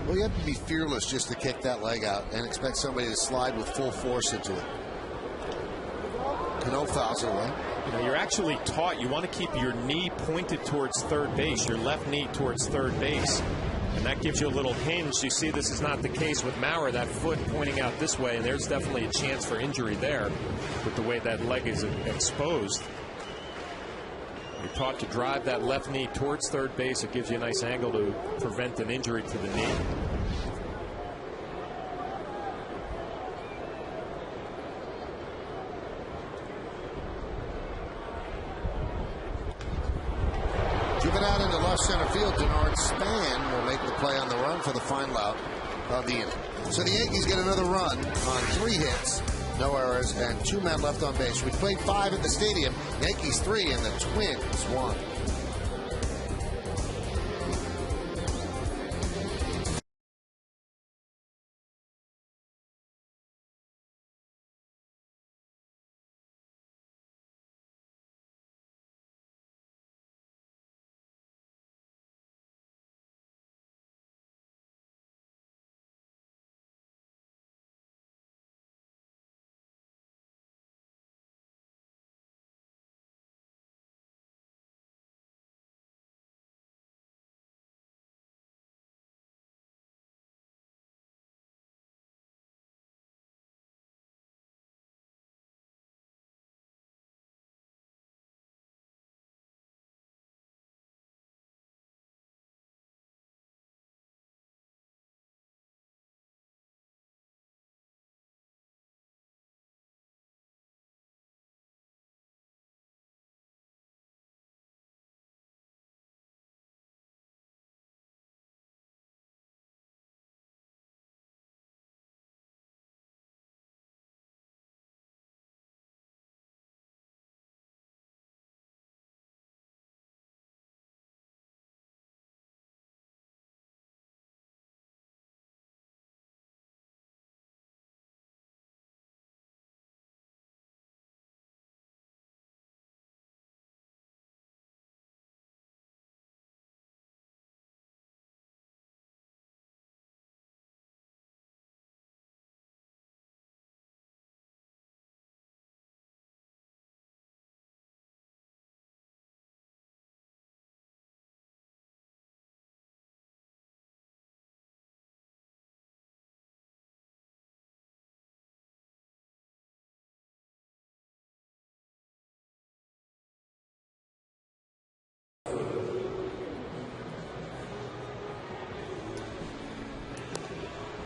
Well, you have to be fearless just to kick that leg out and expect somebody to slide with full force into it. Cano fouls it away. You know, you're actually taught you want to keep your knee pointed towards third base, your left knee towards third base. And that gives you a little hinge. You see this is not the case with Maurer, that foot pointing out this way, and there's definitely a chance for injury there with the way that leg is exposed. You're taught to drive that left knee towards third base. It gives you a nice angle to prevent an injury to the knee. Driven out into left center field, Denard Span will make the play on the run for the final out of the inning. So the Yankees get another run on 3 hits, no errors, and 2 men left on base. We played 5 at the stadium. Yankees 3 and the Twins 1.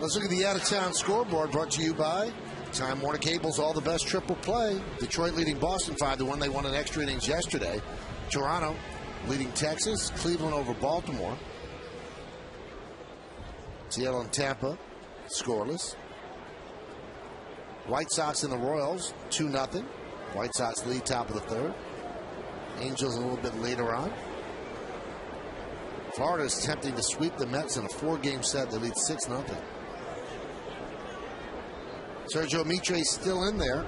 Let's look at the out-of-town scoreboard, brought to you by Time Warner Cable's All the Best Triple Play. Detroit leading Boston 5-1. They won in extra innings yesterday. Toronto leading Texas. Cleveland over Baltimore. Seattle and Tampa scoreless. White Sox and the Royals 2-0. White Sox lead top of the third. Angels a little bit later on. Florida is attempting to sweep the Mets in a 4-game set. They lead 6-0. Sergio Mitre still in there,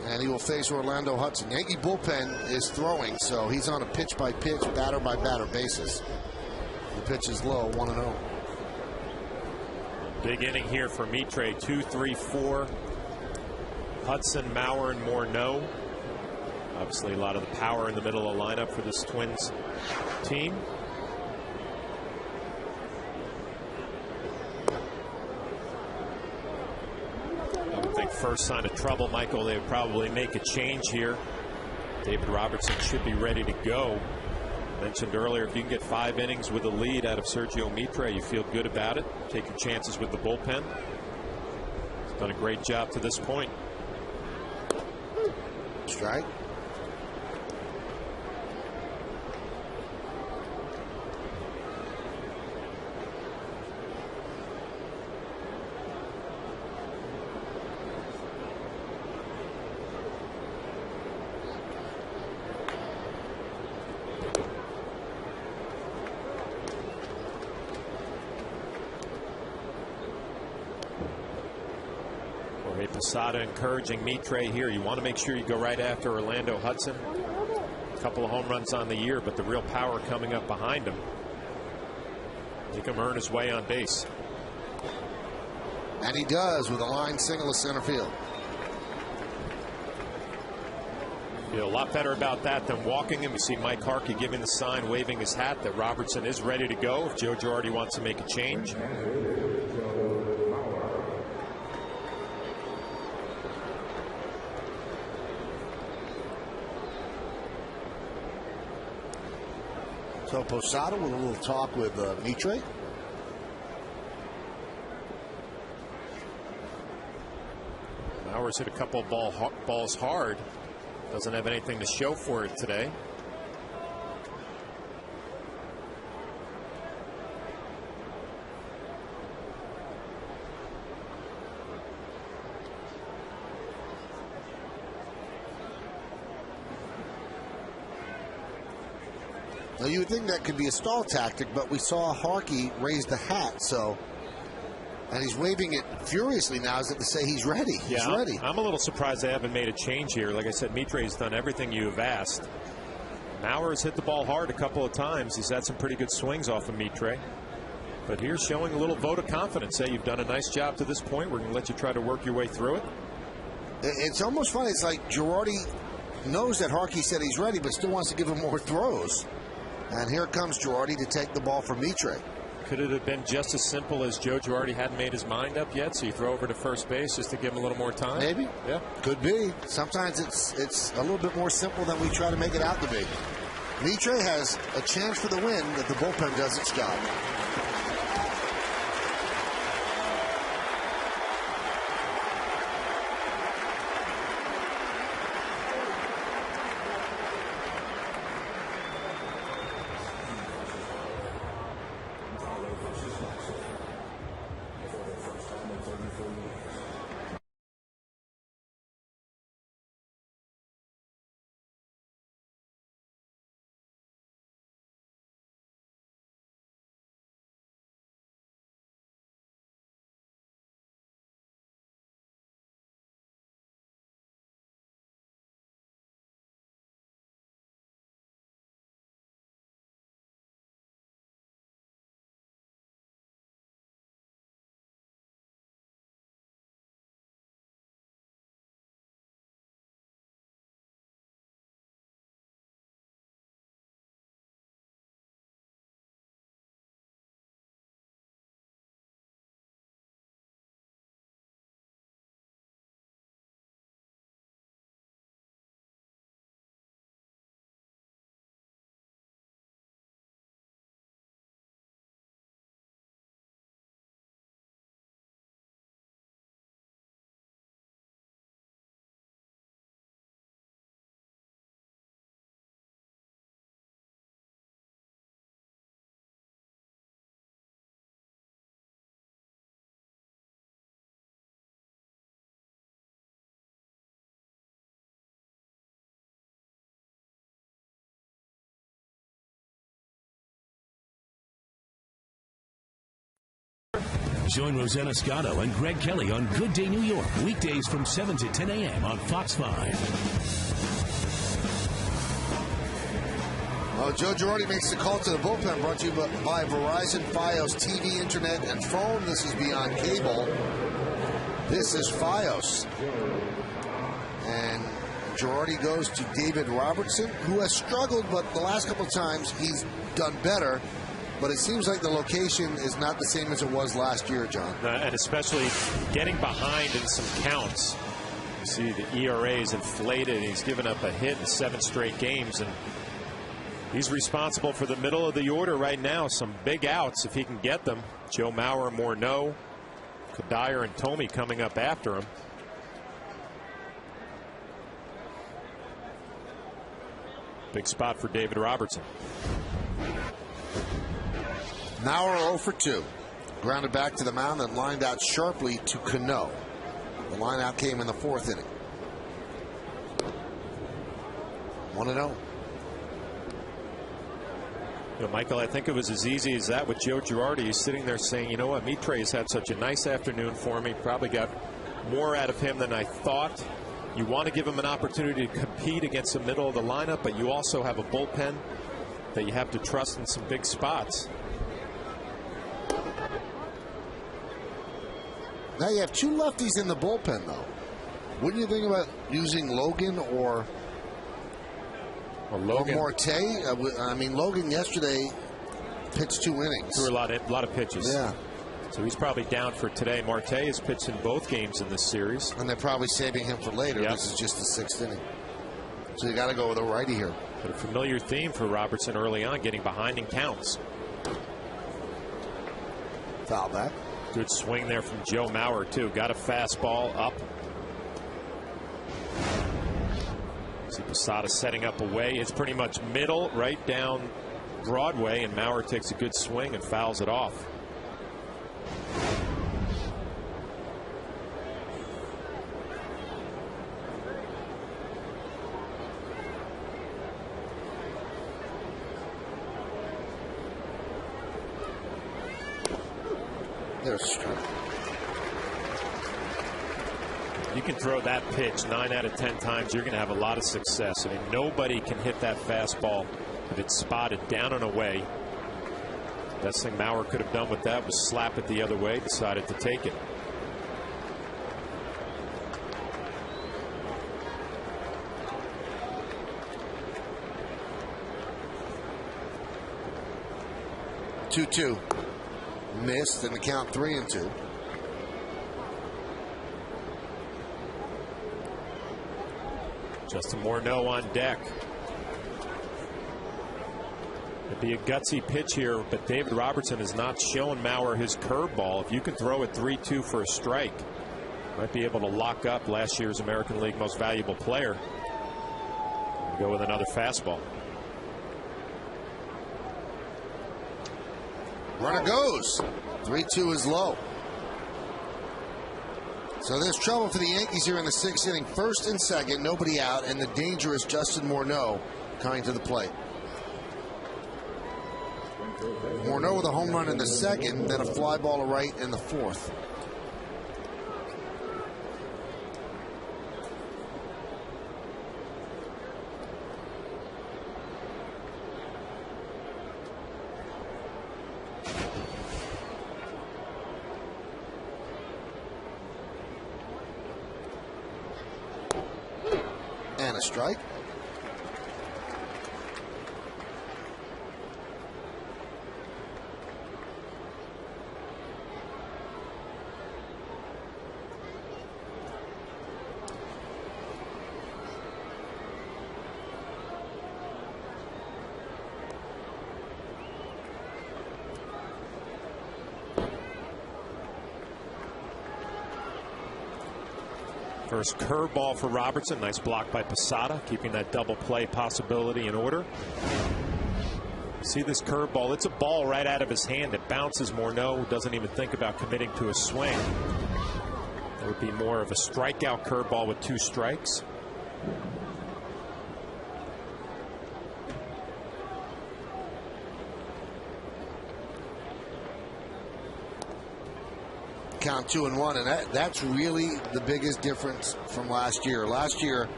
and he will face Orlando Hudson. Yankee bullpen is throwing, so he's on a pitch-by-pitch, batter-by-batter basis. The pitch is low, 1-0. Big inning here for Mitre, 2, 3, 4. Hudson, Maurer, and Morneau. Obviously, a lot of the power in the middle of the lineup for this Twins team. I would think first sign of trouble, Michael, they would probably make a change here. David Robertson should be ready to go. Mentioned earlier, if you can get 5 innings with a lead out of Sergio Mitre, you feel good about it. Take your chances with the bullpen. He's done a great job to this point. Strike. Posada encouraging Mitre here. You want to make sure you go right after Orlando Hudson. A couple of home runs on the year, but the real power coming up behind him. Make him earn his way on base. And he does with a line single to center field. Feel a lot better about that than walking him. You see Mike Harkey giving the sign, waving his hat that Robertson is ready to go if Joe Girardi wants to make a change. So Posada with a little talk with Mitre. Mauer's hit a couple of balls hard. Doesn't have anything to show for it today. Now you would think that could be a stall tactic, but we saw Harkey raise the hat, so, and he's waving it furiously now as if to say he's ready. He's ready. I'm a little surprised they haven't made a change here. Like I said, Mitre's done everything you've asked. Mauer has hit the ball hard a couple of times. He's had some pretty good swings off of Mitre. But here's showing a little vote of confidence. Hey, you've done a nice job to this point. We're going to let you try to work your way through it. It's almost funny. It's like Girardi knows that Harkey said he's ready, but still wants to give him more throws. And here comes Girardi to take the ball from Mitre. Could it have been just as simple as Joe Girardi hadn't made his mind up yet, so you throw over to first base just to give him a little more time? Maybe. Yeah. Could be. Sometimes it's a little bit more simple than we try to make it out to be. Mitre has a chance for the win if the bullpen does its job. Join Rosanna Scotto and Greg Kelly on Good Day New York, weekdays from 7 to 10 a.m. on Fox 5. Well, Joe Girardi makes the call to the bullpen, brought to you by Verizon Fios TV, internet, and phone. This is beyond cable. This is Fios. And Girardi goes to David Robertson, who has struggled, but the last couple of times he's done better. But it seems like the location is not the same as it was last year, John. And especially getting behind in some counts. You see the ERA is inflated. He's given up a hit in 7 straight games. And he's responsible for the middle of the order right now. Some big outs if he can get them. Joe Mauer, Morneau, Kadire, and Thome coming up after him. Big spot for David Robertson. Mauer 0 for 2. Grounded back to the mound and lined out sharply to Cano. The line out came in the 4th inning. 1-0. You know, Michael, I think it was as easy as that with Joe Girardi. He's sitting there saying, you know what, Mitre's had such a nice afternoon for me. Probably got more out of him than I thought. You want to give him an opportunity to compete against the middle of the lineup, but you also have a bullpen that you have to trust in some big spots. Now you have 2 lefties in the bullpen, though. Wouldn't you think about using Logan or Well, Logan, I mean, Logan yesterday pitched 2 innings. Threw a lot of pitches. Yeah. So he's probably down for today. Marte has pitched in both games in this series. And they're probably saving him for later. Yep. This is just the 6th inning. So you got to go with a righty here. But a familiar theme for Robertson early on, getting behind in counts. Foul back. Good swing there from Joe Mauer, too. Got a fastball up. See Posada setting up away. It's pretty much middle, right down Broadway, and Mauer takes a good swing and fouls it off. There's a strike. You can throw that pitch 9 out of 10 times, you're going to have a lot of success. I mean, nobody can hit that fastball if it's spotted down and away. Best thing Mauer could have done with that was slap it the other way, decided to take it. Two. Missed, and the count 3-2. Justin Morneau on deck. It'd be a gutsy pitch here, but David Robertson has not shown Mauer his curveball. If you can throw it 3-2 for a strike, might be able to lock up last year's American League Most Valuable Player and go with another fastball. Runner goes. 3-2 is low. So there's trouble for the Yankees here in the 6th inning. First and second, nobody out, and the dangerous Justin Morneau coming to the plate. Morneau with a home run in the 2nd, then a fly ball to right in the 4th. And a strike. First curveball for Robertson. Nice block by Posada, keeping that double play possibility in order. See this curveball? It's a ball right out of his hand. It bounces. Morneau doesn't even think about committing to a swing. It would be more of a strikeout curveball with 2 strikes. Count 2-1, and that's really the biggest difference from last year. Last year,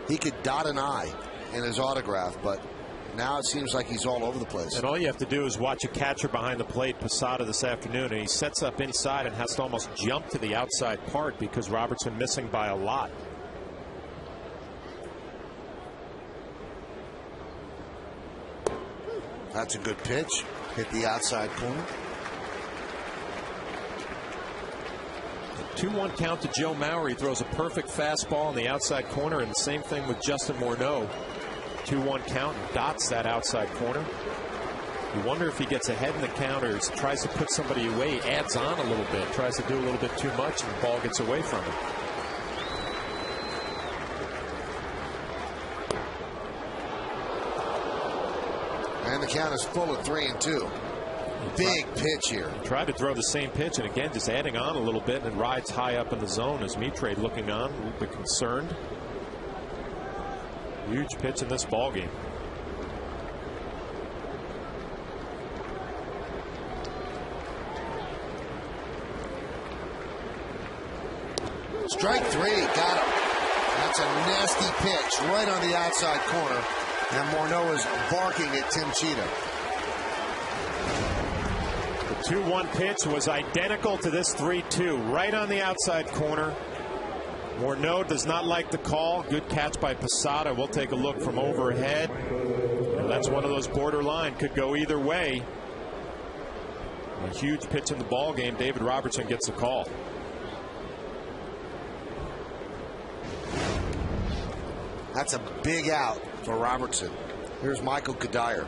he could dot an I in his autograph, but now it seems like he's all over the place. And all you have to do is watch a catcher behind the plate, Posada, this afternoon, and he sets up inside and has to almost jump to the outside part because Robertson missing by a lot. That's a good pitch. Hit the outside corner. 2-1 count to Joe Mauer. He throws a perfect fastball in the outside corner, and the same thing with Justin Morneau. 2-1 count and dots that outside corner. You wonder if he gets ahead in the counters, tries to put somebody away, adds on a little bit, tries to do a little bit too much, and the ball gets away from him. And the count is full at 3-2. Big pitch here. Tried to throw the same pitch, and again, just adding on a little bit, and rides high up in the zone as Mitre looking on, a little bit concerned. Huge pitch in this ball game. Strike 3, got him. That's a nasty pitch right on the outside corner, and Morneau is barking at Tim Cheetah. 2-1 pitch was identical to this 3-2, right on the outside corner. Morneau does not like the call. Good catch by Posada. We'll take a look from overhead. And that's one of those borderline. Could go either way. A huge pitch in the ball game. David Robertson gets the call. That's a big out for Robertson. Here's Michael Kadire.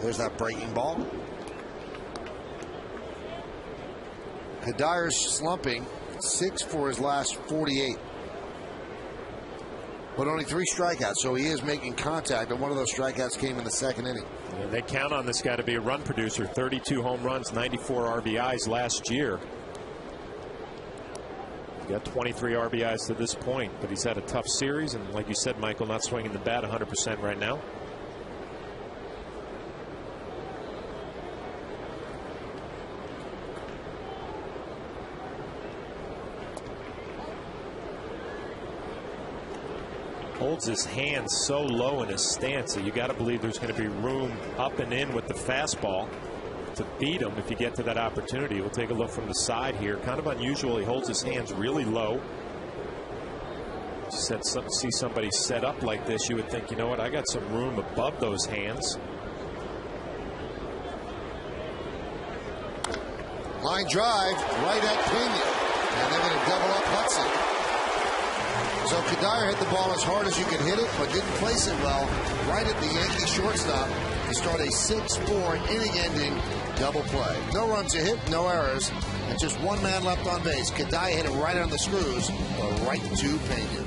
There's that breaking ball. Kadire's slumping. 6 for his last 48. But only 3 strikeouts, so he is making contact, and one of those strikeouts came in the second inning. Yeah, they count on this guy to be a run producer. 32 home runs, 94 RBIs last year. He got 23 RBIs to this point, but he's had a tough series, and like you said, Michael, not swinging the bat 100% right now. Holds his hands so low in his stance that you got to believe there's going to be room up and in with the fastball to beat him if you get to that opportunity. We'll take a look from the side here. Kind of unusual. He holds his hands really low. See somebody set up like this, you would think, you know what, I got some room above those hands. Line drive right at Pena, and they're going to double up Hudson. So Kadire hit the ball as hard as you could hit it, but didn't place it well right at the Yankee shortstop to start a 6-4 inning-ending double play. No runs to hit, no errors, and just one man left on base. Kadire hit it right on the screws, but right to Pena.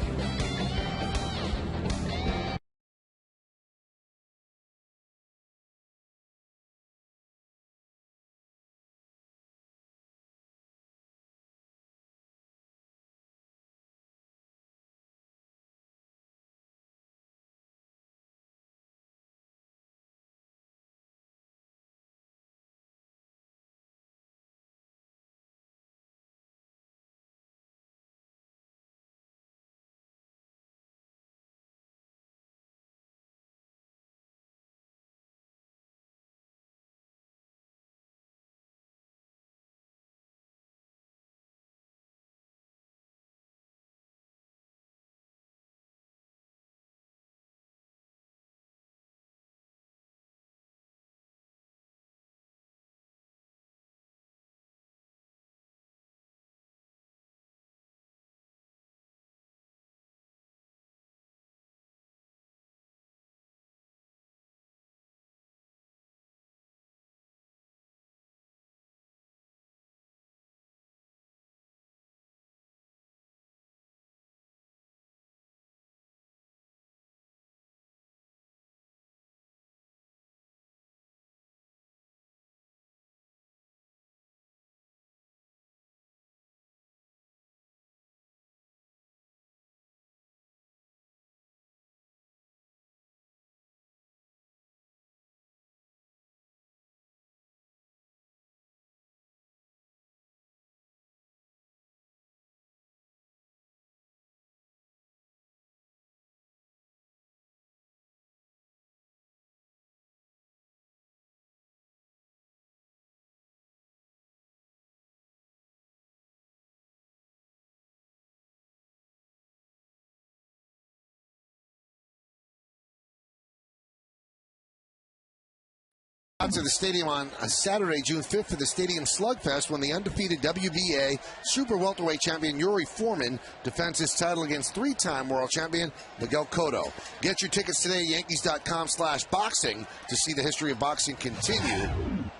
Out to the stadium on Saturday, June 5th for the Stadium Slugfest when the undefeated WBA Super Welterweight champion Yuri Foreman defends his title against 3-time world champion Miguel Cotto. Get your tickets today at Yankees.com/boxing to see the history of boxing continue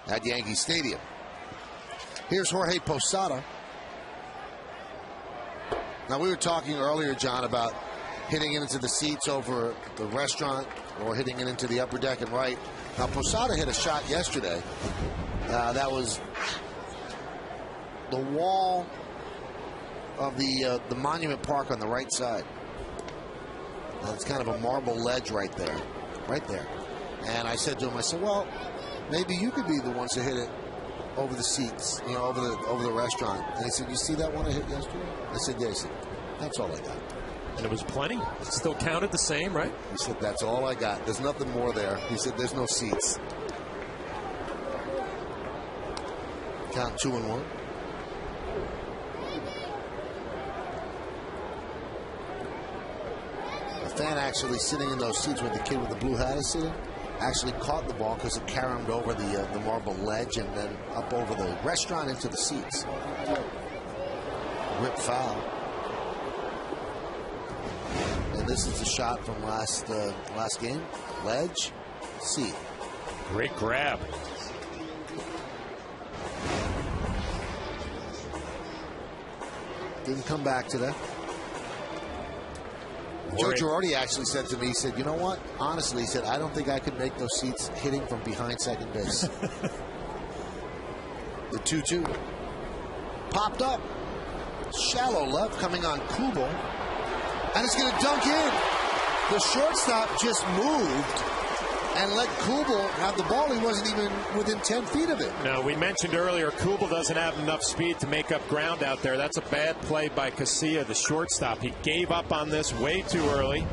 at Yankee Stadium. Here's Jorge Posada. Now, we were talking earlier, John, about hitting it into the seats over the restaurant or hitting it into the upper deck and right. Now, Posada hit a shot yesterday. That was the wall of the Monument Park on the right side. It's kind of a marble ledge right there. And I said to him, I said, well, maybe you could be the ones to hit it over the seats, you know, over the restaurant. And he said, you see that one I hit yesterday? I said, yeah. He said, that's all I got. And it was plenty. Still counted the same, right? He said, that's all I got. There's nothing more there. He said, there's no seats. Count 2-1. fan actually sitting in those seats where the kid with the blue hat is sitting actually caught the ball because it caromed over the marble ledge and then up over the restaurant into the seats. Rip foul. And this is the shot from last game. Ledge, seat. Great grab. Didn't come back today. Joe Girardi actually said to me, he said, you know what? Honestly, he said, I don't think I could make those seats hitting from behind second base. The 2-2. Popped up. Shallow left coming on Kubel. And it's going to dunk in. The shortstop just moved and let Kubel have the ball. He wasn't even within 10 feet of it. Now, we mentioned earlier, Kubel doesn't have enough speed to make up ground out there. That's a bad play by Casilla, the shortstop. He gave up on this way too early. You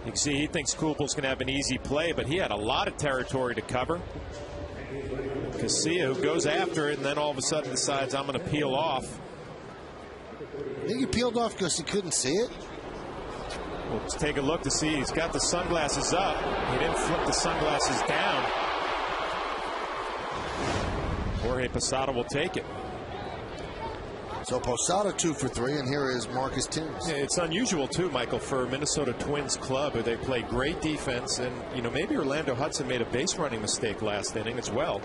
can see he thinks Kubel's going to have an easy play, but he had a lot of territory to cover. Casilla, who goes after it, and then all of a sudden decides, I'm going to peel off. I think he peeled off because he couldn't see it. Well, let's take a look to see. He's got the sunglasses up. He didn't flip the sunglasses down. Jorge Posada will take it. So Posada 2 for 3, and here is Marcus Timms. Yeah, it's unusual too, Michael, for Minnesota Twins club, where they play great defense, and maybe Orlando Hudson made a base running mistake last inning as well.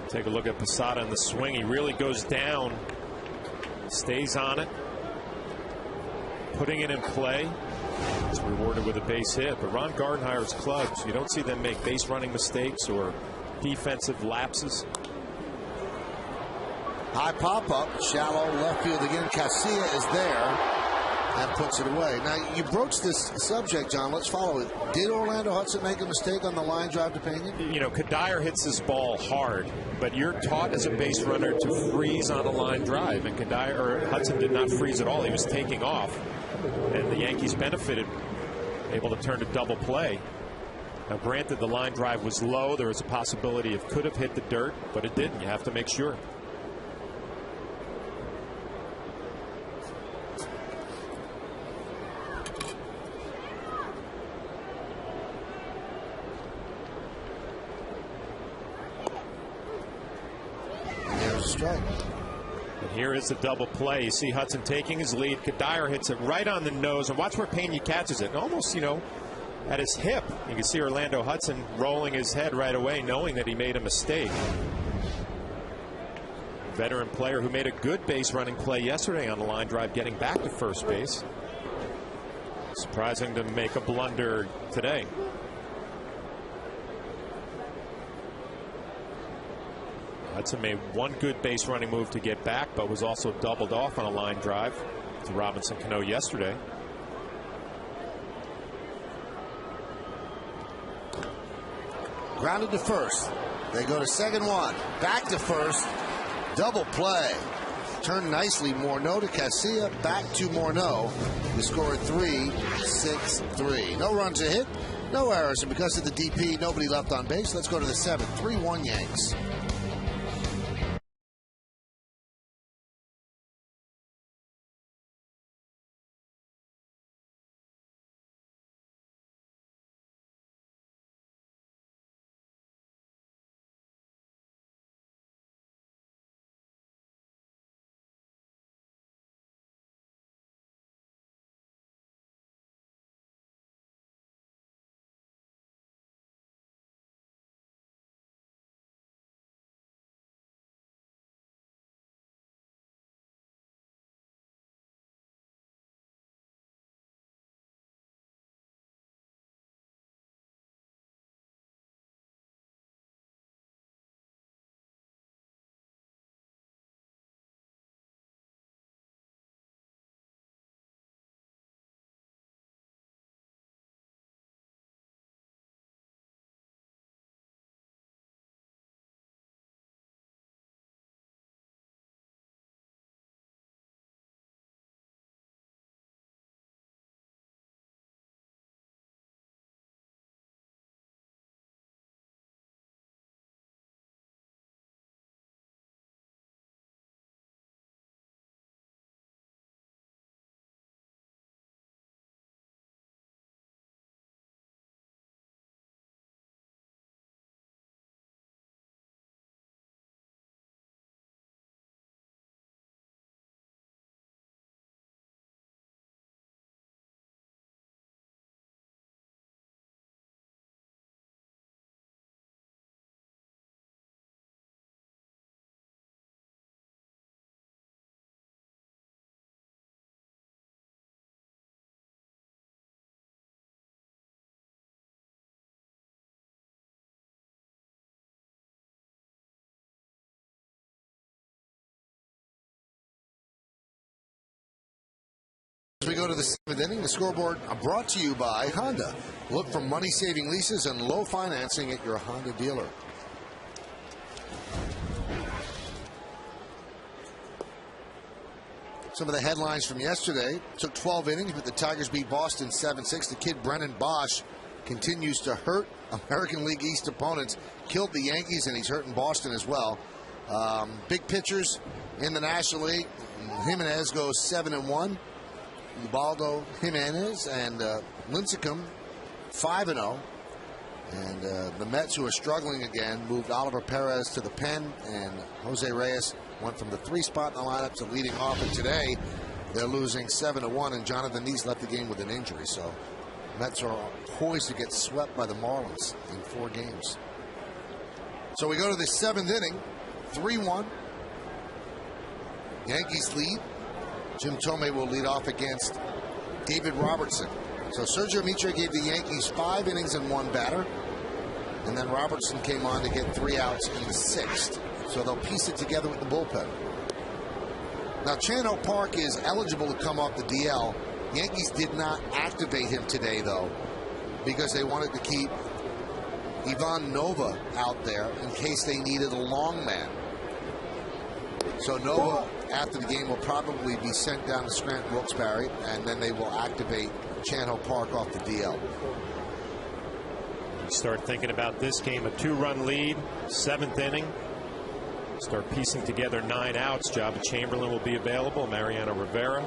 Take a look at Posada in the swing. He really goes down, stays on it, putting it in play. It's rewarded with a base hit. But Ron Gardenhire's clubs, you don't see them make base running mistakes or defensive lapses. High pop-up, shallow left field again. Casilla is there and puts it away. Now, you broached this subject, John. Let's follow it. Did Orlando Hudson make a mistake on the line drive to Pena? Kadire hits this ball hard, but you're taught as a base runner to freeze on a line drive, and Hudson did not freeze at all. He was taking off, and the Yankees benefited, able to turn to double play. Now, granted, the line drive was low. There was a possibility it could have hit the dirt, but it didn't. You have to make sure. Strike. And here is the double play. You see Hudson taking his lead. Kadire hits it right on the nose, and watch where Pena catches it. And almost, at his hip. You can see Orlando Hudson rolling his head right away, knowing that he made a mistake. Veteran player who made a good base running play yesterday on the line drive, getting back to first base. Surprising to make a blunder today. Hudson made one good base running move to get back, but was also doubled off on a line drive to Robinson Cano yesterday. Grounded to first. They go to second one. Back to first. Double play. Turned nicely. Morneau to Casilla. Back to Morneau. The score at 3-6-3. No runs a hit. No errors. And because of the DP, nobody left on base. Let's go to the 7th. 3-1 Yanks. go to the 7th inning. The scoreboard brought to you by Honda. Look for money-saving leases and low financing at your Honda dealer. Some of the headlines from yesterday. Took 12 innings, but the Tigers beat Boston 7-6. The kid Brennan Bosch continues to hurt American League East opponents. Killed the Yankees, and he's hurting Boston as well. Big pitchers in the National League. Jimenez goes 7-1. Ubaldo Jimenez and Lincecum 5-0. And the Mets, who are struggling again, moved Oliver Perez to the pen, and Jose Reyes went from the 3 spot in the lineup to leading off. And today they're losing 7-1, and Jonathan Neese left the game with an injury. So Mets are poised to get swept by the Marlins in 4 games. So we go to the 7th inning, 3-1. Yankees lead. Jim Thome will lead off against David Robertson. So Sergio Mitre gave the Yankees 5 innings and 1 batter. And then Robertson came on to get 3 outs in the 6th. So they'll piece it together with the bullpen. Now, Chan-Ho Park is eligible to come off the DL. Yankees did not activate him today, though, because they wanted to keep Ivan Nova out there in case they needed a long man. So Nova, after the game, will probably be sent down to Scranton Wilkes-Barre, and then they will activate Chan-Ho Park off the DL. You start thinking about this game, a 2-run lead, 7th inning. Start piecing together 9 outs. Jabba Chamberlain will be available. Mariano Rivera.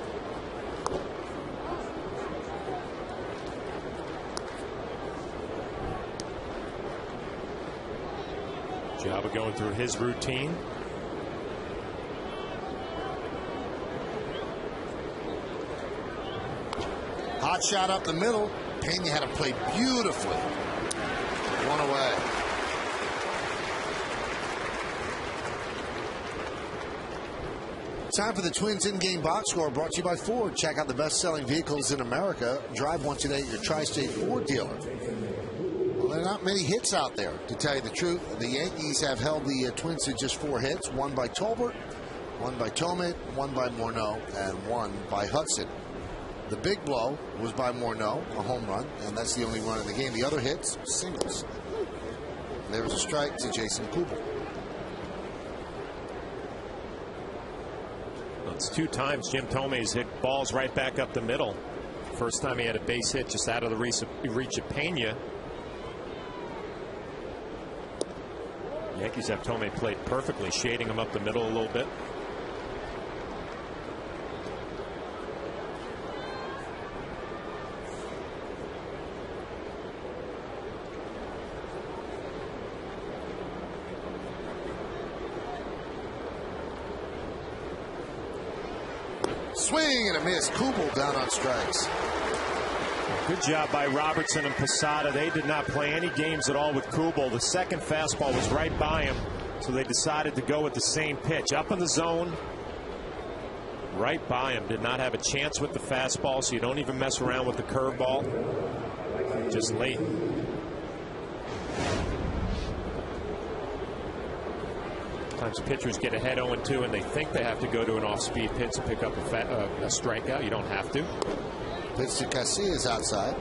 Jabba going through his routine. Hot shot up the middle. Pena had him played beautifully. 1 away. Time for the Twins in-game box score, brought to you by Ford. Check out the best-selling vehicles in America. Drive one today at your Tri-State Ford dealer. Well, there are not many hits out there, to tell you the truth. The Yankees have held the Twins to just 4 hits. 1 by Tolbert, 1 by Thome, 1 by Morneau, and 1 by Hudson. The big blow was by Morneau, a home run, and that's the only run in the game. The other hits, singles. And there was a strike to Jason Kubel. It's 2 times Jim Thome's hit balls right back up the middle. First time he had a base hit just out of the reach of Pena. Yankees have Thome played perfectly, shading him up the middle a little bit. Swing and a miss. Kubel down on strikes. Good job by Robertson and Posada. They did not play any games at all with Kubel. The second fastball was right by him, so they decided to go with the same pitch. Up in the zone, right by him. Did not have a chance with the fastball, so you don't even mess around with the curveball. Just late. Sometimes pitchers get ahead 0-2 and they think they have to go to an off-speed pitch to pick up a strikeout. You don't have to. Pitch to Casillas outside.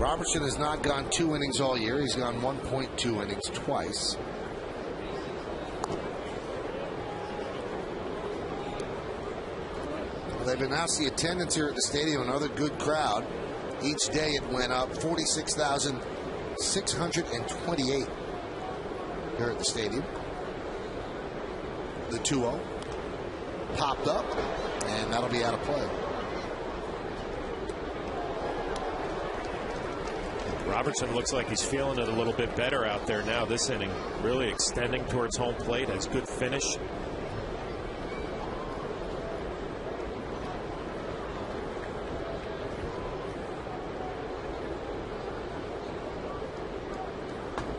Robertson has not gone 2 innings all year. He's gone 1.2 innings twice. Well, they've announced the attendance here at the stadium. Another good crowd. Each day it went up 46,628 here at the stadium. The 2-0 popped up, and that'll be out of play. Robertson looks like he's feeling it a little bit better out there now this inning. Really extending towards home plate. Has good finish.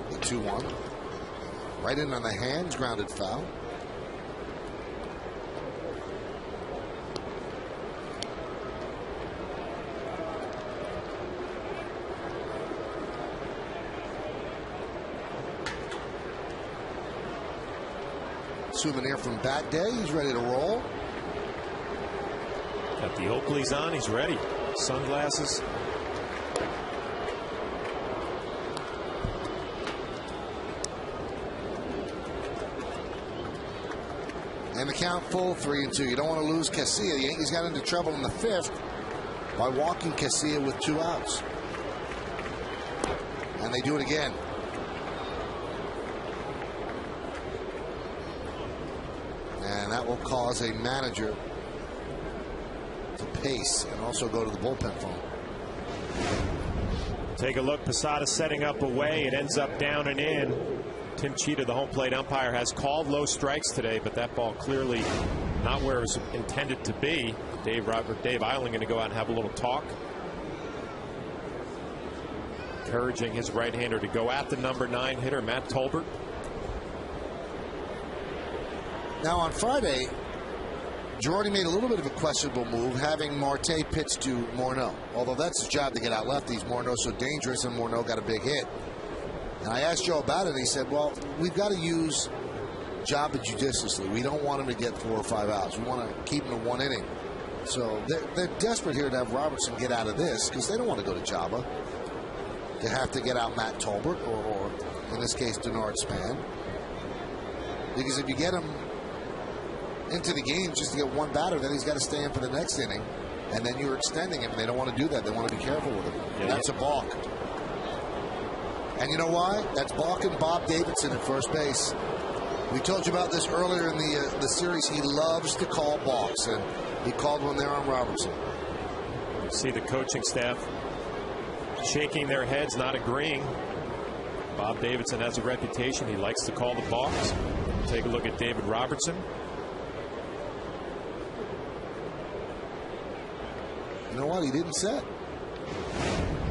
The 2-1. Right in on the hands, grounded foul. souvenir from Bat Day. He's ready to roll. Got the Oakleys on. He's ready. Sunglasses. And the count full, 3-2. You don't want to lose Casilla. The Yankees got into trouble in the 5th by walking Casilla with 2 outs. And they do it again. And that will cause a manager to pace and also go to the bullpen phone. Take a look. Posada setting up away. It ends up down and in. Tim Cheetah, the home plate umpire, has called low strikes today, but that ball clearly not where it was intended to be. Dave Eiling going to go out and have a little talk, encouraging his right-hander to go at the number 9 hitter, Matt Tolbert. Now on Friday, Girardi made a little bit of a questionable move, having Marte pitch to Morneau. Although that's his job to get out lefties. Morneau's so dangerous, and Morneau got a big hit. And I asked Joe about it, and he said, well, we've got to use Jabba judiciously. We don't want him to get 4 or 5 outs. We want to keep him to 1 inning. So they're desperate here to have Robertson get out of this because they don't want to go to Jabba to have to get out Matt Tolbert or in this case, Denard Span. Because if you get him into the game just to get 1 batter, then he's got to stay in for the next inning. And then you're extending him. They don't want to do that. They want to be careful with him. Yeah, that's a balk. And you know why? That's balking Bob Davidson at first base. We told you about this earlier in the series. He loves to call balks, and he called one there on Robertson. You see the coaching staff shaking their heads, not agreeing. Bob Davidson has a reputation. He likes to call the balks. Take a look at David Robertson. You know what? He didn't set.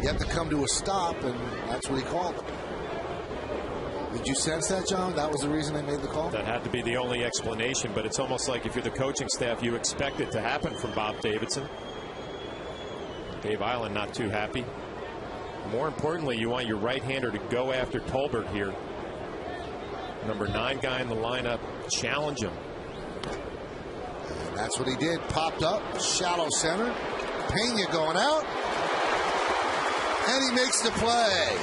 You have to come to a stop, and that's what he called. Did you sense that, John? That was the reason they made the call? That had to be the only explanation, but it's almost like if you're the coaching staff, you expect it to happen from Bob Davidson. Dave Eiling not too happy. More importantly, you want your right-hander to go after Tolbert here. Number 9 guy in the lineup, challenge him. And that's what he did. Popped up, shallow center. Pena going out. And he makes the play.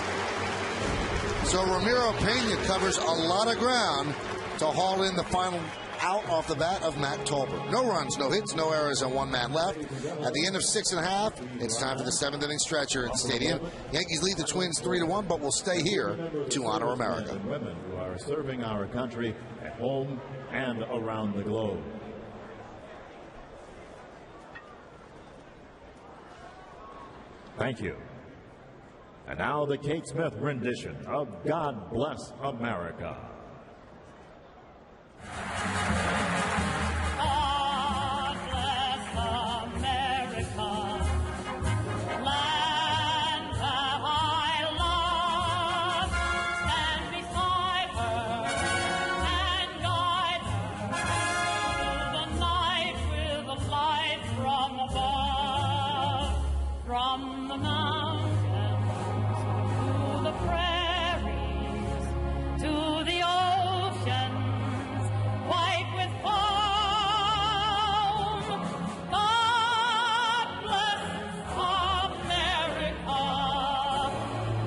So Ramiro Pena covers a lot of ground to haul in the final out off the bat of Matt Tolbert. No runs, no hits, no errors, and 1 man left. At the end of 6 1/2, it's time for the 7th inning stretcher at the stadium. Yankees lead the Twins 3-1, but will stay here to honor America. And women who are serving our country at home and around the globe. Thank you. And now the Kate Smith rendition of God Bless America. God bless America, land that I love. Stand beside her and guide her through the night with a light from above, from the mountains to the prairies, to the oceans, white with foam. God bless America,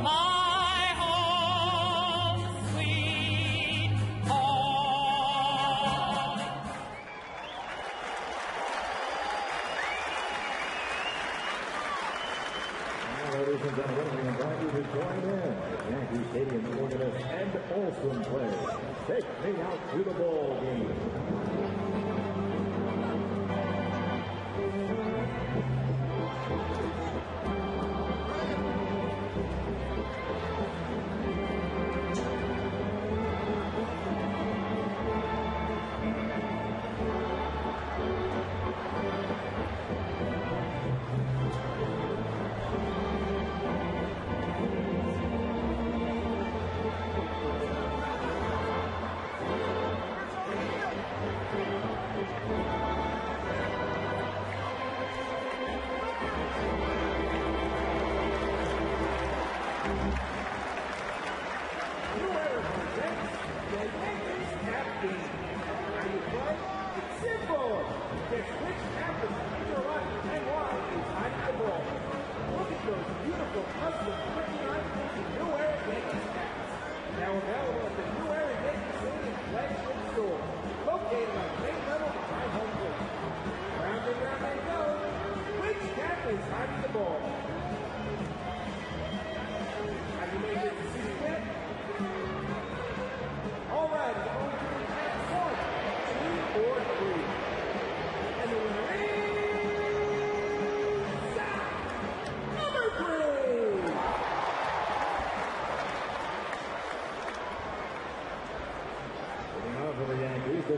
my home, sweet home. Ladies and gentlemen, we invite you to join in at Yankee Stadium organist and Olsen play. Take me out to the ball game.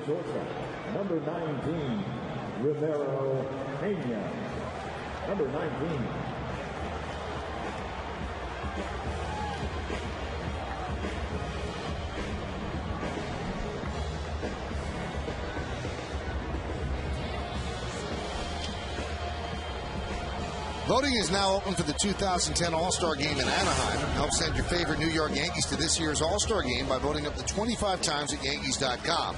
shortstop, number 19, Romero Pena. Number 19. Voting is now open for the 2010 All-Star Game in Anaheim. Help send your favorite New York Yankees to this year's All-Star Game by voting up to 25 times at Yankees.com.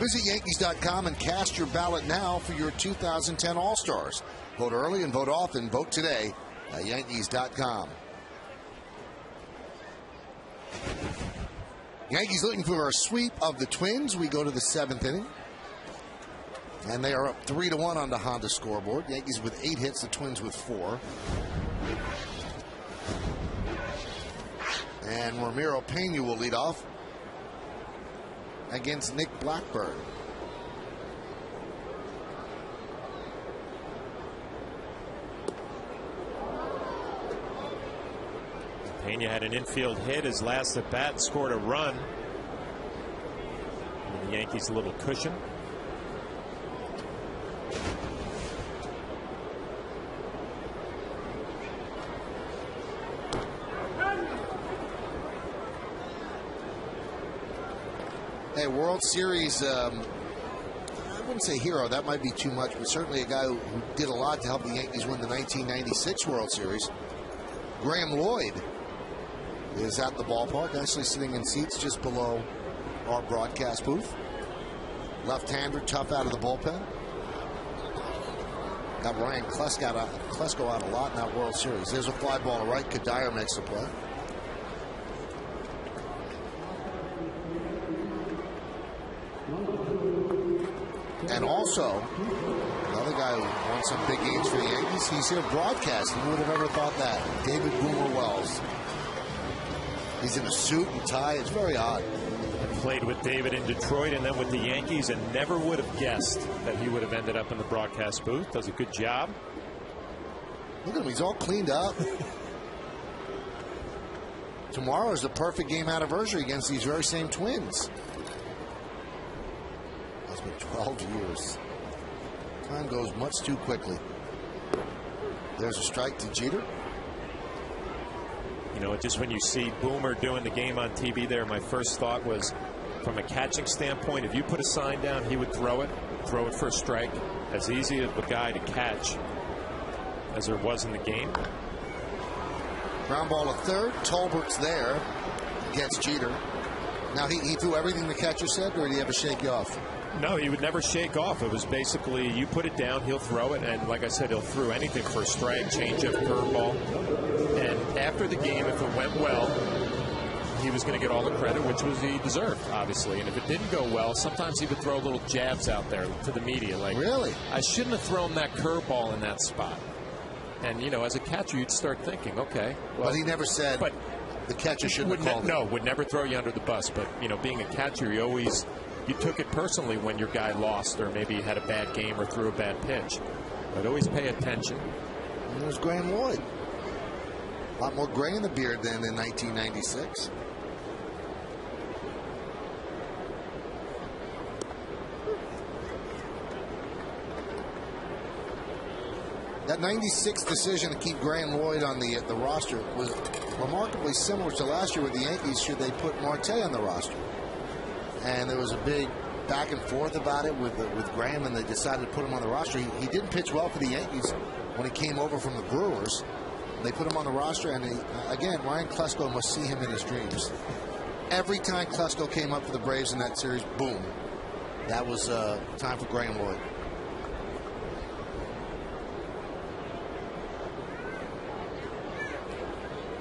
Visit Yankees.com and cast your ballot now for your 2010 All-Stars. Vote early and vote often. Vote today at Yankees.com. Yankees looking for a sweep of the Twins. We go to the 7th inning. And they are up 3-1 on the Honda scoreboard. Yankees with 8 hits, the Twins with 4. And Ramiro Pena will lead off against Nick Blackburn. Pena had an infield hit. His last at bat, scored a run. And the Yankees a little cushion. Hey, World Series, I wouldn't say hero, that might be too much, but certainly a guy who did a lot to help the Yankees win the 1996 World Series. Graham Lloyd is at the ballpark, actually sitting in seats just below our broadcast booth. Left-hander, tough out of the bullpen. Got Ryan Klesko out a lot in that World Series. There's a fly ball to right. Kadire makes the play. And also, another guy who won some big games for the Yankees. He's here broadcasting. Who would have ever thought that? David Boomer Wells. He's in a suit and tie. It's very odd. Played with David in Detroit and then with the Yankees, and never would have guessed that he would have ended up in the broadcast booth. Does a good job. Look at him. He's all cleaned up. Tomorrow is the perfect game anniversary against these very same Twins. It's been 12 years. Time goes much too quickly. There's a strike to Jeter. You know, just when you see Boomer doing the game on TV there, my first thought was, from a catching standpoint, if you put a sign down, he would throw it for a strike. As easy of a guy to catch as there was in the game. Ground ball to third. Tolbert's there. Gets Jeter. Now, he threw everything the catcher said, or did he ever shake you off? No, he would never shake off. It was basically, you put it down, he'll throw it, and like I said, he'll throw anything for a strike, changeup, curveball. And after the game, if it went well, he was going to get all the credit, which was he deserved, obviously. And if it didn't go well, sometimes he would throw little jabs out there to the media, like, really? I shouldn't have thrown that curveball in that spot. And, you know, as a catcher, you'd start thinking, okay. Well, but he never said the catcher shouldn't have called it. No, would never throw you under the bus. But, you know, being a catcher, you took it personally when your guy lost or maybe had a bad game or threw a bad pitch. But always pay attention. And there's Graham Lloyd. A lot more gray in the beard than in 1996. That 96 decision to keep Graham Lloyd on the roster was remarkably similar to last year with the Yankees. Should they put Marte on the roster? And there was a big back and forth about it with Graham, and they decided to put him on the roster. He didn't pitch well for the Yankees when he came over from the Brewers. They put him on the roster, and again, Ryan Klesko must see him in his dreams. Every time Klesko came up for the Braves in that series, boom, that was time for Graham Lloyd.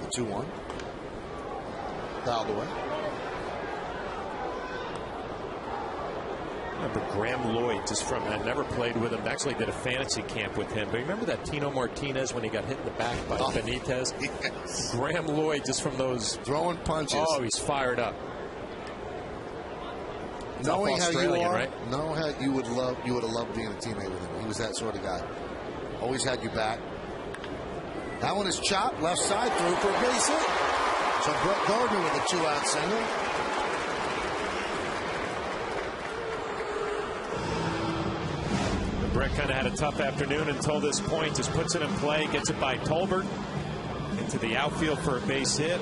The 2-1. Fouled away. Remember Graham Lloyd, just from, I never played with him, actually did a fantasy camp with him, but remember that Tino Martinez when he got hit in the back by Benitez? Yes. Graham Lloyd, just from those throwing punches. Oh, he's fired up. Knowing how you are, right? knowing how you would have loved being a teammate with him. He was that sort of guy. Always had your back. That one is chopped, left side, through for a base hit. So Brett Gardner with a 2-out single. kind of had a tough afternoon until this point. Just puts it in play, gets it by Tolbert into the outfield for a base hit.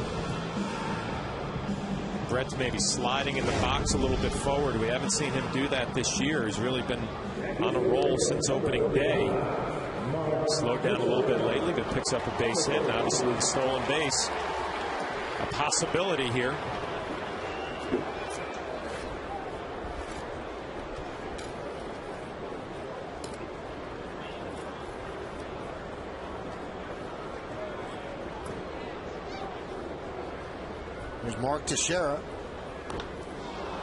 Brett's maybe sliding in the box a little bit forward. We haven't seen him do that this year. He's really been on a roll since opening day. Slowed down a little bit lately, but picks up a base hit, and obviously the stolen base a possibility here. There's Mark Teixeira,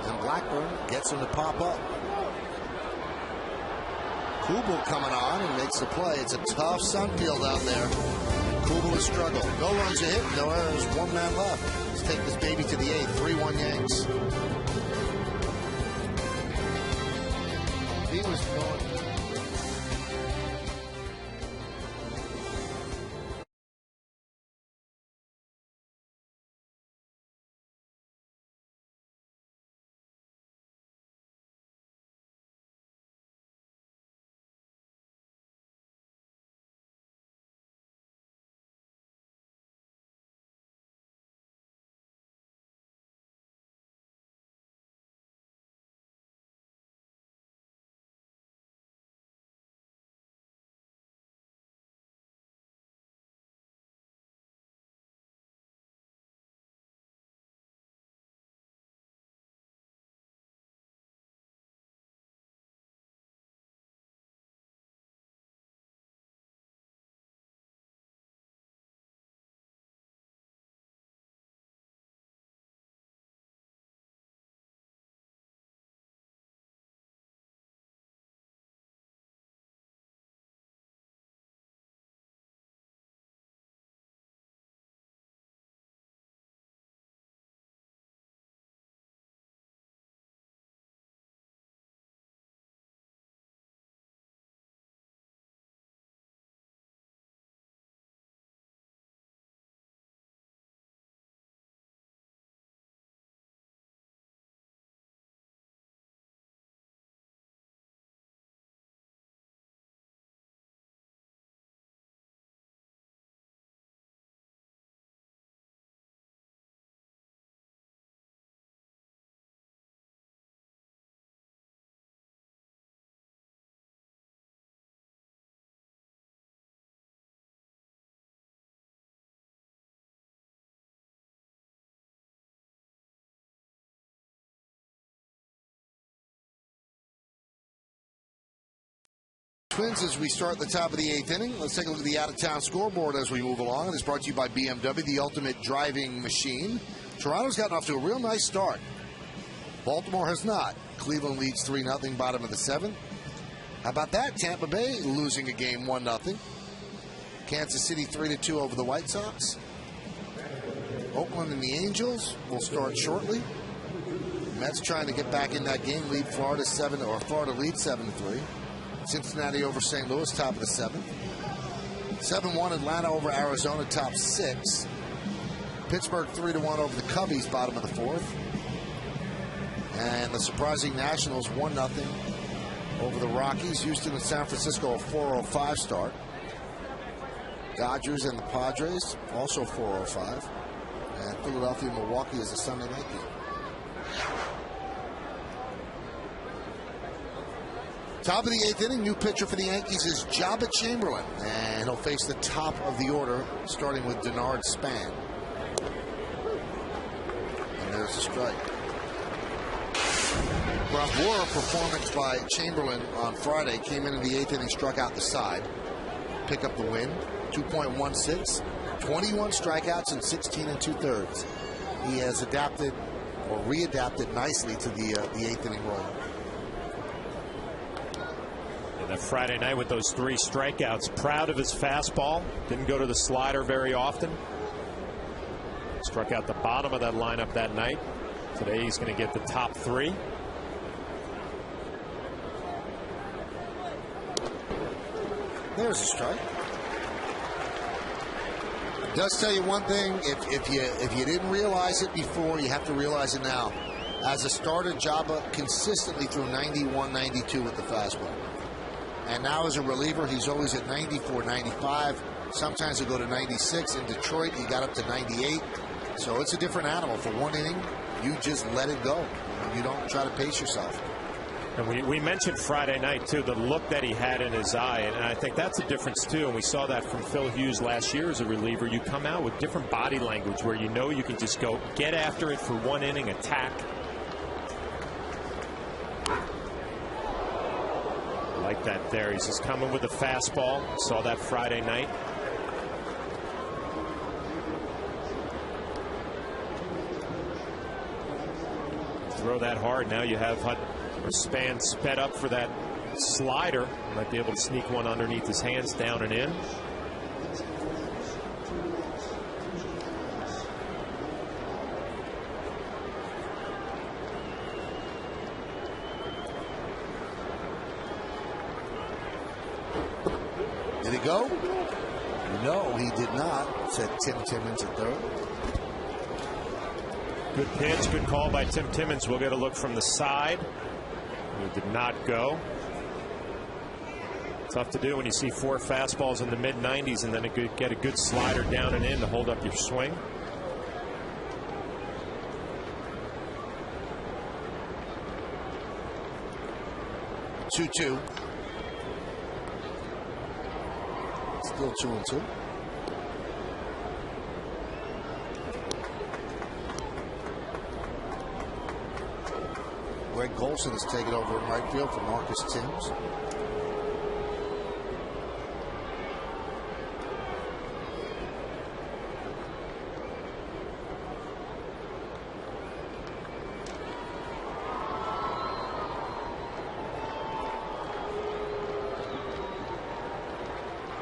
and Blackburn gets him to pop up. Kubel coming on and makes the play. It's a tough Sunfield out there. Kubel has struggled. No runs a hit, no errors, one man left. Let's take this baby to the 8th, 3-1 Yanks. He was going. Twins as we start the top of the 8th inning. Let's take a look at the out-of-town scoreboard as we move along. It's brought to you by BMW, the ultimate driving machine. Toronto's gotten off to a real nice start. Baltimore has not. Cleveland leads 3-0, bottom of the 7th. How about that? Tampa Bay losing a game 1-0. Kansas City 3-2 over the White Sox. Oakland and the Angels will start shortly. Mets trying to get back in that game, lead Florida lead 7-3. Cincinnati over St. Louis, top of the 7th. 7-1 Atlanta over Arizona, top 6. Pittsburgh 3-1 over the Cubbies, bottom of the 4th. And the surprising Nationals 1-0 over the Rockies. Houston and San Francisco a 4:05 start. Dodgers and the Padres also 4:05. And Philadelphia and Milwaukee is a Sunday night game. Top of the 8th inning, new pitcher for the Yankees is Jabba Chamberlain, and he'll face the top of the order, starting with Denard Span. And there's a strike. Bravura performance by Chamberlain on Friday came into the 8th inning, struck out the side, pick up the win, 2.16, 21 strikeouts in 16 2/3. He has adapted or readapted nicely to the 8th inning role. That Friday night with those 3 strikeouts, proud of his fastball. Didn't go to the slider very often. Struck out the bottom of that lineup that night. Today he's going to get the top 3. There's a strike. It does tell you one thing, if you didn't realize it before, you have to realize it now. As a starter, Jabba consistently threw 91, 92 with the fastball. And now as a reliever, he's always at 94, 95. Sometimes he'll go to 96. In Detroit, he got up to 98. So it's a different animal. For one inning, you just let it go. You don't try to pace yourself. And we mentioned Friday night, too, the look that he had in his eye. And I think that's a difference, too. And we saw that from Phil Hughes last year as a reliever. You come out with different body language where you know you can just go get after it for one inning, attack. I like that there. He's just coming with a fastball. Saw that Friday night. Throw that hard. Now you have Span sped up for that slider. Might be able to sneak one underneath his hands, down and in. Did he go? No, he did not, said Tim Timmons at third. Good pitch, good call by Tim Timmons. We'll get a look from the side. It did not go. Tough to do when you see 4 fastballs in the mid-90s and then get a good slider down and in to hold up your swing. Two. Still 2-2. Greg Golson has taken over in right field for Marcus Timms.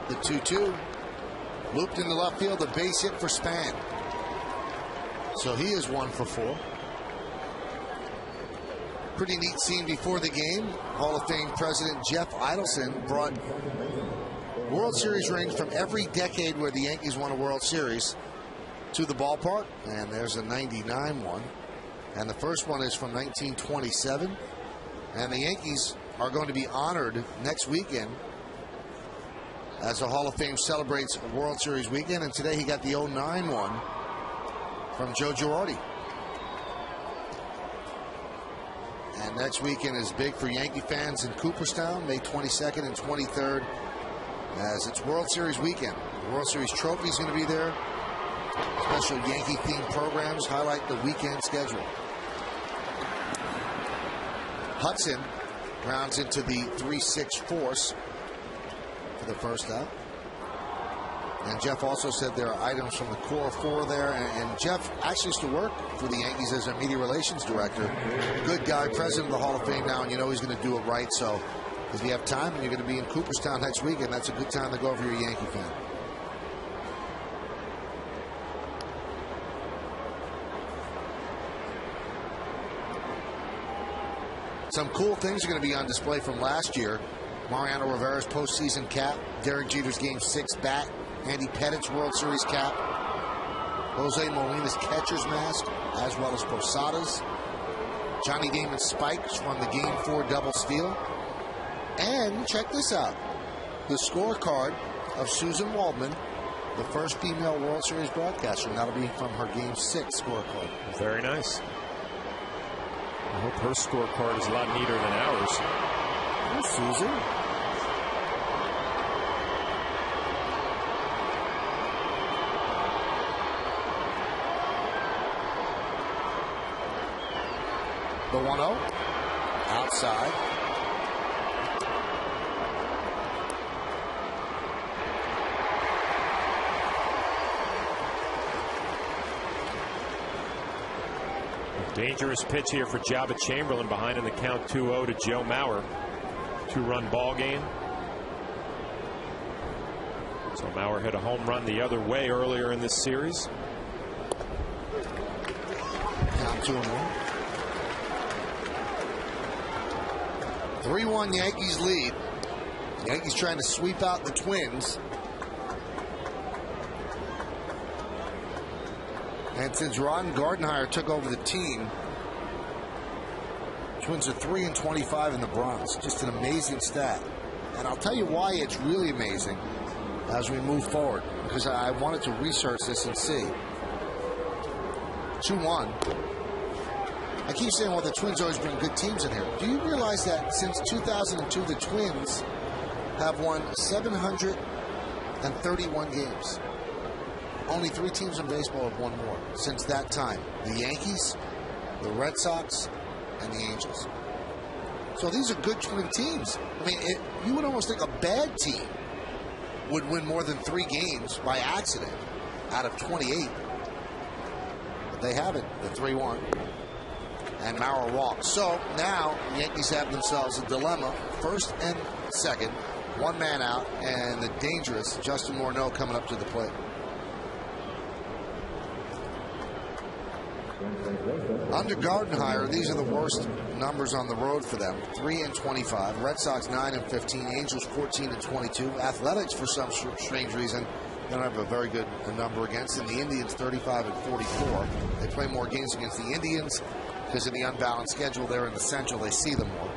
The 2-2 looped into left field, a base hit for Span. So he is 1 for 4. Pretty neat scene before the game. Hall of Fame President Jeff Idelson brought World Series rings from every decade where the Yankees won a World Series to the ballpark. And there's a 99 one. And the first one is from 1927. And the Yankees are going to be honored next weekend as the Hall of Fame celebrates World Series weekend. And today he got the 09 one from Joe Girardi. And next weekend is big for Yankee fans in Cooperstown, May 22nd and 23rd, as it's World Series weekend. The World Series trophy is going to be there. Special Yankee-themed programs highlight the weekend schedule. Hudson rounds into the 3-6 force for the first out. And Jeff also said there are items from the core 4 there. And Jeff actually used to work for the Yankees as their media relations director. Good guy, president of the Hall of Fame now, and you know he's going to do it right. So if you have time and you're going to be in Cooperstown next week, and that's a good time to go over your Yankee fan. Some cool things are going to be on display from last year. Mariano Rivera's postseason cap, Derek Jeter's Game 6 bat, Andy Pettit's World Series cap, Jose Molina's catcher's mask, as well as Posada's, Johnny Damon's spikes from the Game 4 double steal, and check this out, the scorecard of Susan Waldman, the first female World Series broadcaster, and that'll be from her Game 6 scorecard. Very nice. I hope her scorecard is a lot neater than ours. Oh, Susan. The 1-0 outside. Dangerous pitch here for Jabba Chamberlain behind in the count 2-0 to Joe Mauer. 2-run ball game. So Mauer hit a home run the other way earlier in this series. Count 2-1. 3-1 Yankees lead. Yankees trying to sweep out the Twins. And since Ron Gardenhire took over the team, Twins are 3-25 in the Bronx. Just an amazing stat. And I'll tell you why it's really amazing as we move forward, because I wanted to research this and see. 2-1. I keep saying, well, the Twins always bring good teams in here. Do you realize that since 2002, the Twins have won 731 games? Only 3 teams in baseball have won more since that time. The Yankees, the Red Sox, and the Angels. So these are good Twin teams. I mean, you would almost think a bad team would win more than 3 games by accident out of 28. But they haven't. The 3-1. And Maurer walks. So now the Yankees have themselves a dilemma. First and second. 1 man out. And the dangerous Justin Morneau coming up to the plate. Under Gardenhire, these are the worst numbers on the road for them. 3-25. Red Sox 9-15. Angels 14-22. Athletics, for some strange reason, they don't have a very good number against. And the Indians 35-44. They play more games against the Indians because of the unbalanced schedule there in the Central. They see them more.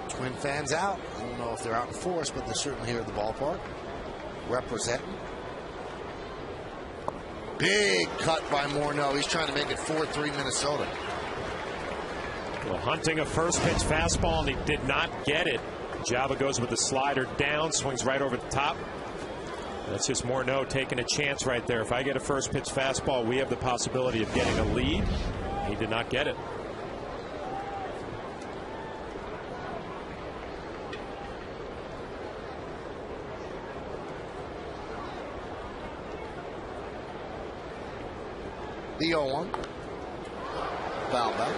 Twin fans out. I don't know if they're out in force, but they're certainly here at the ballpark representing. Big cut by Morneau. He's trying to make it 4-3 Minnesota. Well, hunting a first pitch fastball, and he did not get it. Java goes with the slider down, swings right over the top. That's just Morneau taking a chance right there. If I get a first pitch fastball, we have the possibility of getting a lead. He did not get it. The 0-1. Foul back.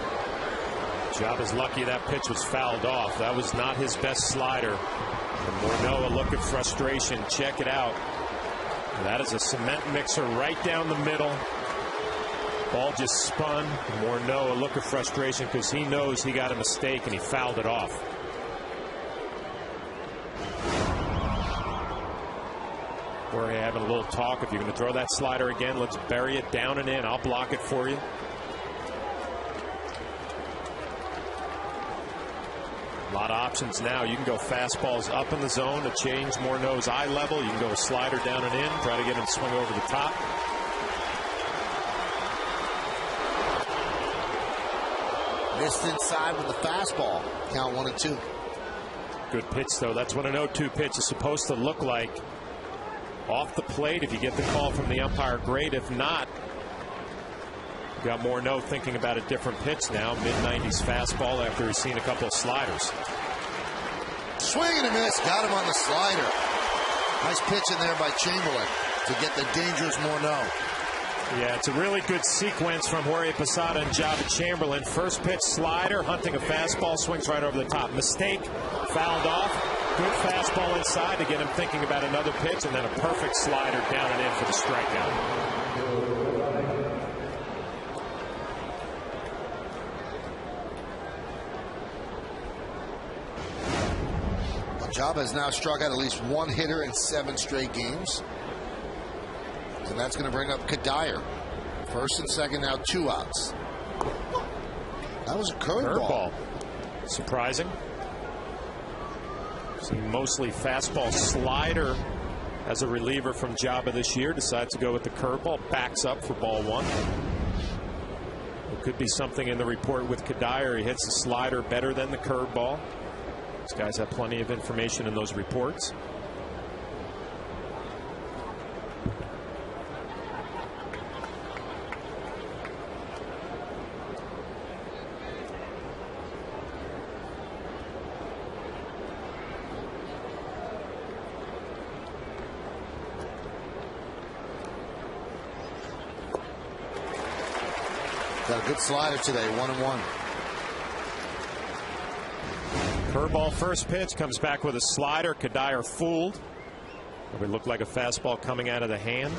Java's lucky that pitch was fouled off. That was not his best slider. And Morneau, a look of frustration. Check it out. That is a cement mixer right down the middle. Ball just spun. Morneau, a look of frustration because he knows he got a mistake and he fouled it off. We're having a little talk. If you're going to throw that slider again, let's bury it down and in. I'll block it for you. A lot of options now. You can go fastballs up in the zone to change Morneau's eye level. You can go a slider down and in, try to get him to swing over the top. Missed inside with the fastball. Count 1-2. Good pitch, though. That's what an 0-2 pitch is supposed to look like. Off the plate, if you get the call from the umpire, great. If not, you've got Morneau thinking about a different pitch now. Mid-90s fastball after he's seen a couple of sliders. Swing and a miss. Got him on the slider. Nice pitch in there by Chamberlain to get the dangerous Morneau. Yeah, it's a really good sequence from Jorge Posada and Java Chamberlain. First pitch slider, hunting a fastball, swings right over the top. Mistake, fouled off. Good fastball inside to get him thinking about another pitch, and then a perfect slider down and in for the strikeout. Java has now struck out at least 1 hitter in 7 straight games. And that's going to bring up Kadire. First and second, now 2 outs. That was a curveball. Surprising. Seen mostly fastball slider as a reliever from Java this year. Decides to go with the curveball. Backs up for ball 1. There could be something in the report with Kadire. He hits the slider better than the curveball. These guys have plenty of information in those reports. Got a good slider today, 1-1. Curveball first pitch, comes back with a slider. Kadire fooled. It would look like a fastball coming out of the hand.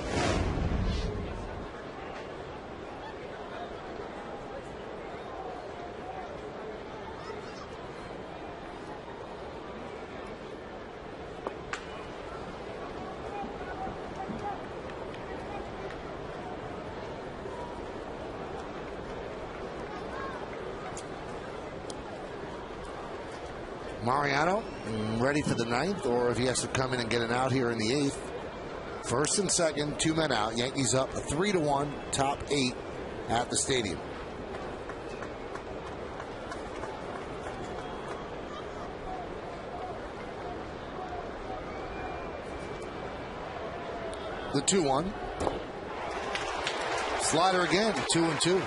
Mariano ready for the 9th, or if he has to come in and get an out here in the 8th. First and second, 2 men out. Yankees up 3-1, top 8 at the stadium. The 2-1. Slider again, 2-2.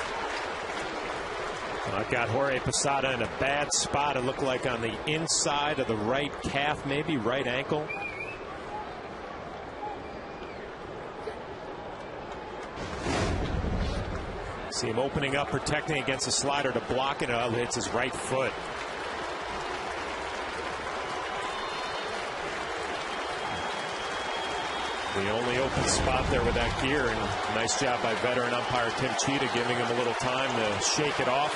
I've got Jorge Posada in a bad spot. It looked like on the inside of the right calf, maybe right ankle. See him opening up, protecting against the slider to block it. Oh, hits his right foot. The only open spot there with that gear, and nice job by veteran umpire Tim Cheetah giving him a little time to shake it off.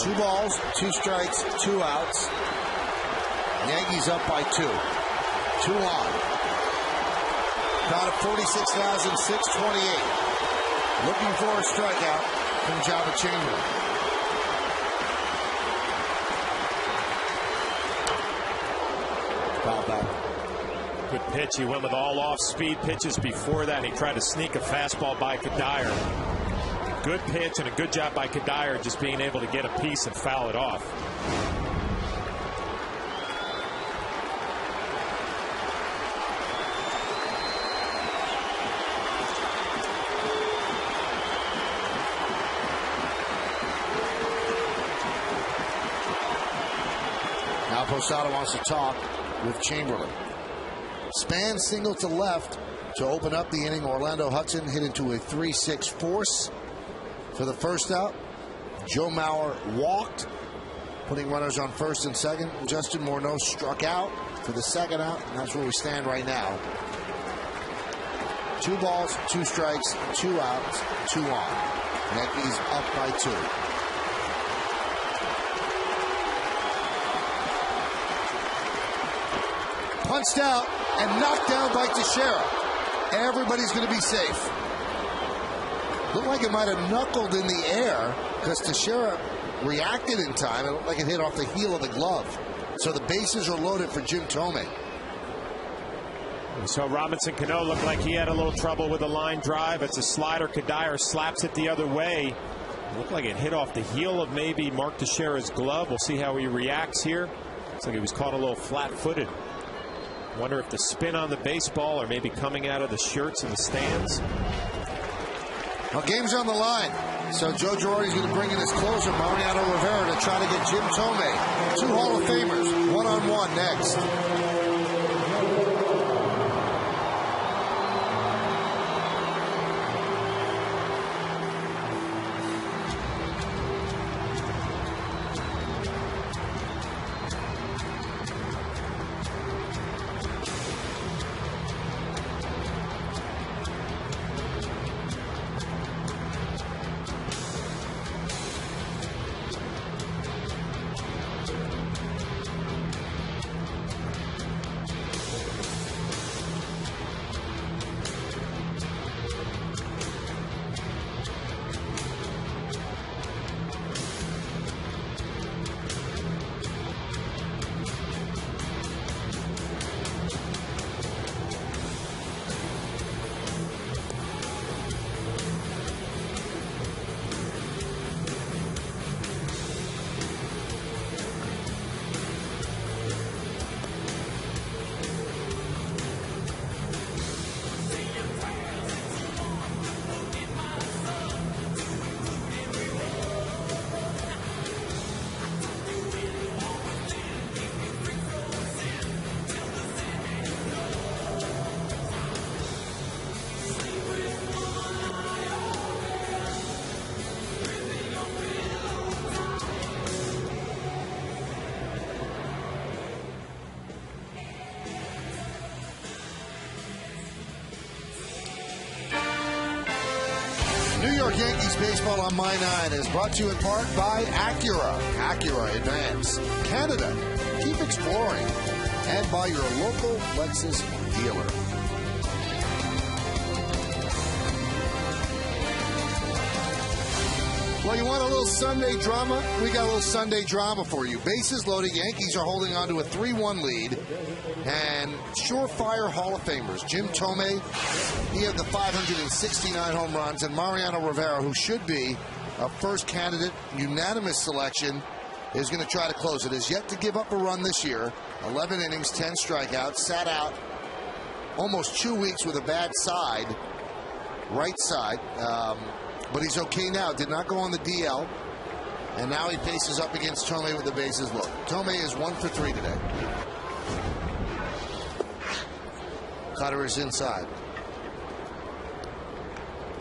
Two balls, 2 strikes, 2 outs. Yankees up by 2. 2 on. Crowd of 46,628. Looking for a strikeout from Java Chamberlain. Foul back. Good pitch. He went with all off-speed pitches before that. He tried to sneak a fastball by Kadire. Good pitch and a good job by Kadire just being able to get a piece and foul it off. Now Posada wants to talk with Chamberlain. Span single to left to open up the inning. Orlando Hudson hit into a 3-6 force for the first out. Joe Mauer walked, putting runners on first and second. Justin Morneau struck out for the second out, and that's where we stand right now. 2 balls, 2 strikes, 2 outs, 2 on. Yankees up by 2. Punched out and knocked down by Teixeira. Everybody's going to be safe. Looked like it might have knuckled in the air because Teixeira reacted in time. It looked like it hit off the heel of the glove. So the bases are loaded for Jim Thome. So Robinson Cano looked like he had a little trouble with the line drive. It's a slider. Kadire slaps it the other way. It looked like it hit off the heel of maybe Mark Teixeira's glove. We'll see how he reacts here. Looks like he was caught a little flat-footed. Wonder if the spin on the baseball or maybe coming out of the shirts in the stands. Well, game's on the line. So Joe Girardi's going to bring in his closer, Mariano Rivera, to try to get Jim Thome. 2 Hall of Famers, one-on-one next. New York Yankees baseball on My 9 is brought to you in part by Acura. Acura Advance. Canada. Keep exploring. and by your local Lexus dealer. Well, you want a little Sunday drama? We got a little Sunday drama for you. Bases loaded, Yankees are holding on to a 3-1 lead. And surefire Hall of Famers, Jim Thome, he had the 569 home runs, and Mariano Rivera, who should be a first candidate, unanimous selection, is going to try to close it. Has yet to give up a run this year. 11 innings, 10 strikeouts, sat out almost 2 weeks with a bad side, right side. But he's okay now. Did not go on the DL. And now he faces up against Thome with the bases loaded. Thome is 1 for 3 today. Cutter is inside.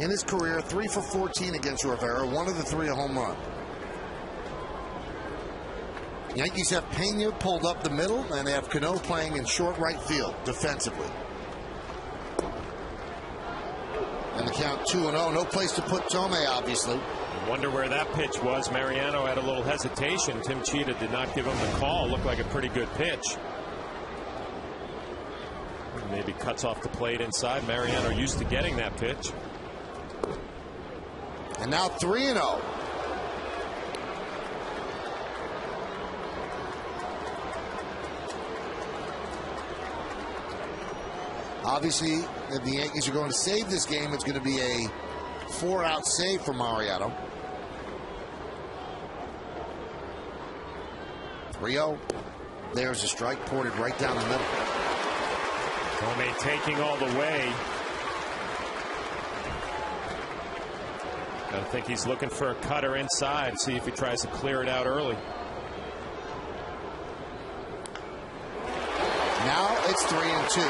In his career, 3 for 14 against Rivera. 1 of the 3 a home run. Yankees have Pena pulled up the middle, and they have Cano playing in short right field defensively. And the count 2-0. No place to put Thome, obviously. Wonder where that pitch was. Mariano had a little hesitation. Tim Cheetah did not give him the call. Looked like a pretty good pitch. Maybe cuts off the plate inside. Mariano used to getting that pitch. And now 3-0. Obviously, if the Yankees are going to save this game, it's going to be a 4-out save for Mariano. 3-0. There's a strike ported right down the middle. Thome taking all the way. I think he's looking for a cutter inside. See if he tries to clear it out early. Now it's 3-2.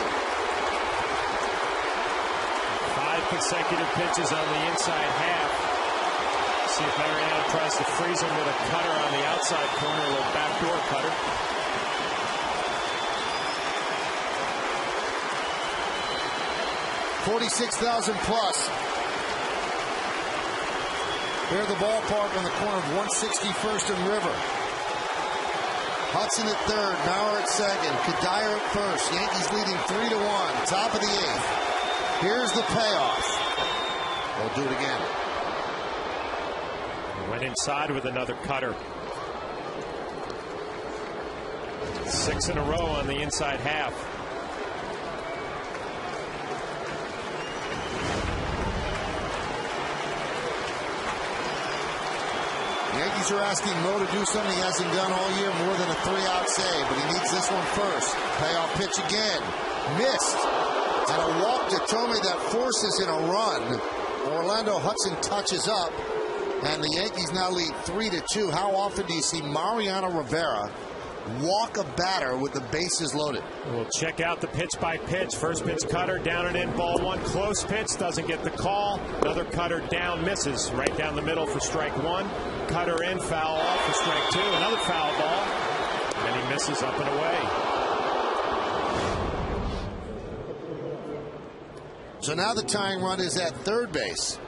5 consecutive pitches on the inside half. See if Mariano tries to freeze him with a cutter on the outside corner, a little backdoor cutter. $46,000 plus. Here at the ballpark on the corner of 161st and River. Hudson at third, Bauer at second, Kadire at first. Yankees leading 3-1, top of the 8th. Here's the payoff. They'll do it again. Went inside with another cutter. 6 in a row on the inside half. The Yankees are asking Mo to do something he hasn't done all year, more than a 3-out save, but he needs this one first. Payoff pitch again. Missed. And a walk to Thome that forces in a run. Orlando Hudson touches up, and the Yankees now lead 3-2. How often do you see Mariano Rivera walk a batter with the bases loaded? We'll check out the pitch by pitch. First pitch cutter, down and in, ball 1. Close pitch, doesn't get the call. Another cutter down, misses. Right down the middle for strike 1. Cutter in, foul off for strike 2. Another foul ball. And he misses up and away. So now the tying run is at third base.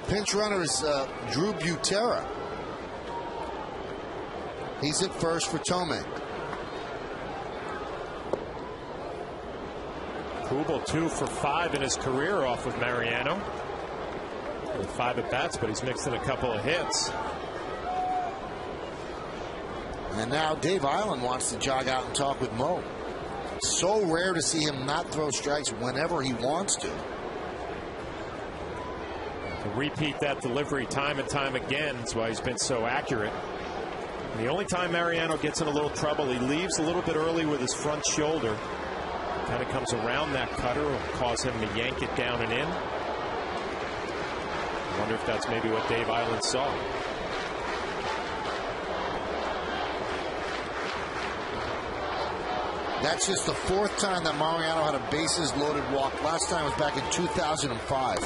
Pinch runner is Drew Butera. He's at first for Thome. Kubel 2 for 5 in his career off of Mariano. With 5 at bats, but he's mixed in a couple of hits. And now Dave Island wants to jog out and talk with Mo. So rare to see him not throw strikes whenever he wants to. Repeat that delivery time and time again. That's why he's been so accurate. And the only time Mariano gets in a little trouble, he leaves a little bit early with his front shoulder. Kind of comes around that cutter, will cause him to yank it down and in. I wonder if that's maybe what Dave Island saw. That's just the 4th time that Mariano had a bases loaded walk. Last time was back in 2005.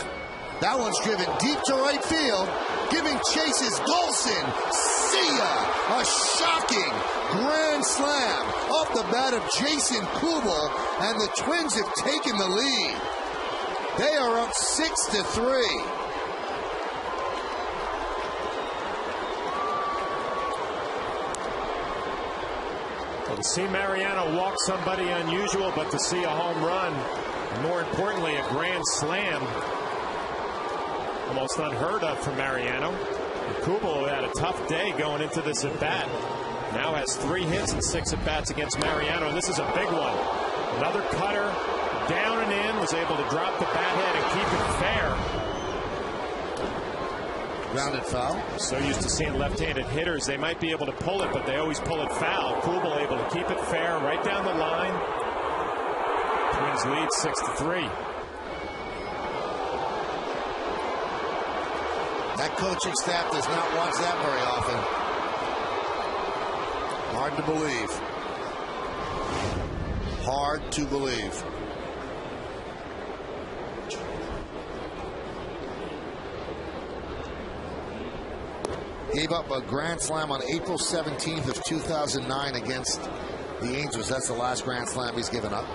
That one's driven deep to right field. Giving chases Golson. See ya! A shocking grand slam off the bat of Jason Kubel, and the Twins have taken the lead. They are up 6-3. To see Mariano walk somebody unusual, but to see a home run, and more importantly, a grand slam, almost unheard of for Mariano. And Kubel had a tough day going into this at-bat. Now has 3 hits and 6 at-bats against Mariano, and this is a big one. Another cutter, down and in, was able to drop the bat head and keep it fair. Grounded foul. So used to seeing left-handed hitters, they might be able to pull it, but they always pull it foul. Kubel able to keep it fair right down the line. Twins lead 6-3. That coaching staff does not watch that very often. Hard to believe. Hard to believe. Gave up a grand slam on April 17th of 2009 against the Angels. That's the last grand slam he's given up.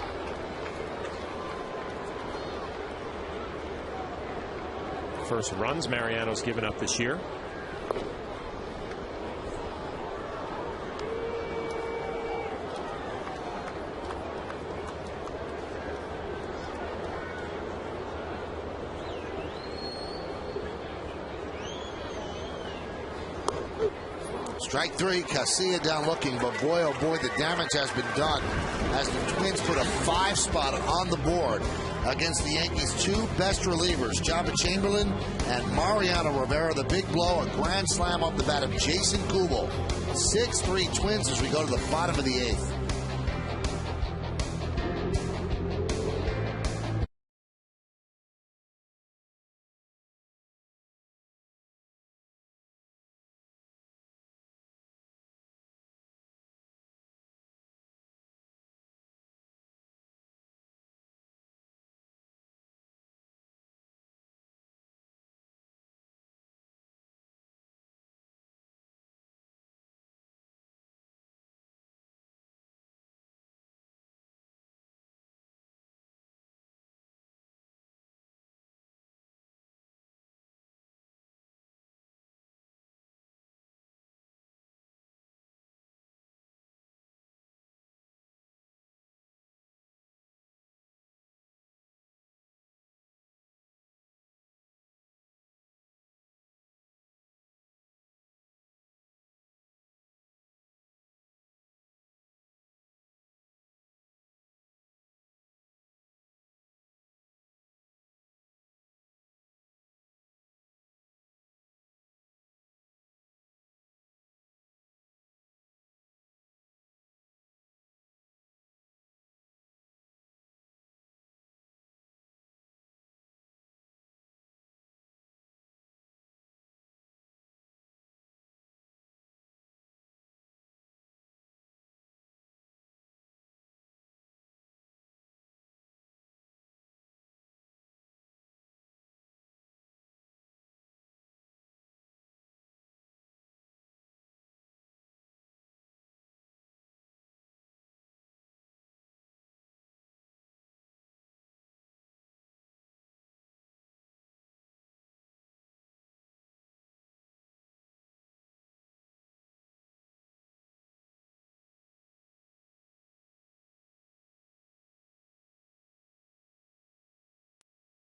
First runs Mariano's given up this year. Strike 3, Casilla down looking, but boy, oh boy, the damage has been done as the Twins put a 5 spot on the board against the Yankees' 2 best relievers, Jabba Chamberlain and Mariano Rivera. The big blow, a grand slam off the bat of Jason Kubel. 6-3 Twins as we go to the bottom of the 8th.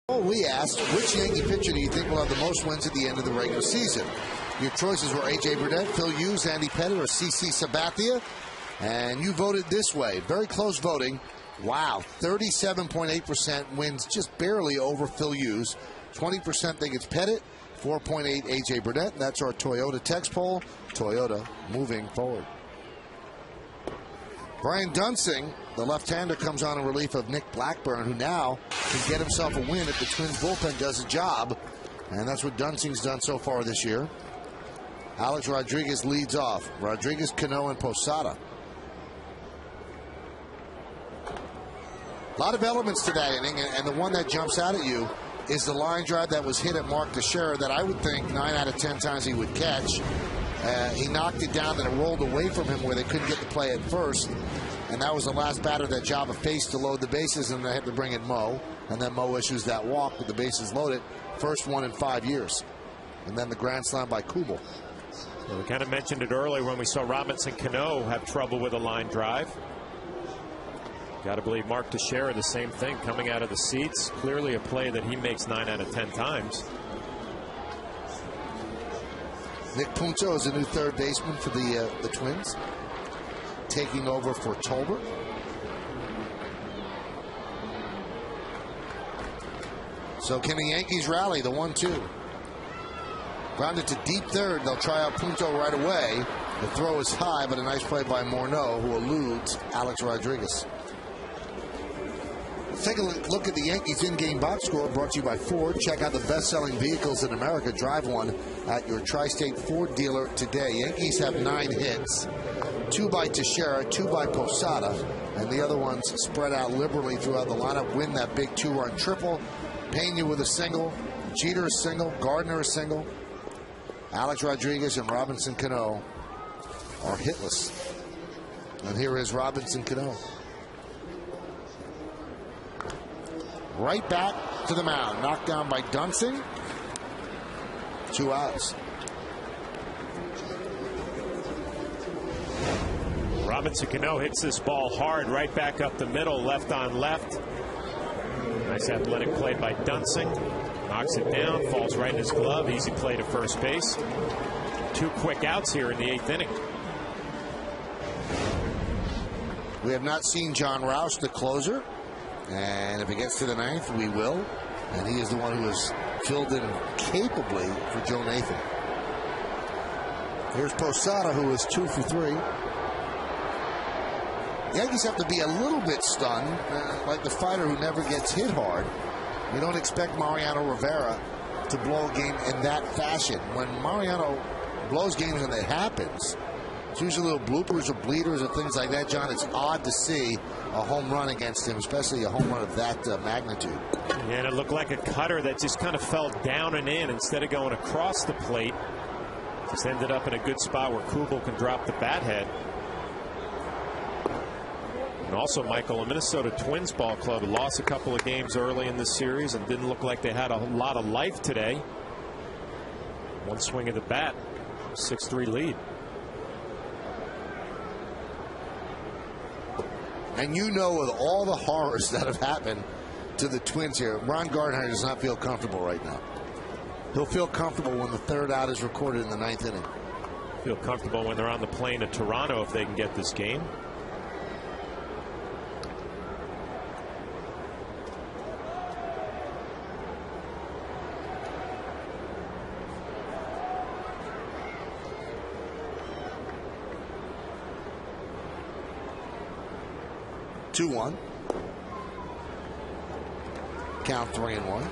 Well, we asked, which Yankee pitcher do you think will have the most wins at the end of the regular season? Your choices were A.J. Burnett, Phil Hughes, Andy Pettitte, or C.C. Sabathia. And you voted this way. Very close voting. Wow, 37.8% wins just barely over Phil Hughes. 20% think it's Pettitte. 4.8 A.J. Burnett. That's our Toyota text poll. Toyota moving forward. Brian Dunsing, the left-hander, comes on in relief of Nick Blackburn, who now can get himself a win if the Twins bullpen does a job. And that's what Dunsing's done so far this year. Alex Rodriguez leads off. Rodriguez, Cano, and Posada. A lot of elements to that inning, and the one that jumps out at you is the line drive that was hit at Mark Teixeira that I would think 9 out of 10 times he would catch. He knocked it down, and it rolled away from him where they couldn't get the play at first. And that was the last batter that Jabba faced to load the bases, and they had to bring in Mo. And then Mo issues that walk with the bases loaded. First one in 5 years. And then the grand slam by Kubel. Well, we kind of mentioned it earlier when we saw Robinson Cano have trouble with a line drive. Got to believe Mark Teixeira, the same thing, coming out of the seats. Clearly a play that he makes 9 out of 10 times. Nick Punto is a new third baseman for the Twins, taking over for Tolbert. So can the Yankees rally the 1-2? Grounded to deep third. They'll try out Punto right away. The throw is high, but a nice play by Morneau, who eludes Alex Rodriguez. Take a look at the Yankees in-game box score, brought to you by Ford. Check out the best-selling vehicles in America. Drive one at your Tri-State Ford dealer today. Yankees have 9 hits, 2 by Teixeira, 2 by Posada, and the other ones spread out liberally throughout the lineup. Win that big 2-run triple. Pena with a single, Jeter a single, Gardner a single. Alex Rodriguez and Robinson Cano are hitless. And here is Robinson Cano. Right back to the mound. Knocked down by Dunsing. 2 outs. Robinson Cano hits this ball hard right back up the middle, left on left. Nice athletic play by Dunsing. Knocks it down, falls right in his glove. Easy play to first base. 2 quick outs here in the 8th inning. We have not seen John Roush, the closer. And if it gets to the 9th, we will. And he is the one who has filled in capably for Joe Nathan. Here's Posada, who is 2 for 3. The Yankees have to be a little bit stunned, like the fighter who never gets hit hard. You don't expect Mariano Rivera to blow a game in that fashion. When Mariano blows games and it happens, it's usually little bloopers or bleeders or things like that, John. It's odd to see a home run against him, especially a home run of that magnitude. Yeah, and it looked like a cutter that just kind of fell down and in instead of going across the plate. Just ended up in a good spot where Kubel can drop the bat head. And also, Michael, a Minnesota Twins ball club lost a couple of games early in this series and didn't look like they had a lot of life today. One swing of the bat, 6-3 lead. And you know, with all the horrors that have happened to the Twins here, Ron Gardner does not feel comfortable right now. He'll feel comfortable when the 3rd out is recorded in the 9th inning. Feel comfortable when they're on the plane to Toronto if they can get this game. Two-1. Count 3-1.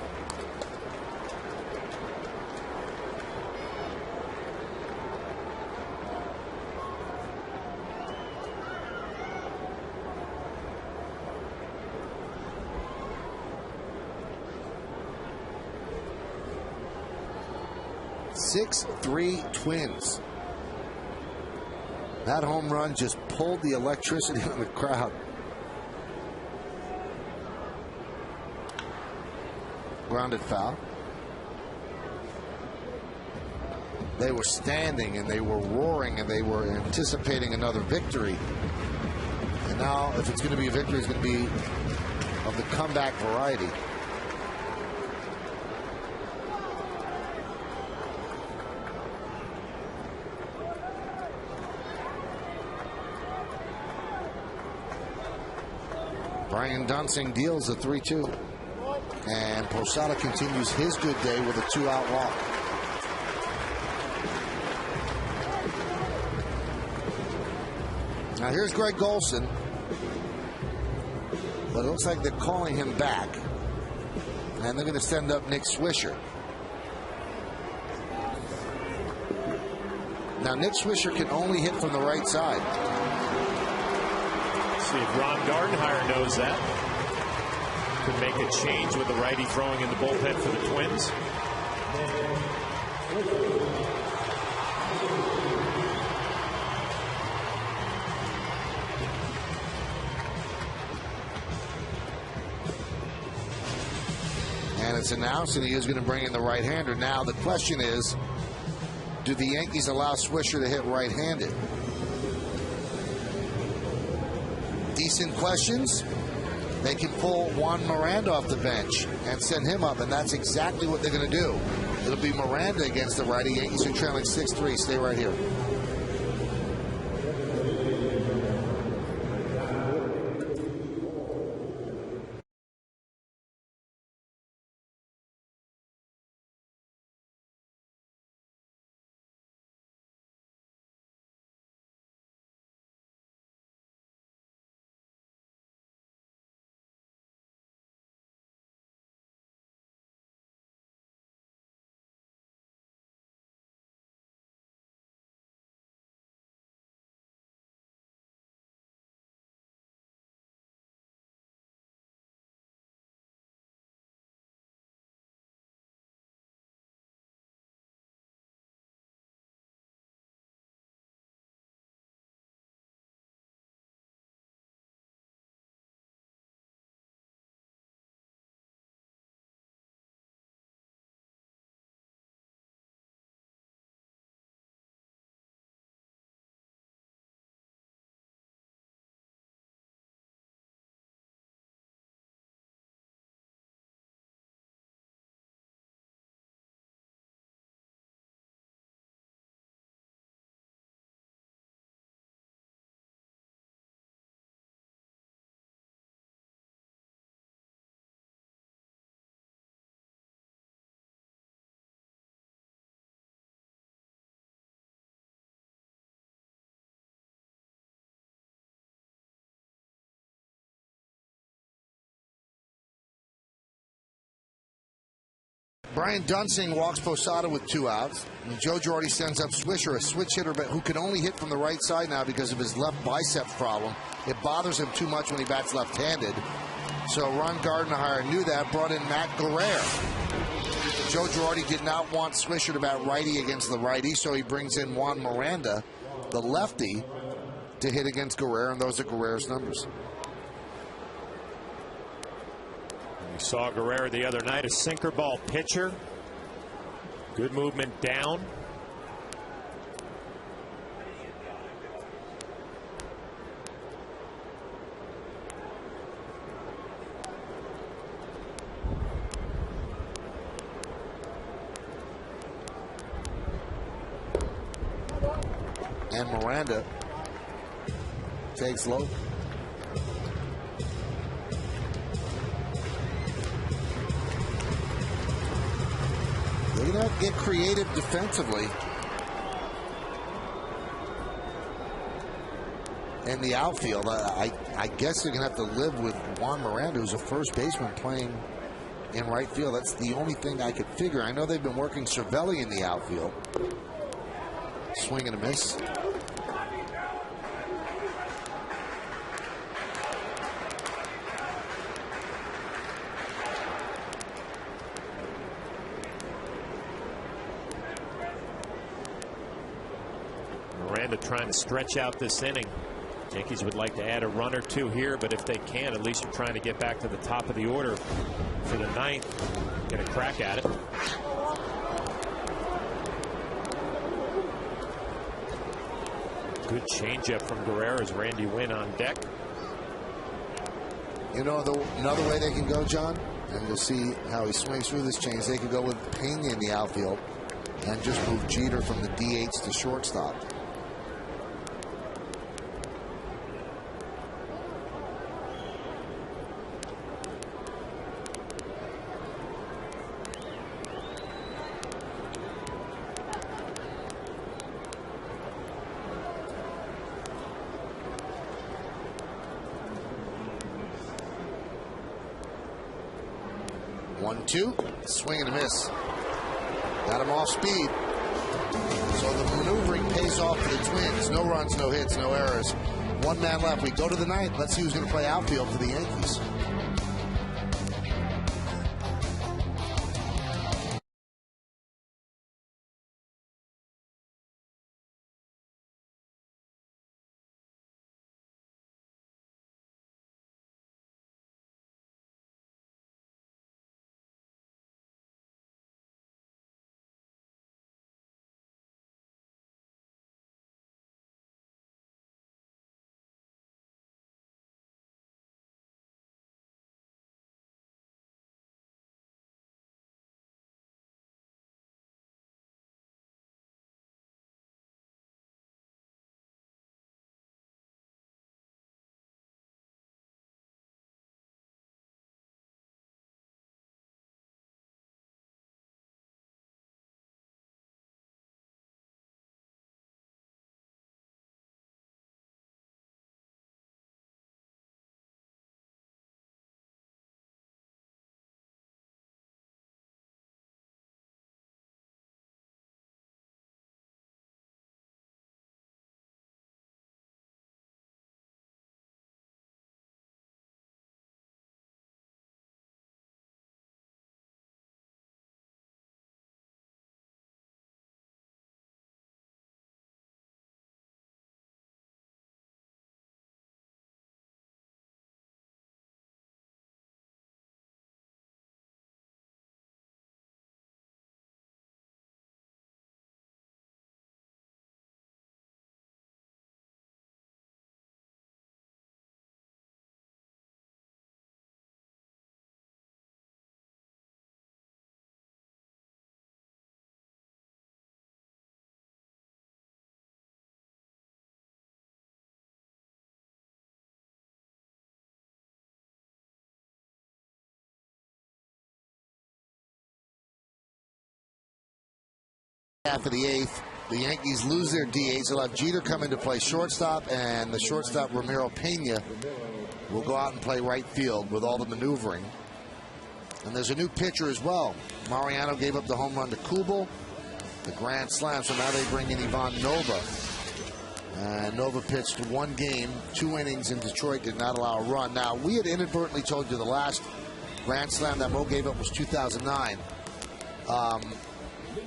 Six-three Twins. That home run just pulled the electricity in the crowd. Grounded foul. They were standing and they were roaring and they were anticipating another victory. And now, if it's going to be a victory, it's going to be of the comeback variety. Brian Dunsing deals a 3-2. And Posada continues his good day with a 2-out walk. Now here's Greg Golson. But it looks like they're calling him back. And they're going to send up Nick Swisher. Now Nick Swisher can only hit from the right side. See if Ron Gardenhire knows that. Could make a change with the righty throwing in the bullpen for the Twins. And it's announced that he is going to bring in the right-hander. Now the question is, do the Yankees allow Swisher to hit right-handed? Decent questions. They can pull Juan Miranda off the bench and send him up, and that's exactly what they're going to do. It'll be Miranda against the righty. Yankees are trailing 6-3. Stay right here. Brian Dunsing walks Posada with 2 outs. And Joe Girardi sends up Swisher, a switch hitter but who can only hit from the right side now because of his left bicep problem. It bothers him too much when he bats left-handed. So Ron Gardenhire knew that, brought in Matt Guerrero. Joe Girardi did not want Swisher to bat righty against the righty, so he brings in Juan Miranda, the lefty, to hit against Guerrero, and those are Guerrero's numbers. We saw Guerrero the other night, a sinker ball pitcher. Good movement down. And Miranda takes low. They're going to get creative defensively. In the outfield, I guess they're going to have to live with Juan Miranda, who's a first baseman playing in right field. That's the only thing I could figure. I know they've been working Cervelli in the outfield. Swing and a miss. Miranda trying to stretch out this inning. Yankees would like to add a run or two here, but if they can, at least you're trying to get back to the top of the order for the ninth. Get a crack at it. Good changeup from Guerrero as Randy Wynn on deck. You know, another way they can go, John, and you'll see how he swings through this change. They could go with Pena in the outfield and just move Jeter from the DH to shortstop. One-two, swing and a miss. Got him off speed. So the maneuvering pays off for the Twins. No runs, no hits, no errors. 1 man left. We go to the ninth. Let's see who's going to play outfield for the Yankees. Half of the eighth, the Yankees lose their DH. They'll have Jeter come in to play shortstop, and the shortstop Ramiro Pena will go out and play right field with all the maneuvering. And there's a new pitcher as well. Mariano gave up the home run to Kubel, the grand slam, so now they bring in Ivan Nova. And Nova pitched 1 game, 2 innings in Detroit, did not allow a run. Now, we had inadvertently told you the last grand slam that Mo gave up was 2009.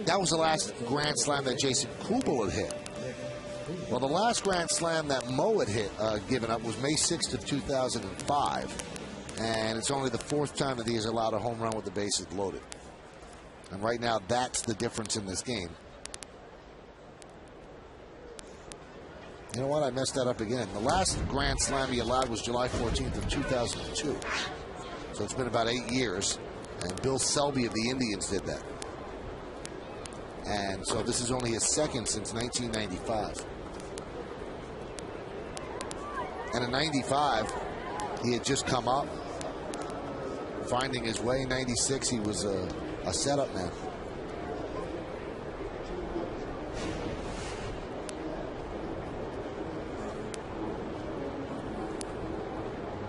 That was the last grand slam that Jason Kubel had hit. Well, the last grand slam that Mo had given up was May 6th of 2005. And it's only the 4th time that he has allowed a home run with the bases loaded. And right now, that's the difference in this game. You know what? I messed that up again. The last grand slam he allowed was July 14th of 2002. So it's been about 8 years. And Bill Selby of the Indians did that. And so this is only his 2nd since 1995. And in 95, he had just come up, finding his way. In 96, he was a setup man.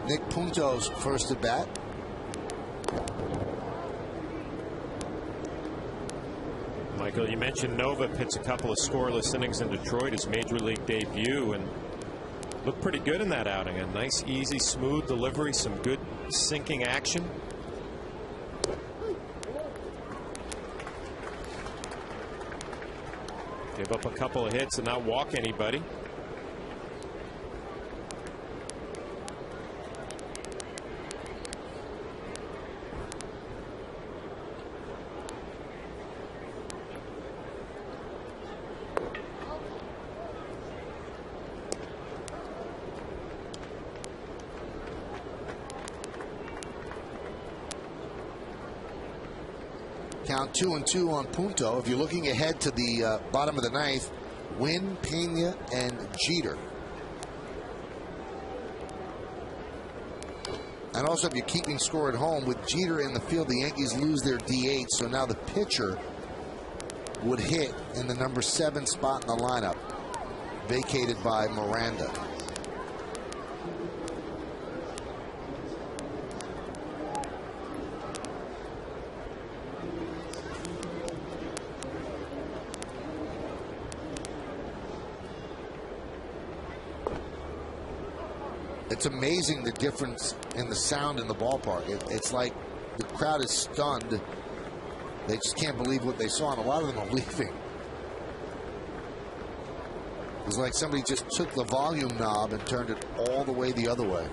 Nick Punto's first at bat. Michael, you mentioned Nova pitched a couple of scoreless innings in Detroit, his major league debut, and looked pretty good in that outing. A nice, easy, smooth delivery, some good sinking action. Give up a couple of hits and not walk anybody. Count 2-2 on Punto. If you're looking ahead to the bottom of the 9th, Wynn, Pena, and Jeter. And also, if you're keeping score at home, with Jeter in the field, the Yankees lose their DH, so now the pitcher would hit in the number 7 spot in the lineup, vacated by Miranda. It's amazing the difference in the sound in the ballpark. It's like the crowd is stunned. They just can't believe what they saw, and a lot of them are leaving. It's like somebody just took the volume knob and turned it all the way the other way.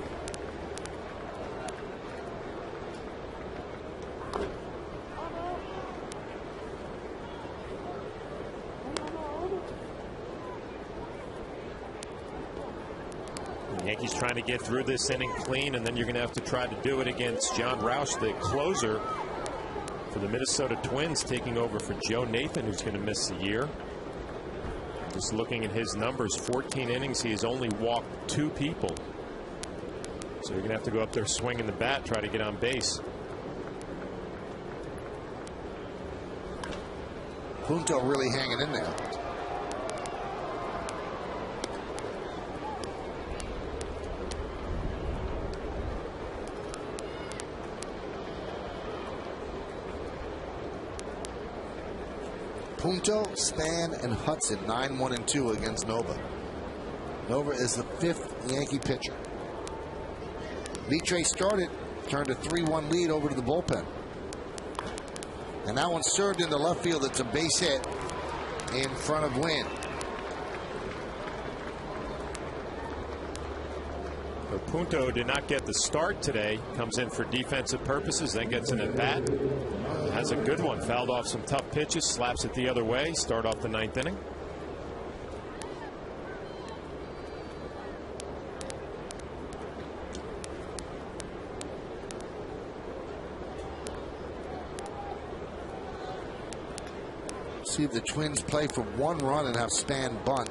Yankees trying to get through this inning clean, and then you're going to have to try to do it against John Roush, the closer for the Minnesota Twins, taking over for Joe Nathan, who's going to miss the year. Just looking at his numbers, 14 innings, he has only walked 2 people. So you're going to have to go up there swinging the bat, try to get on base. Punto really hanging in there. Punto, Span, and Hudson 9-1-2 against Nova. Nova is the 5th Yankee pitcher. Vitre started, turned a 3-1 lead over to the bullpen. And that one served into left field. It's a base hit in front of Wynn. But Punto did not get the start today. Comes in for defensive purposes, then gets an at-bat. Has a good one. Fouled off some tough pitches, slaps it the other way. Start off the 9th inning. See if the Twins play for 1 run and have Span bunt,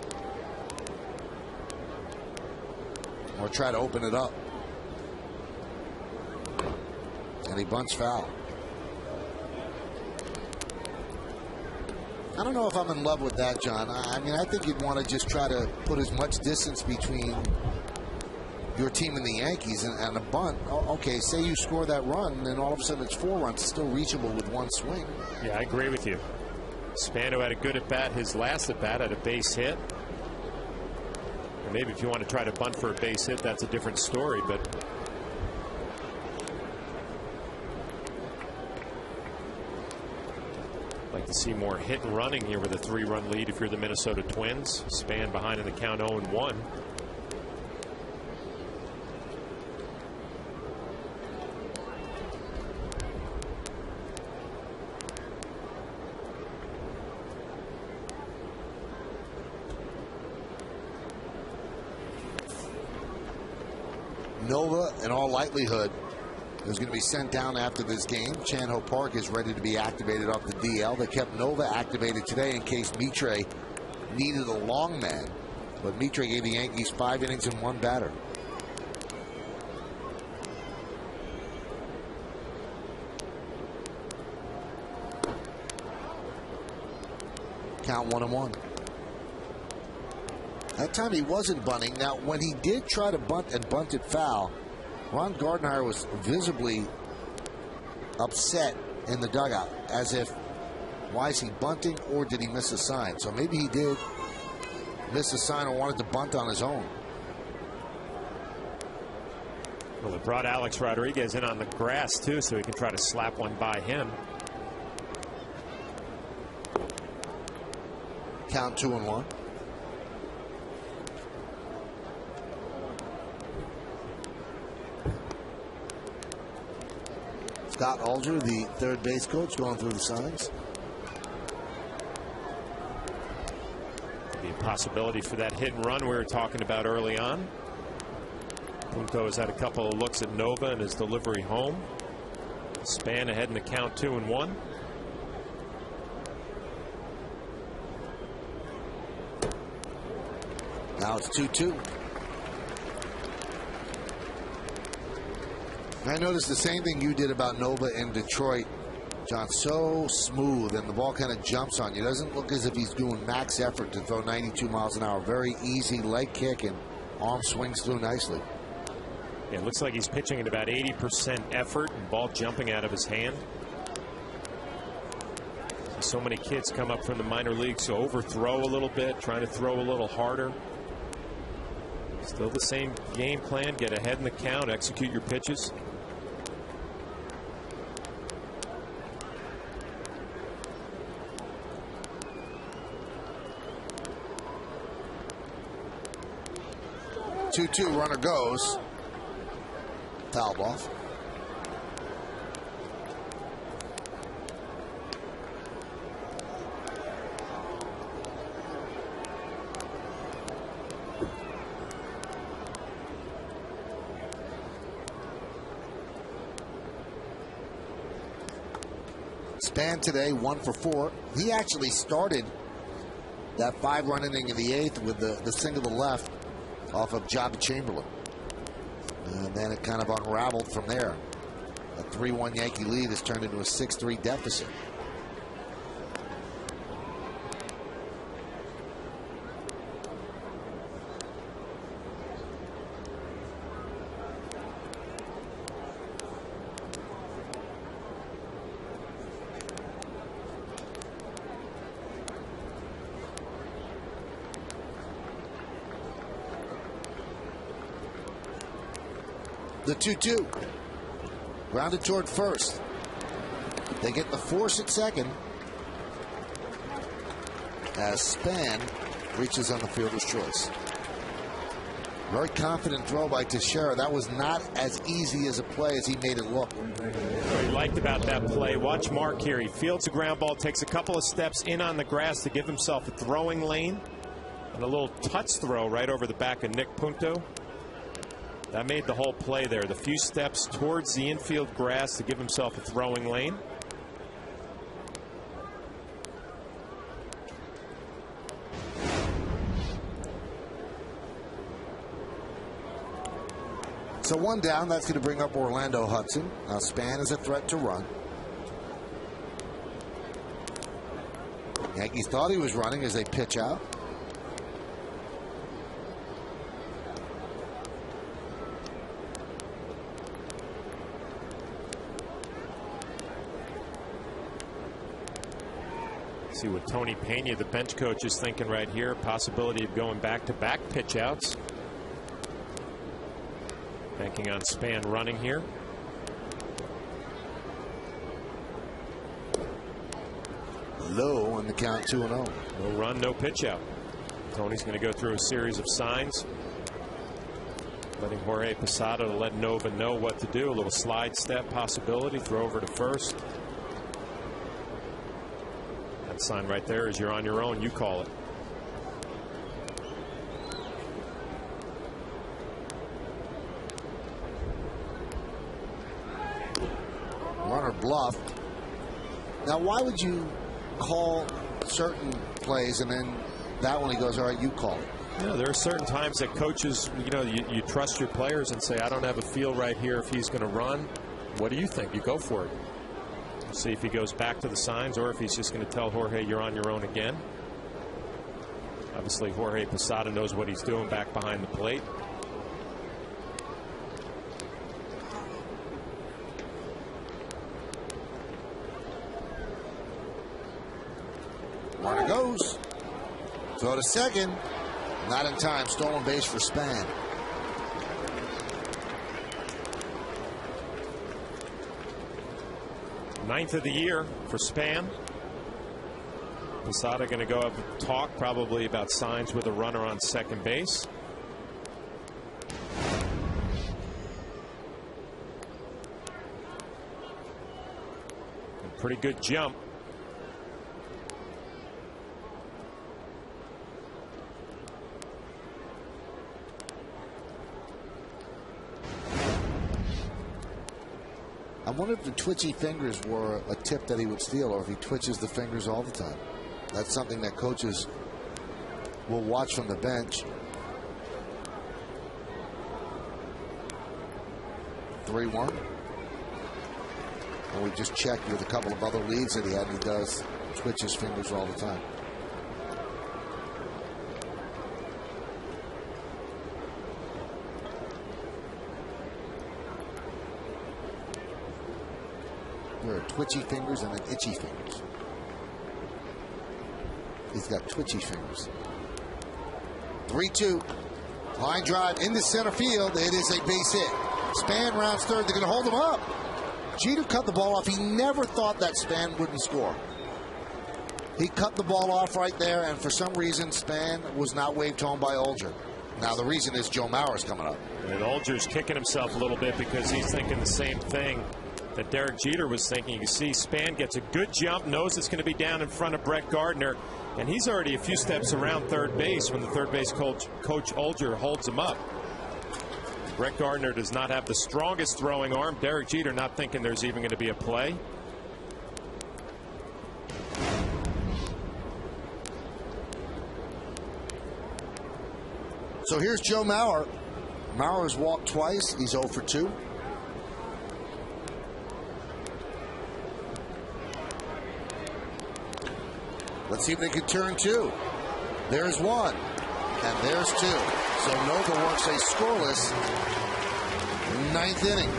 or try to open it up. And he bunts foul. I don't know if I'm in love with that, John. I mean, I think you'd want to just try to put as much distance between your team and the Yankees and a bunt. Okay, say you score that run, and then all of a sudden it's 4 runs. It's still reachable with one swing. Yeah, I agree with you. Spano had a good at-bat. His last at-bat had a base hit. And maybe if you want to try to bunt for a base hit, that's a different story. But I'd like to see more hit and running here with a 3-run lead if you're the Minnesota Twins. Span behind in the count 0-1. Nova, in all likelihood, is going to be sent down after this game. Chan-Ho Park is ready to be activated off the DL. They kept Nova activated today in case Mitre needed a long man. But Mitre gave the Yankees 5 innings and 1 batter. Count 1-1. That time he wasn't bunting. Now, when he did try to bunt and bunted foul, Ron Gardner was visibly upset in the dugout, as if, why is he bunting, or did he miss a sign? So maybe he did miss a sign or wanted to bunt on his own. Well, they brought Alex Rodriguez in on the grass, too, so he can try to slap one by him. Count 2-1. Scott Alger, the third base coach, going through the signs. Could be a possibility for that hit and run we were talking about early on. Punto has had a couple of looks at Nova and his delivery home. Span ahead in the count 2-1. Now it's 2-2. I noticed the same thing you did about Nova in Detroit, John. So smooth, and the ball kind of jumps on you. Doesn't look as if he's doing max effort to throw 92 miles an hour. Very easy leg kick, and arm swings through nicely. Yeah, it looks like he's pitching at about 80% effort and ball jumping out of his hand. So many kids come up from the minor leagues to overthrow a little bit, trying to throw a little harder. Still the same game plan. Get ahead in the count, execute your pitches. Two, runner goes. Fouled off. Span today 1 for 4. He actually started that 5-run inning in the 8th with the single to left off of Job Chamberlain. And then it kind of unraveled from there. A 3-1 Yankee lead has turned into a 6-3 deficit. The 2-2. Grounded toward first. They get the force at second as Span reaches on the fielder's choice. Very confident throw by Teixeira. That was not as easy as a play as he made it look. What he liked about that play, watch Mark here. He fields a ground ball, takes a couple of steps in on the grass to give himself a throwing lane, and a little touch throw right over the back of Nick Punto. That made the whole play there. The few steps towards the infield grass to give himself a throwing lane. So 1 down. That's going to bring up Orlando Hudson. Now Span is a threat to run. Yankees thought he was running as they pitch out. See what Tony Pena, the bench coach, is thinking right here. Possibility of going back-to-back pitch outs. Banking on Span running here. Low on the count, 2-0. No run, no pitch out. Tony's going to go through a series of signs, letting Jorge Posada to let Nova know what to do. A little slide step possibility, throw over to first. That sign right there is you're on your own, you call it. Runner bluffed. Now, why would you call certain plays and then that one he goes, all right, you call it? Yeah, there are certain times that coaches, you trust your players and say, I don't have a feel right here if he's going to run. What do you think? You go for it. See if he goes back to the signs or if he's just going to tell Jorge you're on your own again. Obviously, Jorge Posada knows what he's doing back behind the plate. Runner goes. Throw to second. Not in time. Stolen base for Span. Ninth of the year for Span. Posada going to go up and talk probably about signs with a runner on second base. A pretty good jump. I wonder if the twitchy fingers were a tip that he would steal, or if he twitches the fingers all the time. That's something that coaches will watch from the bench. 3-1. And we just checked with a couple of other leads that he had, and he does twitch his fingers all the time. There are twitchy fingers and then itchy fingers. He's got twitchy fingers. 3-2. Line drive into center field. It is a base hit. Span rounds third. They're going to hold him up. Jeter cut the ball off. He never thought that Span wouldn't score. He cut the ball off right there, and for some reason, Span was not waved home by Olger. Now, the reason is Joe Mauer's coming up. And Olger's kicking himself a little bit because he's thinking the same thing that Derek Jeter was thinking. You see Span gets a good jump, knows it's going to be down in front of Brett Gardner, and he's already a few steps around third base when the third base coach Olger holds him up. Brett Gardner does not have the strongest throwing arm. Derek Jeter not thinking there's even going to be a play. So here's Joe Mauer. Mauer has walked twice. He's 0 for 2. Let's see if they can turn 2. There's 1. And there's 2. So Nova works a scoreless 9th inning.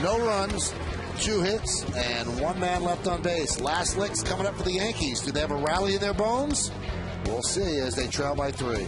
No runs, 2 hits, and 1 man left on base. Last licks coming up for the Yankees. Do they have a rally in their bones? We'll see as they trail by 3.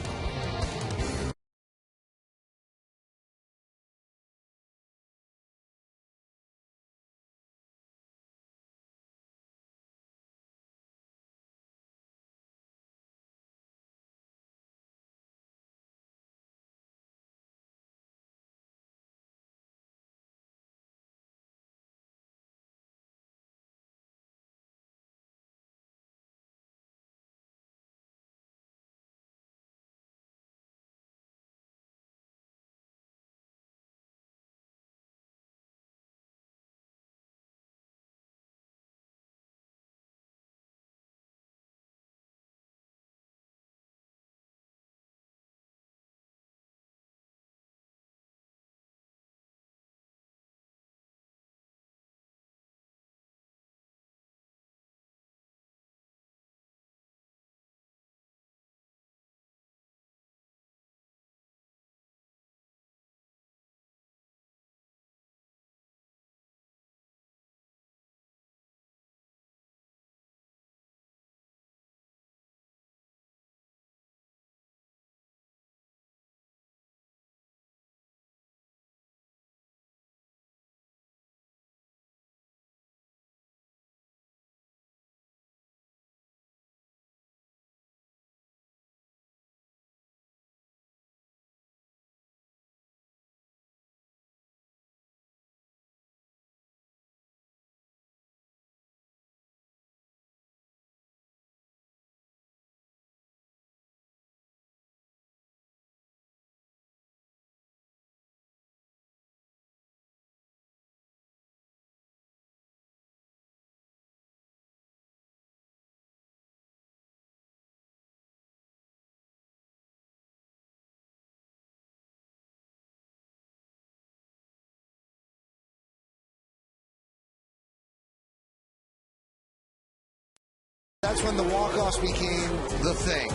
That's when the walk-offs became the thing.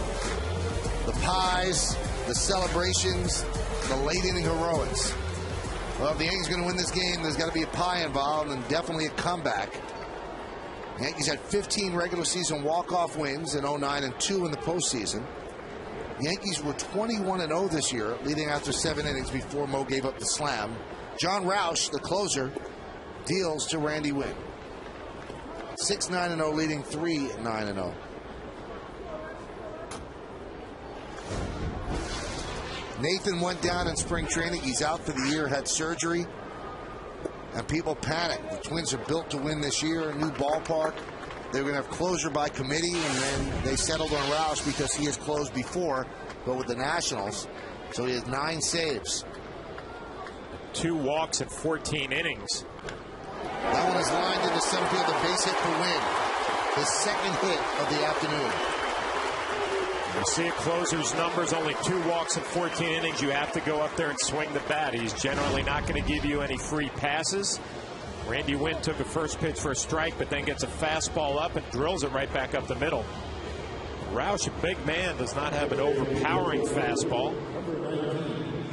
The pies, the celebrations, the late-inning heroics. Well, if the Yankees are going to win this game, there's got to be a pie involved and definitely a comeback. The Yankees had 15 regular season walk-off wins in 09 and 2 in the postseason. The Yankees were 21-0 this year, leading after 7 innings before Mo gave up the slam. John Roush, the closer, deals to Randy Winn. 6-9-0, leading 3-9-0. Nathan went down in spring training. He's out for the year, had surgery, and people panicked. The Twins are built to win this year, a new ballpark. They were going to have closure by committee, and then they settled on Roush because he has closed before, but with the Nationals. So he has 9 saves. 2 walks in 14 innings. That one is lined into center field, a base hit for Winn. His second hit of the afternoon. You see a closer's numbers, only 2 walks in 14 innings. You have to go up there and swing the bat. He's generally not going to give you any free passes. Randy Winn took a first pitch for a strike, but then gets a fastball up and drills it right back up the middle. Roush, a big man, does not have an overpowering fastball.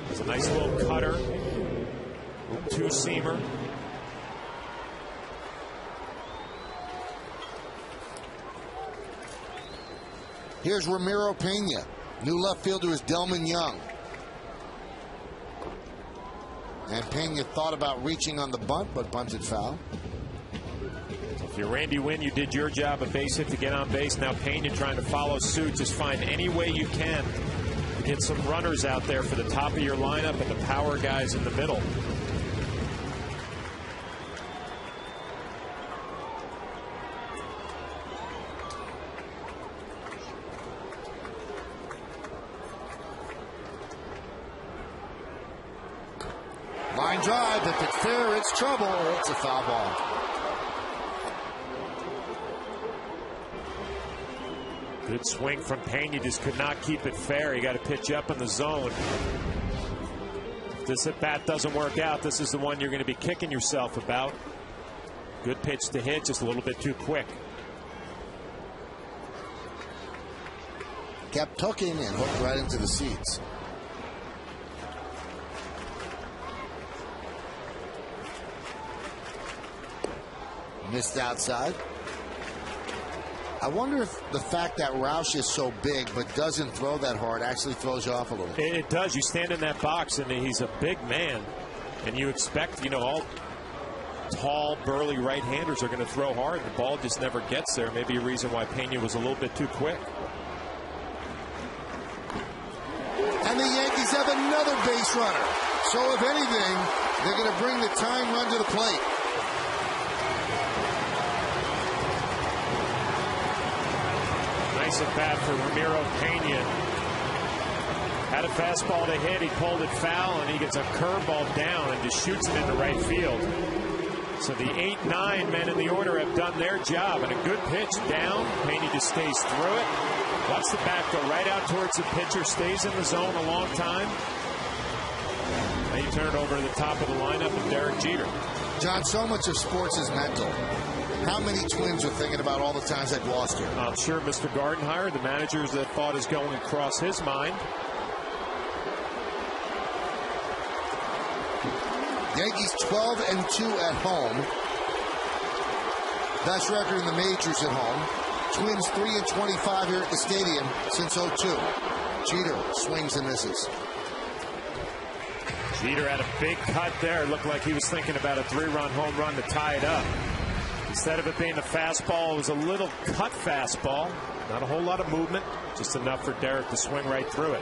It's a nice little cutter, two-seamer. Here's Ramiro Pena. New left fielder is Delman Young. And Pena thought about reaching on the bunt, but bunted foul. If you're Randy Winn, you did your job, a base hit to get on base. Now Pena trying to follow suit. Just find any way you can to get some runners out there for the top of your lineup and the power guys in the middle. Line drive, if it's fair, it's trouble. It's a foul ball. Good swing from Pena, just could not keep it fair. You got to pitch up in the zone. If this at bat doesn't work out, this is the one you're going to be kicking yourself about. Good pitch to hit, just a little bit too quick. Kept hooking and hooked right into the seats. Missed outside. I wonder if the fact that Roush is so big but doesn't throw that hard actually throws you off a little. It does. You stand in that box and he's a big man, and you expect, you know, all tall, burly right-handers are going to throw hard. The ball just never gets there. Maybe a reason why Pena was a little bit too quick. And the Yankees have another base runner. So if anything, they're going to bring the tying run to the plate. Nice at bat for Ramiro Pena. Had a fastball to hit. He pulled it foul, and he gets a curveball down and just shoots it into right field. So the 8-9 men in the order have done their job, and a good pitch down. Pena just stays through it. Watch the bat go right out towards the pitcher. Stays in the zone a long time. Now you turn it over to the top of the lineup with Derek Jeter. John, so much of sports is mental. How many Twins are thinking about all the times they've lost here? I'm sure Mr. Gardenhire, the managers, that thought is going across his mind. Yankees 12-2 at home. Best record in the majors at home. Twins 3-25 here at the stadium since 02. Jeter swings and misses. Jeter had a big cut there. It looked like he was thinking about a 3-run home run to tie it up. Instead of it being a fastball, it was a little cut fastball. Not a whole lot of movement, just enough for Derek to swing right through it.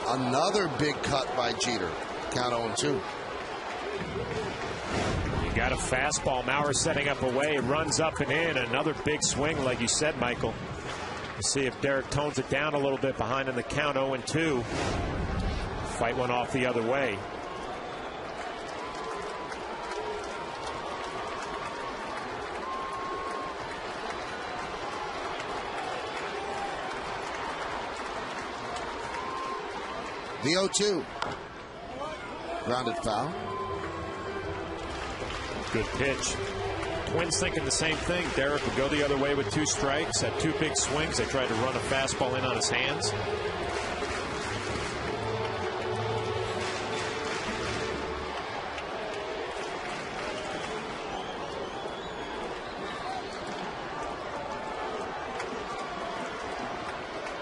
Another big cut by Jeter. Count 0-2. You got a fastball. Mauer setting up away. Runs up and in. Another big swing, like you said, Michael. We'll see if Derek tones it down a little bit behind in the count. 0-2. Fight went off the other way. The 0-2. Grounded foul. Good pitch. Twins thinking the same thing. Derek would go the other way with 2 strikes. Had 2 big swings. They tried to run a fastball in on his hands.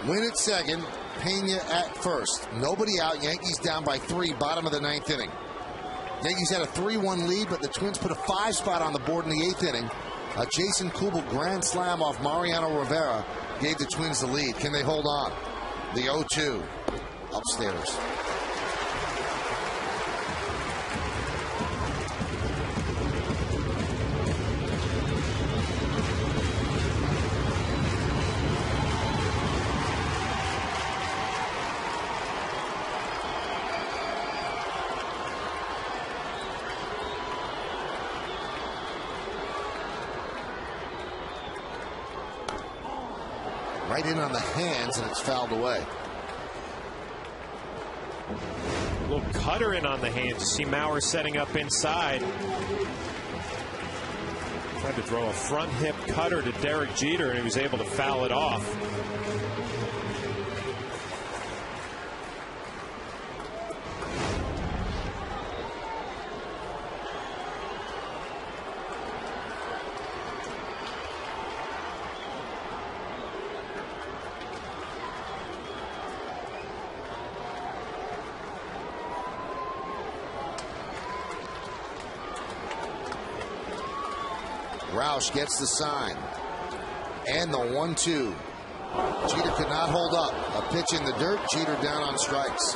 Win at second, Pena at first. Nobody out. Yankees down by 3, bottom of the 9th inning. Yankees had a 3-1 lead, but the Twins put a 5 spot on the board in the 8th inning. A Jason Kubel grand slam off Mariano Rivera gave the Twins the lead. Can they hold on? The 0-2 upstairs. Right in on the hands, and it's fouled away. A little cutter in on the hands. You see Mauer setting up inside. Tried to throw a front hip cutter to Derek Jeter, and he was able to foul it off. Roush gets the sign. And the 1-2. Jeter could not hold up. A pitch in the dirt. Jeter down on strikes.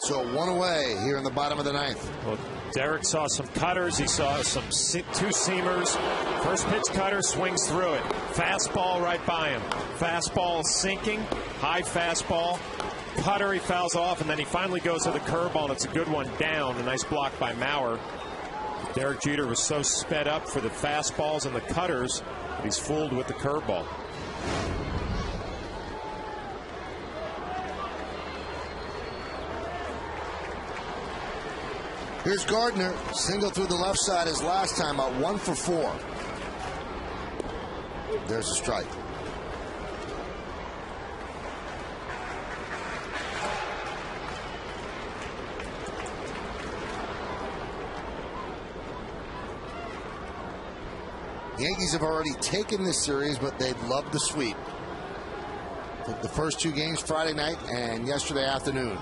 So 1 away here in the bottom of the 9th. Well, Derek saw some cutters. He saw some 2 seamers. First pitch cutter, swings through it. Fastball right by him. Fastball sinking. High fastball. Cutter, he fouls off, and then he finally goes to the curveball, and it's a good one down. A nice block by Mauer. Derek Jeter was so sped up for the fastballs and the cutters that he's fooled with the curveball. Here's Gardner. Single through the left side his last time out. 1 for 4. There's a strike. Yankees have already taken this series, but they'd love the sweep. Took the first 2 games Friday night and yesterday afternoon.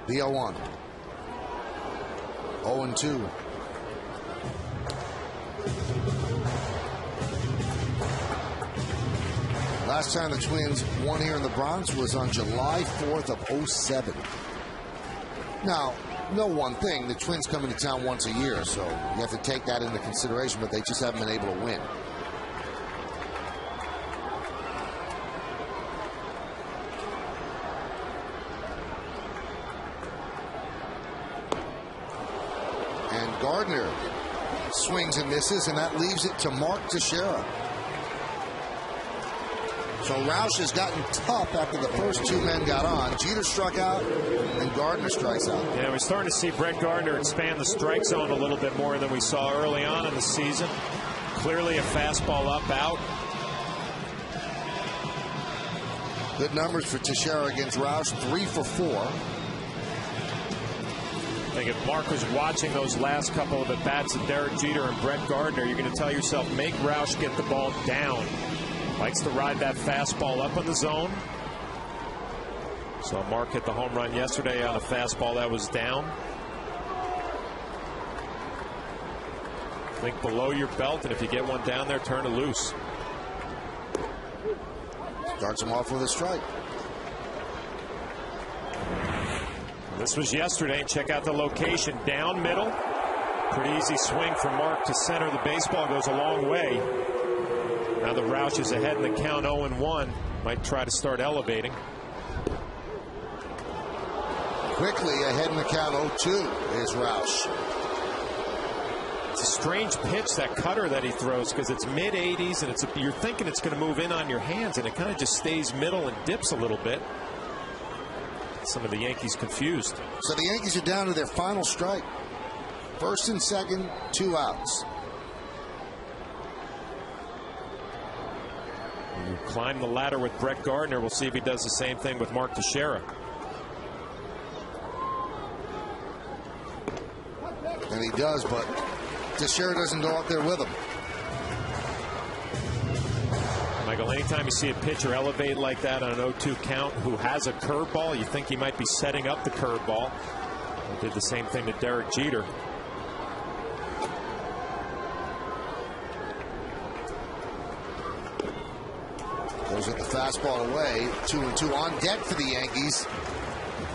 The 0-1. 0-2. Last time the Twins won here in the Bronx was on July 4th of 07. Now, know one thing, the Twins come into town once a year, so you have to take that into consideration, but they just haven't been able to win. And Gardner swings and misses, and that leaves it to Mark Teixeira. So Roush has gotten tough after the first 2 men got on. Jeter struck out, and Gardner strikes out. Yeah, we're starting to see Brett Gardner expand the strike zone a little bit more than we saw early on in the season. Clearly a fastball up, out. Good numbers for Teixeira against Roush, 3 for 4. I think if Mark was watching those last couple of at-bats of Derek Jeter and Brett Gardner, you're going to tell yourself, make Roush get the ball down. Likes to ride that fastball up in the zone. So Mark hit the home run yesterday on a fastball that was down. Think below your belt, and if you get one down there, turn it loose. Starts him off with a strike. This was yesterday. Check out the location. Down middle. Pretty easy swing from Mark to center. The baseball goes a long way. Now the Roush is ahead in the count, 0-1. Might try to start elevating. Quickly ahead in the count, 0-2 is Roush. It's a strange pitch, that cutter that he throws, because it's mid-80s, and you're thinking it's going to move in on your hands, and it kind of just stays middle and dips a little bit. Some of the Yankees confused. So the Yankees are down to their final strike. First and second, 2 outs. You climb the ladder with Brett Gardner. We'll see if he does the same thing with Mark Teixeira. And he does, but Teixeira doesn't go up there with him. Michael, anytime you see a pitcher elevate like that on an 0-2 count who has a curveball, you think he might be setting up the curveball. He did the same thing to Derek Jeter. Goes at the fastball away. 2-2 on deck for the Yankees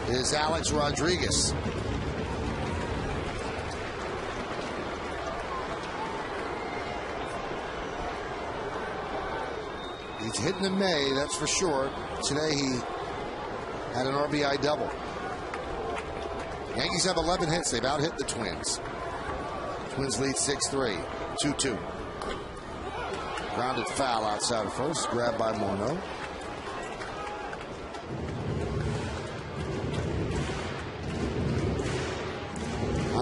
is Alex Rodriguez. He's hitting in May, that's for sure. Today he had an RBI double. Yankees have 11 hits. They've out-hit the Twins. Twins lead 6-3. 2-2. Grounded foul outside of first. Grabbed by Morneau.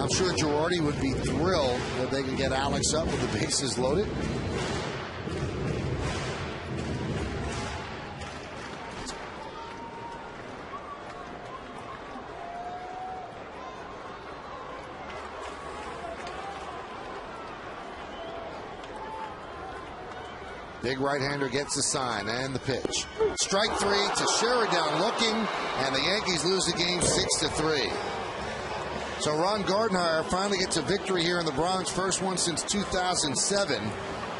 I'm sure Girardi would be thrilled that they can get Alex up with the bases loaded. Big right-hander gets the sign and the pitch. Strike 3, Teixeira down looking, and the Yankees lose the game 6-3. So Ron Gardenhire finally gets a victory here in the Bronx, first one since 2007.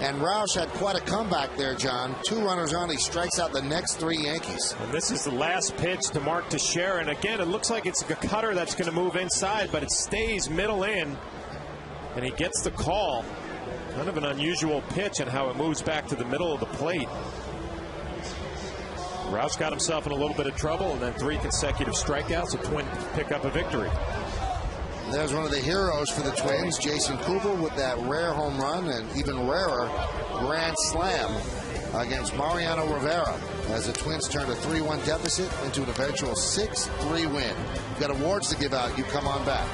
And Roush had quite a comeback there, John. 2 runners on, he strikes out the next 3 Yankees. And this is the last pitch to Mark Teixeira, and again, it looks like it's a cutter that's going to move inside, but it stays middle in, and he gets the call. Kind of an unusual pitch and how it moves back to the middle of the plate. Roush got himself in a little bit of trouble, and then 3 consecutive strikeouts. The Twins pick up a victory. There's one of the heroes for the Twins, Jason Kubel, with that rare home run and even rarer grand slam against Mariano Rivera as the Twins turn a 3-1 deficit into an eventual 6-3 win. We've got awards to give out. You come on back.